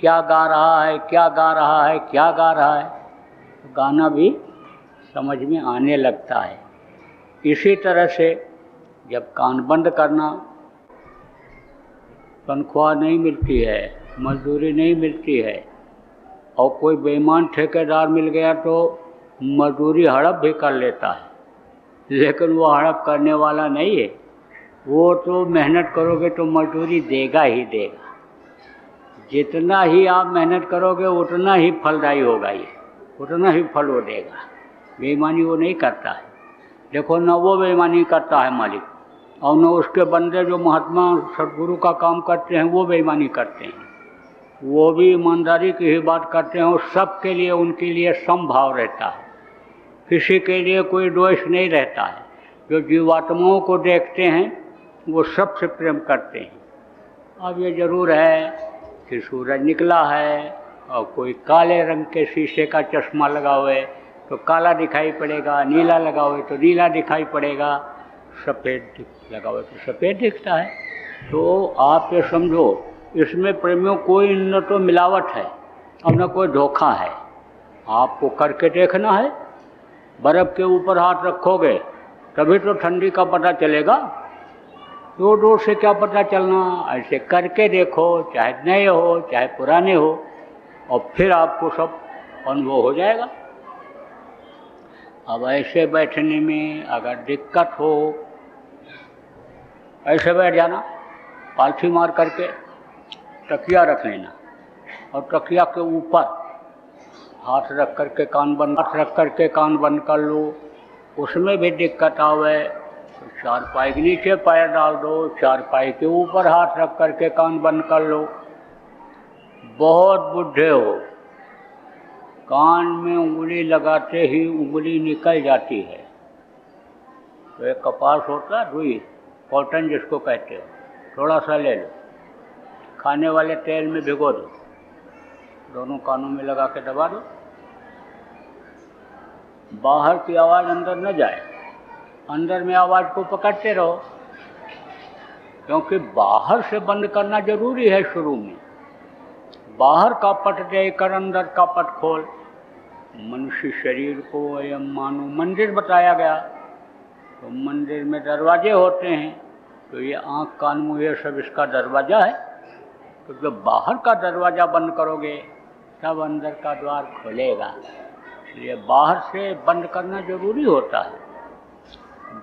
क्या गा रहा है, क्या गा रहा है, क्या गा रहा है। तो गाना भी समझ में आने लगता है। इसी तरह से जब कान बंद करना, तनख्वाह नहीं मिलती है, मजदूरी नहीं मिलती है, और कोई बेईमान ठेकेदार मिल गया तो मजदूरी हड़प भी कर लेता है, लेकिन वो हड़प करने वाला नहीं है। वो तो मेहनत करोगे तो मजदूरी देगा ही देगा। जितना ही आप मेहनत करोगे उतना ही फलदायी होगा, ये उतना ही फल वो देगा। बेईमानी वो नहीं करता है। देखो, न वो बेईमानी करता है मालिक, और न उसके बंदे जो महात्मा सदगुरु का काम करते हैं वो बेईमानी करते हैं। वो भी ईमानदारी की ही बात करते हैं और सबके लिए उनके लिए समभाव रहता है। किसी के लिए कोई दोष नहीं रहता है। जो जीवात्माओं को देखते हैं वो सबसे प्रेम करते हैं। अब ये ज़रूर है कि सूरज निकला है और कोई काले रंग के शीशे का चश्मा लगाओ तो काला दिखाई पड़ेगा, नीला लगाओ तो नीला दिखाई पड़ेगा, सफ़ेद लगाओ तो सफ़ेद दिखता है। तो आप ये समझो, इसमें प्रेमियों कोई न तो मिलावट है और न कोई धोखा है। आपको करके देखना है। बर्फ़ के ऊपर हाथ रखोगे तभी तो ठंडी का पता चलेगा। दूर दूर से क्या पता चलना, ऐसे करके देखो, चाहे नए हो चाहे पुराने हो, और फिर आपको सब अनुभव हो जाएगा। अब ऐसे बैठने में अगर दिक्कत हो, ऐसे बैठ जाना, पालथी मार करके तकिया रख लेना और तकिया के ऊपर हाथ रख करके कान बंद कर लो। उसमें भी दिक्कत आवे तो चारपाई के नीचे पैर डाल दो, चारपाई के ऊपर हाथ रख करके कान बंद कर लो। बहुत बुढ़े हो, कान में उंगली लगाते ही उंगली निकल जाती है, तो एक कपास होता है रुई, कॉटन जिसको कहते हो, थोड़ा सा ले लो, खाने वाले तेल में भिगो दो, दोनों कानों में लगा के दबा दो। बाहर की आवाज़ अंदर न जाए, अंदर में आवाज़ को पकड़ते रहो, क्योंकि बाहर से बंद करना जरूरी है। शुरू में बाहर का पट देकर अंदर का पट खोल। मनुष्य शरीर को एवं मानो मंदिर बताया गया, तो मंदिर में दरवाजे होते हैं, तो ये आँख कान मुँह ये सब इसका दरवाज़ा है। तो जब बाहर का दरवाज़ा बंद करोगे तब अंदर का द्वार खुलेगा। इसलिए बाहर से बंद करना जरूरी होता है।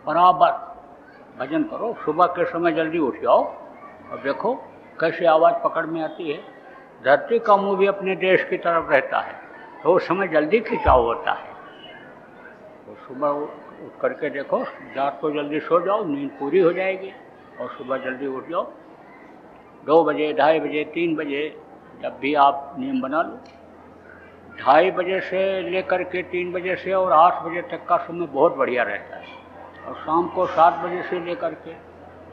बराबर भजन करो, सुबह के समय जल्दी उठ जाओ और देखो कैसे आवाज़ पकड़ में आती है। धरती का मुँह भी अपने देश की तरफ रहता है, तो उस समय जल्दी खिंचाव होता है। तो सुबह उठ करके देखो, रात को जल्दी सो जाओ, नींद पूरी हो जाएगी, और सुबह जल्दी उठ जाओ। 2 बजे, 2:30 बजे, 3 बजे, जब भी आप नियम बना लो। 2:30 बजे से लेकर के 3 बजे से और 8 बजे तक का समय बहुत बढ़िया रहता है, और शाम को 7 बजे से लेकर के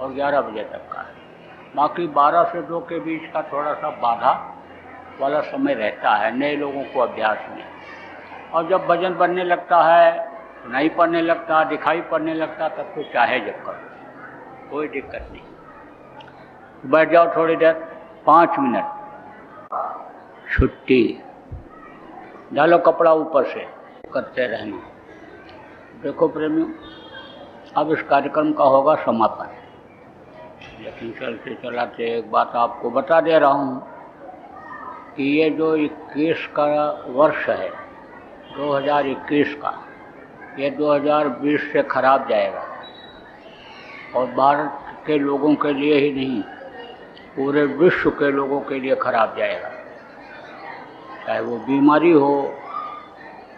और 11 बजे तक का है। बाकी 12 से 2 के बीच का थोड़ा सा बाधा वाला समय रहता है नए लोगों को अभ्यास में। और जब भजन बनने लगता है, नहीं पढ़ने लगता, दिखाई पड़ने लगता, तब तो चाहे जब करो, कोई दिक्कत नहीं। बैठ जाओ थोड़ी देर, 5 मिनट छुट्टी, डालो कपड़ा ऊपर से, करते रहना। देखो प्रेमियों, अब इस कार्यक्रम का होगा समापन, लेकिन चलते चलाते एक बात आपको बता दे रहा हूँ कि ये जो 21 का वर्ष है, 2021 का, ये 2020 से खराब जाएगा। और भारत के लोगों के लिए ही नहीं, पूरे विश्व के लोगों के लिए खराब जाएगा। चाहे वो बीमारी हो,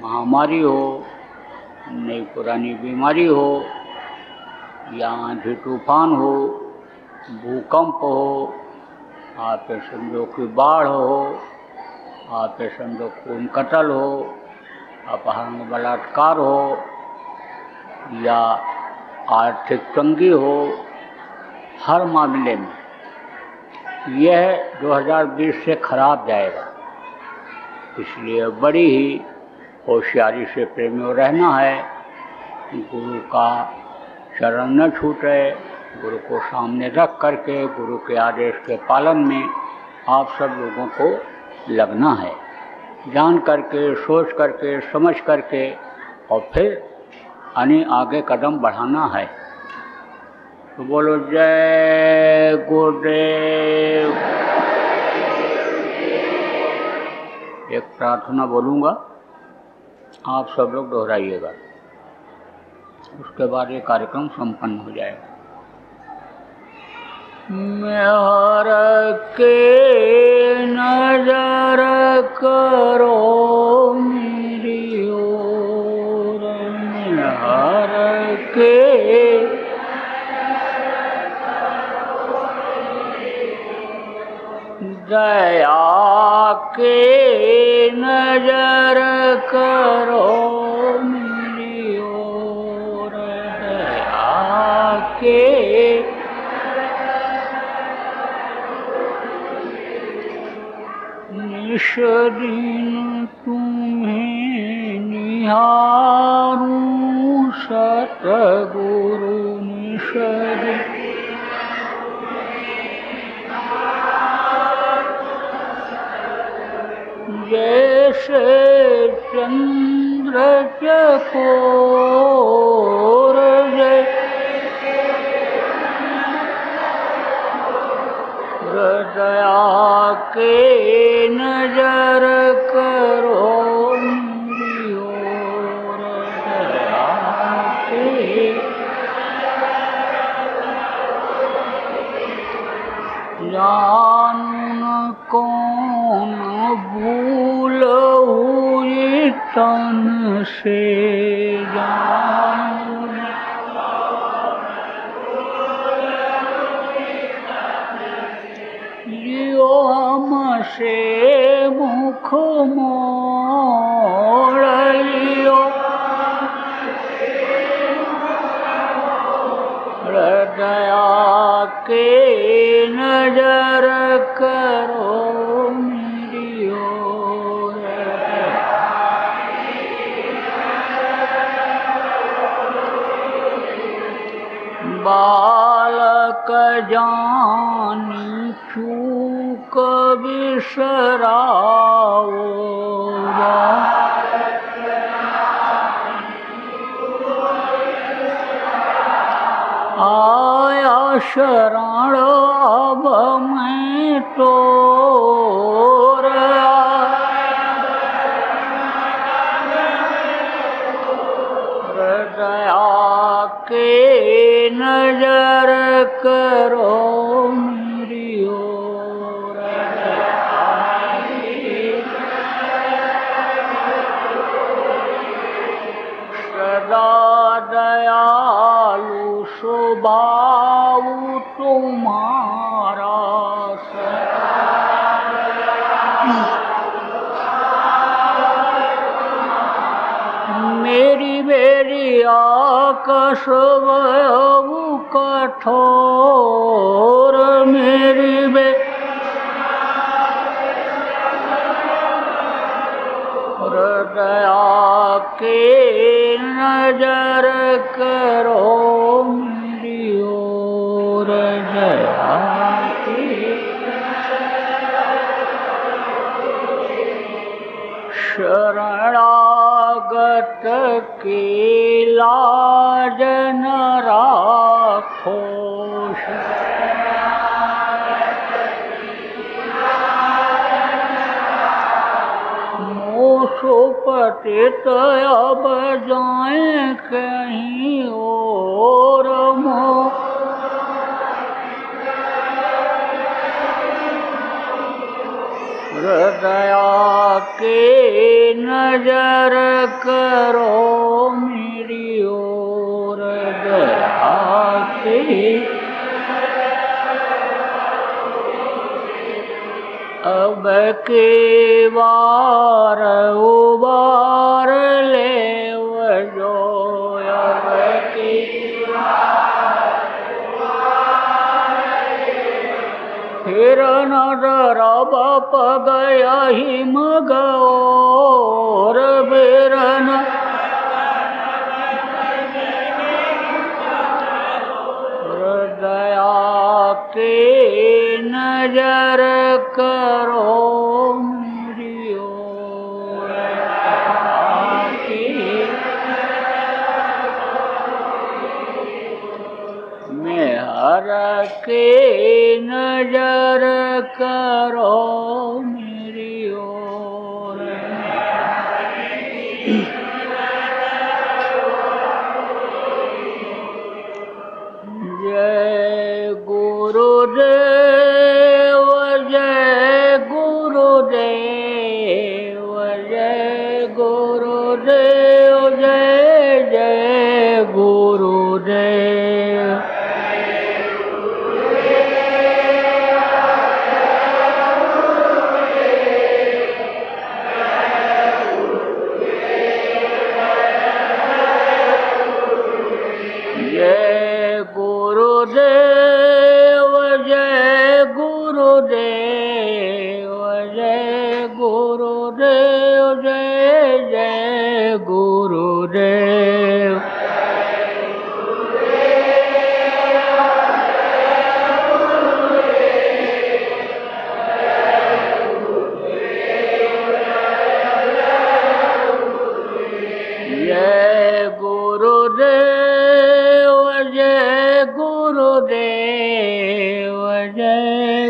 महामारी हो, नई पुरानी बीमारी हो, या आंधी तूफान हो, भूकंप हो, आप समझो कि बाढ़ हो, आप समझो खून कत्ल हो, अपहरण बलात्कार हो, या आर्थिक तंगी हो, हर मामले में यह 2020 से खराब जाएगा। इसलिए बड़ी ही होशियारी से प्रेमियों रहना है। गुरु का चरण न छूटे, गुरु को सामने रख करके गुरु के आदेश के पालन में आप सब लोगों को लगना है, जान करके, सोच करके, समझ करके, और फिर आगे कदम बढ़ाना है। तो बोलो जय गुरुदेव। एक प्रार्थना बोलूँगा, आप सब लोग दोहराइएगा, उसके बाद ये कार्यक्रम संपन्न हो जाएगा। मेहर के नजर करो मेरी ओर, मेहर के दया के नजर करो मेरी ओर, दया के निश दिन तुम्हें निहारूं सतगुरु, निश दिन जैसे चंद्र चकोर जय दया के नजर करो मेरी ओर, दया के जानून कौन भूलहु तन से जानून जियो हमसे मुख मोड़ लियो, दया के नजर करो मेरी ओर, बालक जानी चूक बिसराओ, आया शरण अब मैं तो दया के नजर करो मेरी ओर, सदा दयालु स्वभाव तुम्हारा, मेरी बेरी आकाश वयु कठोर, मेरी दया के नजर करो मेरी ओर, दया के शरणागत की लाज न राखो, मोसो पतित अब जाए कहीं और, दया के नजर करो मेरी ओर, दया के अब के बार उबार ले जो, अब के फिर नजर बाप गया ही मगोर, बेरन दया के नजर करो मेरी ओर, मेहर के नजर करो मेरी ओर, जय गुरुदेव, जय गुरुदेव, जय गुरुदेव, जय जय गुरुदेव, जय गुरुदेव, जय गुरुदेव, जय गुरुदेव, जय जय गुरुदेव,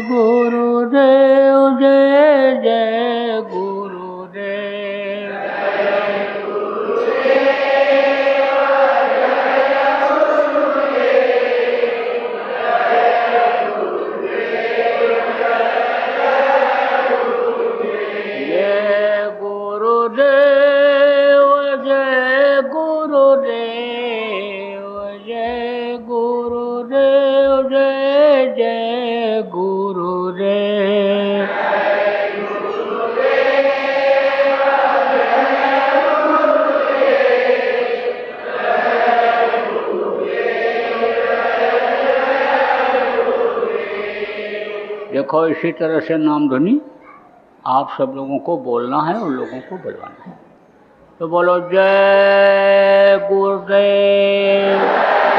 गुरुदेव जय जय गुरुदेव। देखो इसी तरह से नाम ध्वनि आप सब लोगों को बोलना है और लोगों को बुलवाना है। तो बोलो जय गुरुदेव।